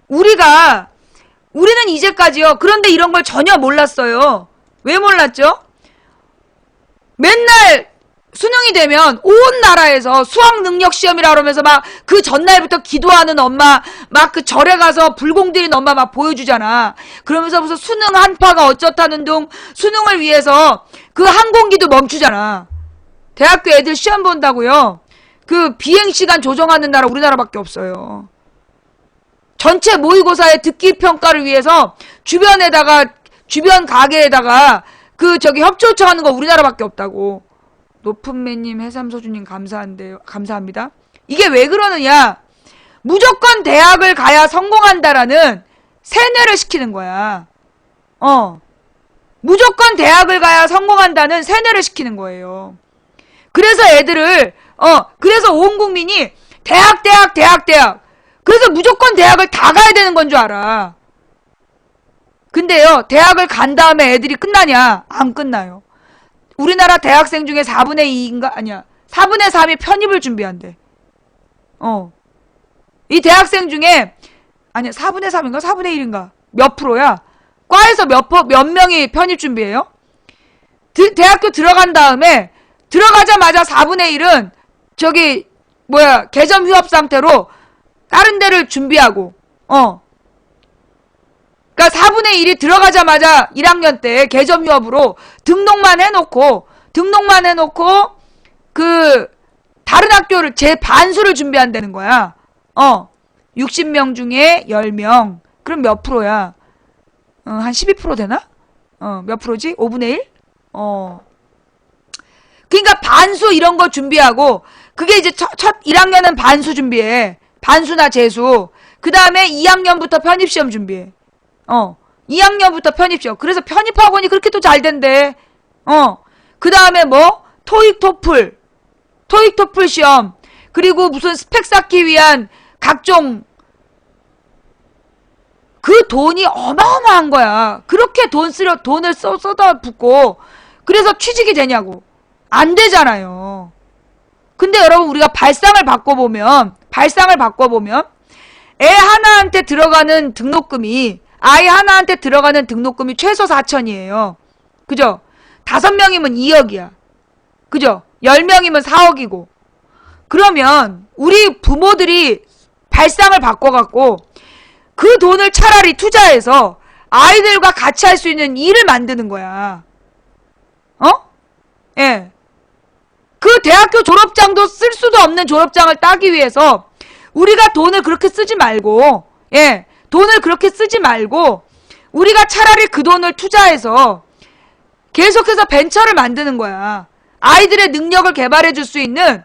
우리는 이제까지요. 그런데 이런 걸 전혀 몰랐어요. 왜 몰랐죠? 맨날 수능이 되면 온 나라에서 수학 능력 시험이라 그러면서 막 그 전날부터 기도하는 엄마, 막 그 절에 가서 불공 들인 엄마 막 보여주잖아. 그러면서 무슨 수능 한파가 어쩌다는 둥, 수능을 위해서 그 항공기도 멈추잖아. 대학교 애들 시험 본다고요. 그 비행시간 조정하는 나라 우리나라밖에 없어요. 전체 모의고사의 듣기 평가를 위해서 주변 가게에다가 협조 요청하는 거 우리나라밖에 없다고. 높은매님, 해삼소주님 감사합니다. 이게 왜 그러느냐? 무조건 대학을 가야 성공한다라는 세뇌를 시키는 거야. 무조건 대학을 가야 성공한다는 세뇌를 시키는 거예요. 그래서 그래서 온 국민이 대학. 그래서 무조건 대학을 다 가야 되는 건 줄 알아. 근데요, 대학을 간 다음에 애들이 끝나냐? 안 끝나요. 우리나라 대학생 중에 4분의 2인가? 아니야. 4분의 3이 편입을 준비한대. 이 대학생 중에, 아니야, 4분의 3인가? 4분의 1인가? 몇 프로야? 과에서 몇 명이 편입 준비해요? 대학교 들어간 다음에, 들어가자마자 4분의 1은, 개점 휴업 상태로, 다른 데를 준비하고, 그러니까 4분의 1이 들어가자마자 1학년 때 개점 휴업으로 등록만 해놓고 다른 학교를 제 반수를 준비한다는 거야. 60명 중에 10명. 그럼 몇 프로야? 한 12% 되나? 몇 프로지? 5분의 1? 그러니까 반수 이런 거 준비하고 그게 이제 첫 1학년은 반수 준비해. 반수나 재수. 그 다음에 2학년부터 편입시험 준비해. 2학년부터 편입시험. 그래서 편입학원이 그렇게 또 잘 된대. 그 다음에 토익 토플 시험. 그리고 무슨 스펙 쌓기 위한 각종 그 돈이 어마어마한 거야. 그렇게 돈을 쏟아붓고 그래서 취직이 되냐고. 안 되잖아요. 근데 여러분 우리가 발상을 바꿔보면 애 하나한테 들어가는 등록금이 아이 하나한테 들어가는 등록금이 최소 4천이에요. 그죠? 5명이면 2억이야. 그죠? 10명이면 4억이고. 그러면 우리 부모들이 발상을 바꿔갖고 그 돈을 차라리 투자해서 아이들과 같이 할 수 있는 일을 만드는 거야. 예. 그 대학교 졸업장도 쓸 수도 없는 졸업장을 따기 위해서 우리가 돈을 그렇게 쓰지 말고, 돈을 그렇게 쓰지 말고, 우리가 차라리 그 돈을 투자해서 계속해서 벤처를 만드는 거야. 아이들의 능력을 개발해 줄 수 있는,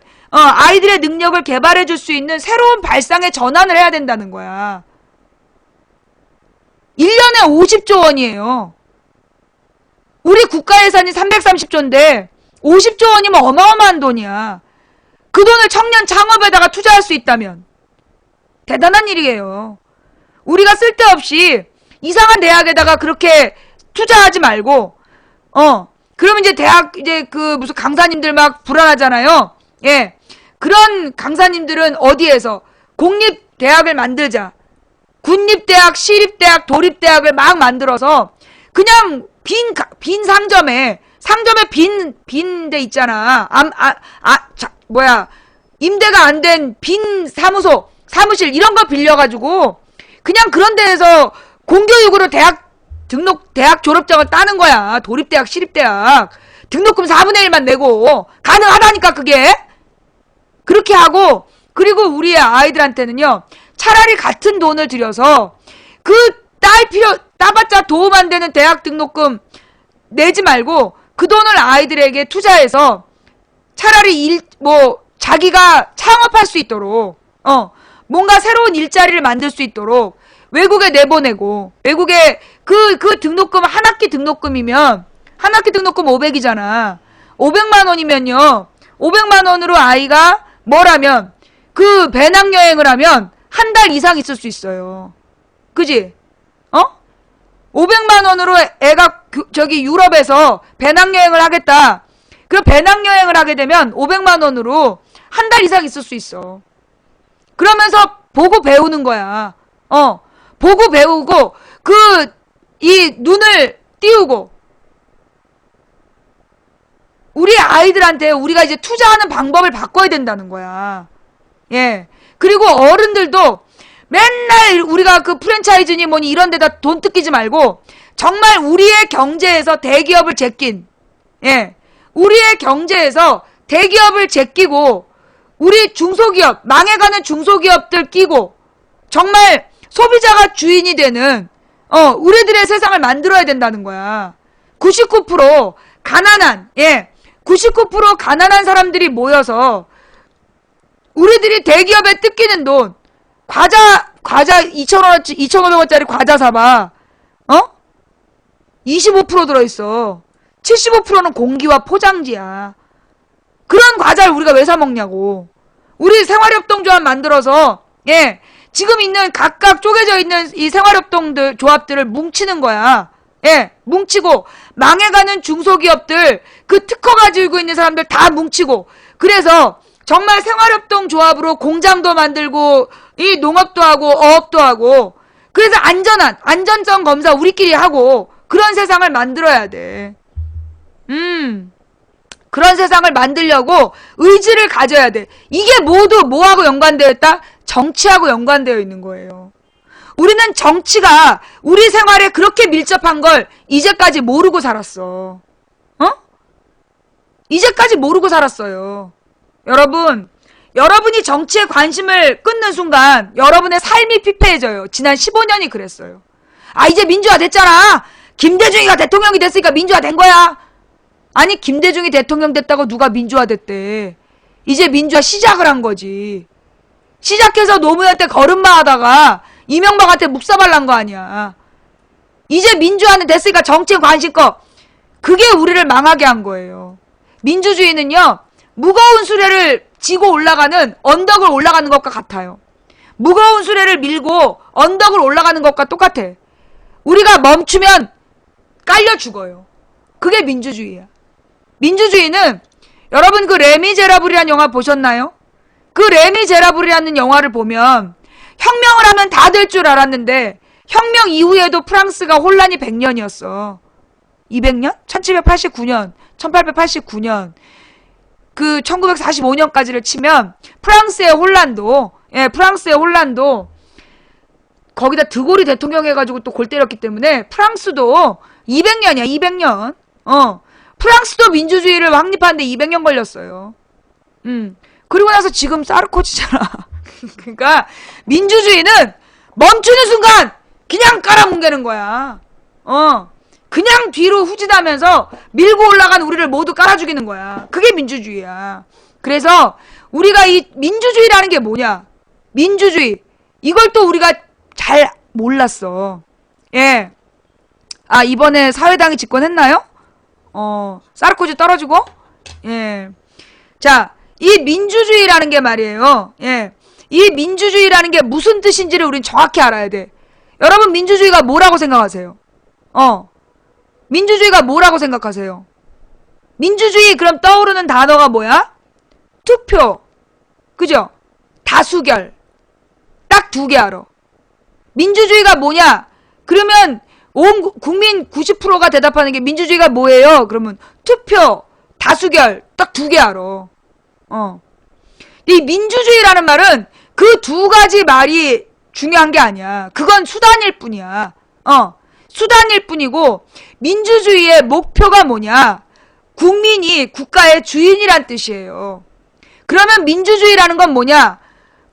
새로운 발상의 전환을 해야 된다는 거야. 1년에 50조 원이에요. 우리 국가 예산이 330조인데, 50조 원이면 어마어마한 돈이야. 그 돈을 청년 창업에다가 투자할 수 있다면 대단한 일이에요. 우리가 쓸데없이 이상한 대학에다가 그렇게 투자하지 말고, 그러면 이제 무슨 강사님들 막 불안하잖아요. 예. 그런 강사님들은 어디에서 공립대학을 만들자. 군립대학, 시립대학, 도립대학을 막 만들어서 그냥 빈 상점에 빈 데 있잖아. 임대가 안 된 빈 사무실 이런 거 빌려가지고 그냥 그런 데에서 공교육으로 대학 졸업장을 따는 거야. 도립대학, 시립대학. 등록금 4분의 1만 내고 가능하다니까 그게. 그렇게 하고 그리고 우리 아이들한테는요. 차라리 같은 돈을 들여서 그 따봤자 도움 안 되는 대학 등록금 내지 말고 그 돈을 아이들에게 투자해서 차라리 자기가 창업할 수 있도록, 뭔가 새로운 일자리를 만들 수 있도록 외국에 내보내고, 외국에 그 등록금, 한 학기 등록금이면, 한 학기 등록금 500이잖아. 500만 원이면요. 500만 원으로 아이가 뭐라면, 그 배낭여행을 하면 한 달 이상 있을 수 있어요. 그지? 500만 원으로 애가 저기 유럽에서 배낭여행을 하겠다. 그럼 배낭여행을 하게 되면 500만 원으로 한 달 이상 있을 수 있어. 그러면서 보고 배우는 거야. 보고 배우고, 이 눈을 띄우고, 우리 아이들한테 우리가 이제 투자하는 방법을 바꿔야 된다는 거야. 예. 그리고 어른들도 맨날 우리가 그 프랜차이즈니 뭐니 이런 데다 돈 뜯기지 말고, 정말 우리의 경제에서 대기업을 제낀, 예. 우리의 경제에서 대기업을 제끼고, 우리 중소기업, 망해가는 중소기업들 끼고, 정말 소비자가 주인이 되는, 우리들의 세상을 만들어야 된다는 거야. 99% 가난한, 99% 가난한 사람들이 모여서, 우리들이 대기업에 뜯기는 돈, 과자 2,000원어치, 2,500원짜리 과자 사봐. 25% 들어있어. 75%는 공기와 포장지야. 그런 과자를 우리가 왜 사 먹냐고. 우리 생활협동조합 만들어서, 지금 있는 각각 쪼개져 있는 이 생활협동들, 조합들을 뭉치는 거야. 뭉치고, 망해가는 중소기업들, 그 특허 가지고 있는 사람들 다 뭉치고, 그래서 정말 생활협동 조합으로 공장도 만들고, 이 농업도 하고, 어업도 하고, 그래서 안전성 검사 우리끼리 하고, 그런 세상을 만들어야 돼. 그런 세상을 만들려고 의지를 가져야 돼. 이게 모두 뭐하고 연관되어 있다? 정치하고 연관되어 있는 거예요. 우리는 정치가 우리 생활에 그렇게 밀접한 걸 이제까지 모르고 살았어. 이제까지 모르고 살았어요. 여러분이 정치에 관심을 끊는 순간 여러분의 삶이 피폐해져요. 지난 15년이 그랬어요. 이제 민주화 됐잖아. 김대중이가 대통령이 됐으니까 민주화 된 거야. 아니, 김대중이 대통령 됐다고 누가 민주화 됐대. 이제 민주화 시작을 한 거지. 시작해서 노무현 때 걸음마 하다가 이명박한테 묵사발난 거 아니야. 이제 민주화는 됐으니까 정치에 관심 꺼. 그게 우리를 망하게 한 거예요. 민주주의는요, 무거운 수레를 지고 올라가는 언덕을 올라가는 것과 같아요. 무거운 수레를 밀고 언덕을 올라가는 것과 똑같아. 우리가 멈추면 깔려 죽어요. 그게 민주주의야. 민주주의는, 여러분 그 레미제라블이라는 영화 보셨나요? 그 레미제라블이라는 영화를 보면 혁명을 하면 다 될 줄 알았는데 혁명 이후에도 프랑스가 혼란이 100년이었어. 200년? 1789년, 1889년, 그 1945년까지를 치면 프랑스의 혼란도, 거기다 드골이 대통령 해가지고 또 골 때렸기 때문에 프랑스도 200년이야, 200년. 프랑스도 민주주의를 확립하는데 200년 걸렸어요. 그리고 나서 지금 사르코지잖아. 그러니까 민주주의는 멈추는 순간 그냥 깔아뭉개는 거야. 그냥 뒤로 후진하면서 밀고 올라간 우리를 모두 깔아 죽이는 거야. 그게 민주주의야. 그래서 우리가 이 민주주의라는 게 뭐냐? 민주주의. 이걸 또 우리가 잘 몰랐어. 이번에 사회당이 집권했나요? 사르코지 떨어지고? 자, 이 민주주의라는 게 말이에요. 이 민주주의라는 게 무슨 뜻인지를 우린 정확히 알아야 돼. 여러분, 민주주의가 뭐라고 생각하세요? 민주주의가 뭐라고 생각하세요? 민주주의 그럼 떠오르는 단어가 뭐야? 투표. 그죠? 다수결. 딱 두 개 알아. 민주주의가 뭐냐? 그러면 온 국민 90%가 대답하는 게 민주주의가 뭐예요? 그러면 투표, 다수결 딱 두 개 알아. 이 민주주의라는 말은 그 두 가지 말이 중요한 게 아니야. 그건 수단일 뿐이야. 수단일 뿐이고, 민주주의의 목표가 뭐냐? 국민이 국가의 주인이란 뜻이에요. 그러면 민주주의라는 건 뭐냐?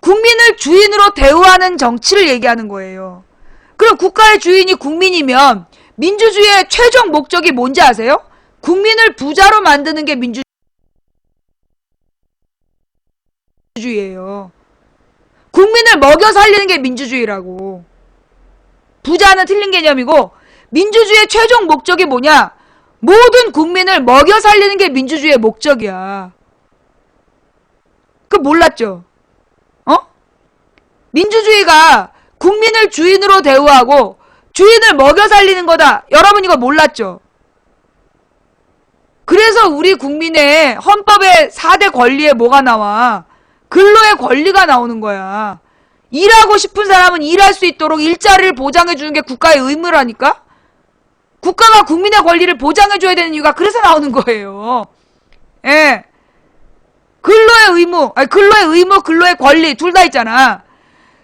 국민을 주인으로 대우하는 정치를 얘기하는 거예요. 그럼 국가의 주인이 국민이면 민주주의의 최종 목적이 뭔지 아세요? 국민을 부자로 만드는 게 민주주의예요. 국민을 먹여 살리는 게 민주주의라고. 부자는 틀린 개념이고 민주주의의 최종 목적이 뭐냐? 모든 국민을 먹여 살리는 게 민주주의의 목적이야. 그 몰랐죠? 민주주의가 국민을 주인으로 대우하고 주인을 먹여 살리는 거다. 여러분 이거 몰랐죠? 그래서 우리 국민의 헌법의 4대 권리에 뭐가 나와? 근로의 권리가 나오는 거야. 일하고 싶은 사람은 일할 수 있도록 일자리를 보장해 주는 게 국가의 의무라니까? 국가가 국민의 권리를 보장해 줘야 되는 이유가 그래서 나오는 거예요. 예. 근로의 의무, 근로의 권리 둘 다 있잖아.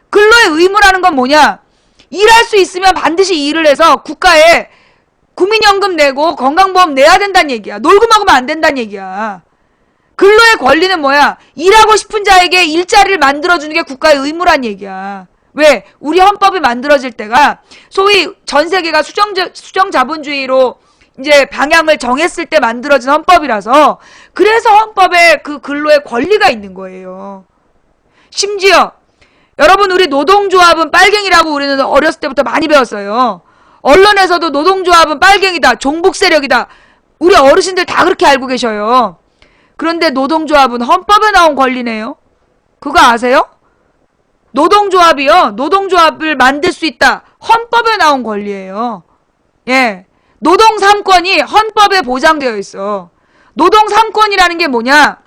근로의 의무라는 건 뭐냐? 일할 수 있으면 반드시 일을 해서 국가에 국민연금 내고 건강보험 내야 된다는 얘기야. 놀고 먹으면 안 된다는 얘기야. 근로의 권리는 뭐야? 일하고 싶은 자에게 일자리를 만들어주는 게 국가의 의무란 얘기야. 왜? 우리 헌법이 만들어질 때가 소위 전 세계가 수정 자본주의로 이제 방향을 정했을 때 만들어진 헌법이라서 그래서 헌법에 그 근로의 권리가 있는 거예요. 심지어 여러분 우리 노동조합은 빨갱이라고 우리는 어렸을 때부터 많이 배웠어요. 언론에서도 노동조합은 빨갱이다. 종북 세력이다. 우리 어르신들 다 그렇게 알고 계셔요. 그런데 노동조합은 헌법에 나온 권리네요. 그거 아세요? 노동조합이요. 노동조합을 만들 수 있다. 헌법에 나온 권리예요. 예. 노동 3권이 헌법에 보장되어 있어. 노동 3권이라는 게 뭐냐?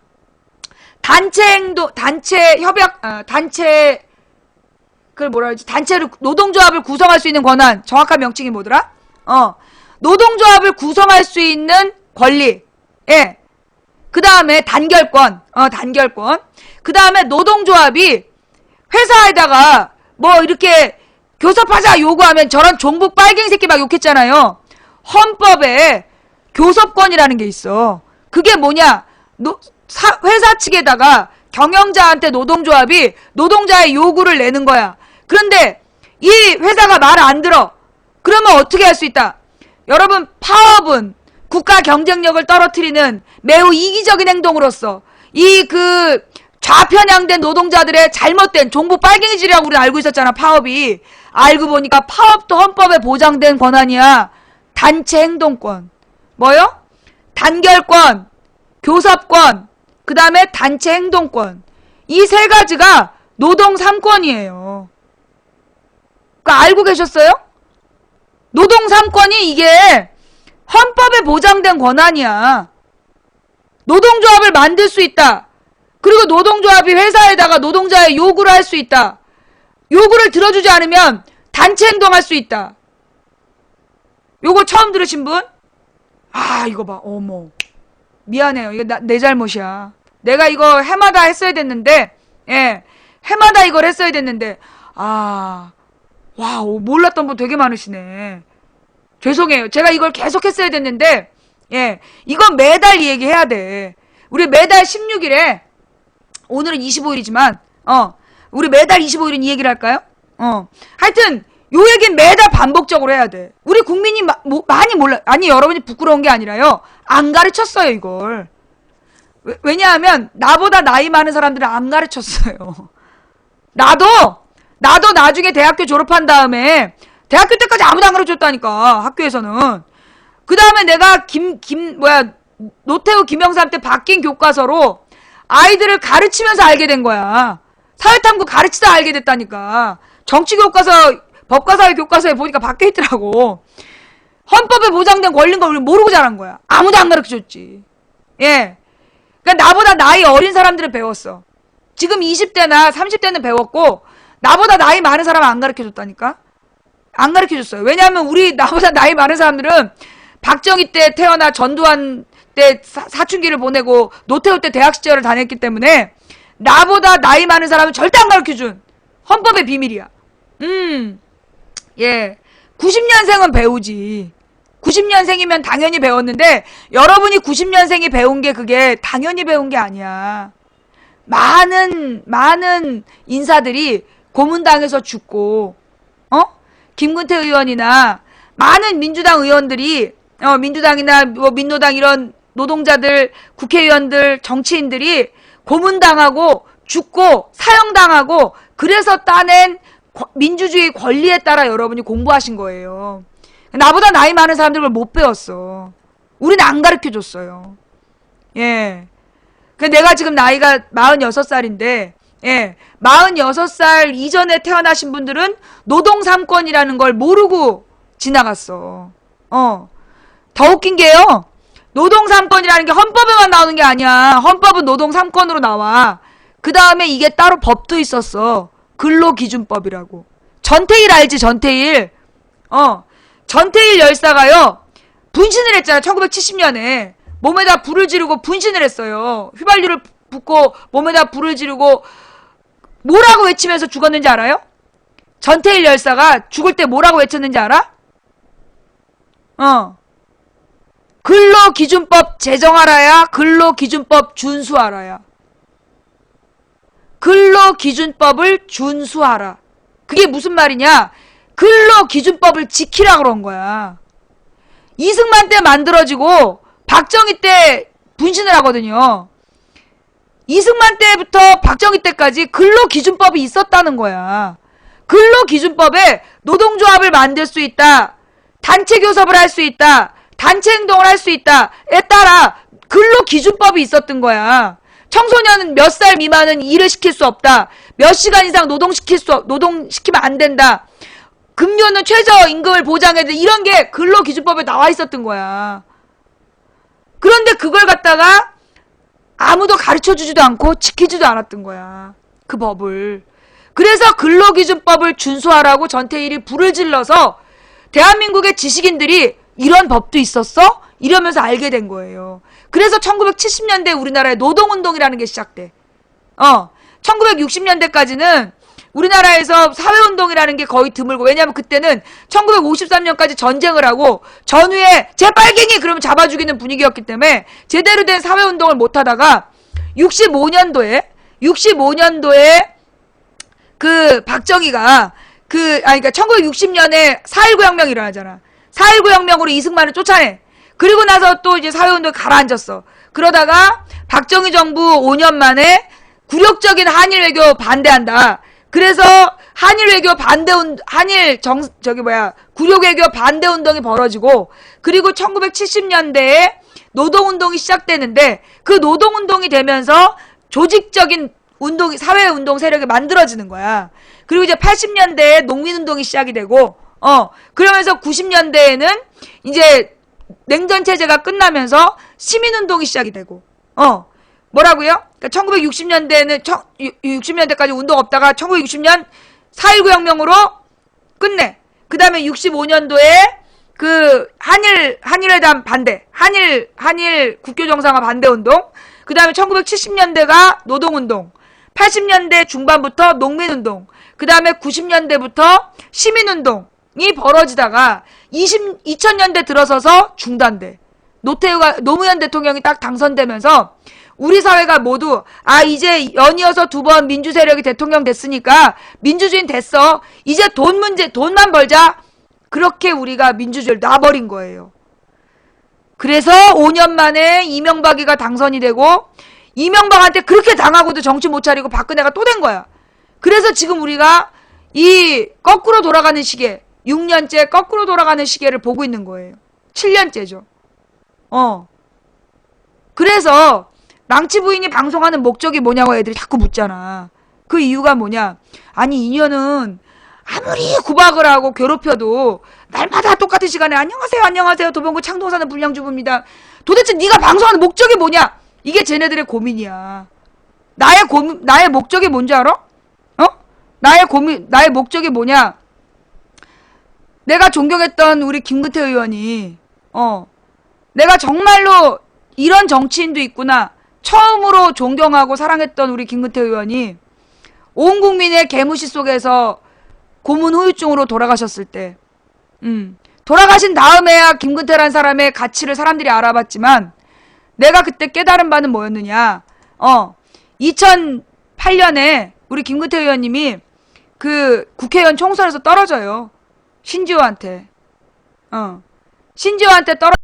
노동조합을 구성할 수 있는 권한. 정확한 명칭이 뭐더라? 노동조합을 구성할 수 있는 권리. 예. 그 다음에 단결권. 단결권. 그 다음에 노동조합이 회사에다가 뭐 이렇게 교섭하자 요구하면 저런 종북 빨갱이 새끼 막 욕했잖아요. 헌법에 교섭권이라는 게 있어. 그게 뭐냐? 회사 측에다가 경영자한테 노동조합이 노동자의 요구를 내는 거야. 그런데 이 회사가 말 안 들어. 그러면 어떻게 할 수 있다? 여러분 파업은 국가 경쟁력을 떨어뜨리는 매우 이기적인 행동으로서 이 좌편향된 노동자들의 잘못된 종북 빨갱이질이라고 우리는 알고 있었잖아. 파업이. 알고 보니까 파업도 헌법에 보장된 권한이야. 단체 행동권. 뭐요? 단결권, 교섭권, 그 다음에 단체 행동권. 이 세 가지가 노동 3권이에요. 그거 알고 계셨어요? 노동 3권이 이게 헌법에 보장된 권한이야. 노동조합을 만들 수 있다. 그리고 노동조합이 회사에다가 노동자의 요구를 할 수 있다. 요구를 들어주지 않으면 단체 행동할 수 있다. 요거 처음 들으신 분? 아 이거 봐. 어머. 미안해요. 이거 내 잘못이야. 내가 이거 해마다 했어야 됐는데 해마다 이걸 했어야 됐는데 와 몰랐던 분 되게 많으시네. 죄송해요. 제가 이걸 계속 했어야 됐는데 이건 매달 이 얘기 해야 돼. 우리 매달 16일에 오늘은 25일이지만 우리 매달 25일은 이 얘기를 할까요? 하여튼 요 얘기는 매달 반복적으로 해야 돼. 우리 국민이 많이 몰라. 아니 여러분이 부끄러운 게 아니라요. 안 가르쳤어요 이걸. 왜냐하면 나보다 나이 많은 사람들은 안 가르쳤어요. 나도 나중에 대학교 졸업한 다음에 대학교 때까지 아무도 안 가르쳤다니까. 학교에서는. 그 다음에 내가 노태우 김영삼 때 바뀐 교과서로 아이들을 가르치면서 알게 된 거야. 사회탐구 가르치다 알게 됐다니까. 정치교과서, 법과사회 교과서에 보니까 바뀌어 있더라고. 헌법에 보장된 권리인 걸 우리 모르고 자란 거야. 아무도 안 가르쳐줬지. 그러니까 나보다 나이 어린 사람들은 배웠어. 지금 20대나 30대는 배웠고 나보다 나이 많은 사람은 안 가르쳐줬다니까. 안 가르쳐줬어요. 왜냐하면 나보다 나이 많은 사람들은 박정희 때 태어나 전두환 때 사춘기를 보내고 노태우 때 대학 시절을 다녔기 때문에 나보다 나이 많은 사람은 절대 안 가르쳐준 헌법의 비밀이야. 90년생은 배우지. 90년생이면 당연히 배웠는데 여러분이 90년생이 배운 게 그게 당연히 배운 게 아니야. 많은 인사들이 고문당해서 죽고, 김근태 의원이나 많은 민주당 의원들이, 민주당이나 뭐 민노당 이런 노동자들, 국회의원들, 정치인들이 고문당하고 죽고 사형당하고 그래서 따낸 민주주의 권리에 따라 여러분이 공부하신 거예요. 나보다 나이 많은 사람들을 못 배웠어. 우리는 안 가르쳐줬어요. 예. 내가 지금 나이가 46살인데, 예. 46살 이전에 태어나신 분들은 노동 3권이라는 걸 모르고 지나갔어. 더 웃긴 게요. 노동 3권이라는 게 헌법에만 나오는 게 아니야. 헌법은 노동 3권으로 나와. 그 다음에 이게 따로 법도 있었어. 근로기준법이라고. 전태일 알지? 전태일. 전태일 열사가요. 분신을 했잖아. 1970년에. 몸에다 불을 지르고 분신을 했어요. 휘발유를 붓고 몸에다 불을 지르고 뭐라고 외치면서 죽었는지 알아요? 전태일 열사가 죽을 때 뭐라고 외쳤는지 알아? 근로기준법 제정하라야, 근로기준법 준수하라야. 근로기준법을 준수하라. 그게 무슨 말이냐? 근로기준법을 지키라 그런 거야. 이승만 때 만들어지고 박정희 때 분신을 하거든요. 이승만 때부터 박정희 때까지 근로기준법이 있었다는 거야. 근로기준법에 노동조합을 만들 수 있다. 단체교섭을 할 수 있다. 단체행동을 할 수 있다에 따라 근로기준법이 있었던 거야. 청소년은 몇 살 미만은 일을 시킬 수 없다. 몇 시간 이상 노동시키면 안 된다. 급료는 최저임금을 보장해야 돼. 이런 게 근로기준법에 나와 있었던 거야. 그런데 그걸 갖다가 아무도 가르쳐주지도 않고 지키지도 않았던 거야. 그 법을. 그래서 근로기준법을 준수하라고 전태일이 불을 질러서 대한민국의 지식인들이 이런 법도 있었어? 이러면서 알게 된 거예요. 그래서 1970년대 우리나라에 노동운동이라는 게 시작돼. 1960년대까지는 우리나라에서 사회운동이라는 게 거의 드물고, 왜냐면 그때는 1953년까지 전쟁을 하고 전후에 재빨갱이 그러면 잡아 죽이는 분위기였기 때문에 제대로 된 사회운동을 못 하다가 65년도에 그 박정희가 그러니까 1960년에 4.19 혁명이 일어나잖아. 4.19 혁명으로 이승만을 쫓아내. 그리고 나서 또 이제 사회운동이 가라앉았어. 그러다가 박정희 정부 5년 만에 굴욕적인 한일 외교 반대한다. 그래서 한일 외교 굴욕 외교 반대 운동이 벌어지고, 그리고 1970년대에 노동운동이 시작되는데, 그 노동운동이 되면서 조직적인 사회운동 세력이 만들어지는 거야. 그리고 이제 80년대에 농민운동이 시작이 되고, 그러면서 90년대에는 이제 냉전체제가 끝나면서 시민운동이 시작이 되고, 뭐라고요? 그러니까 1960년대에는 60년대까지 운동 없다가 1960년 4.19 혁명으로 끝내. 그 다음에 65년도에 그 한일회담 반대, 한일 국교 정상화 반대 운동. 그 다음에 1970년대가 노동운동, 80년대 중반부터 농민운동, 그 다음에 90년대부터 시민운동이 벌어지다가 2000년대 들어서서 중단돼. 노무현 대통령이 딱 당선되면서 우리 사회가 모두 이제 연이어서 2번 민주 세력이 대통령 됐으니까 민주주의는 됐어. 이제 돈만 벌자. 그렇게 우리가 민주주의를 놔버린 거예요. 그래서 5년 만에 이명박이가 당선이 되고, 이명박한테 그렇게 당하고도 정치 못 차리고 박근혜가 또 된 거야. 그래서 지금 우리가 이 거꾸로 돌아가는 시계, 6년째 거꾸로 돌아가는 시계를 보고 있는 거예요. 7년째죠. 그래서 랑치 부인이 방송하는 목적이 뭐냐고 애들이 자꾸 묻잖아. 그 이유가 뭐냐? 아니, 인연은 아무리 구박을 하고 괴롭혀도 날마다 똑같은 시간에 안녕하세요 도봉구 창동사는 불량주부입니다. 도대체 네가 방송하는 목적이 뭐냐? 이게 쟤네들의 고민이야. 나의 목적이 뭔지 알아? 나의 목적이 뭐냐? 내가 존경했던 우리 김근태 의원이 내가 정말로 이런 정치인도 있구나, 처음으로 존경하고 사랑했던 우리 김근태 의원이 온 국민의 개무시 속에서 고문 후유증으로 돌아가셨을 때, 돌아가신 다음에야 김근태란 사람의 가치를 사람들이 알아봤지만, 내가 그때 깨달은 바는 뭐였느냐? 2008년에 우리 김근태 의원님이 그 국회의원 총선에서 떨어져요. 신지호한테. 신지호한테 떨어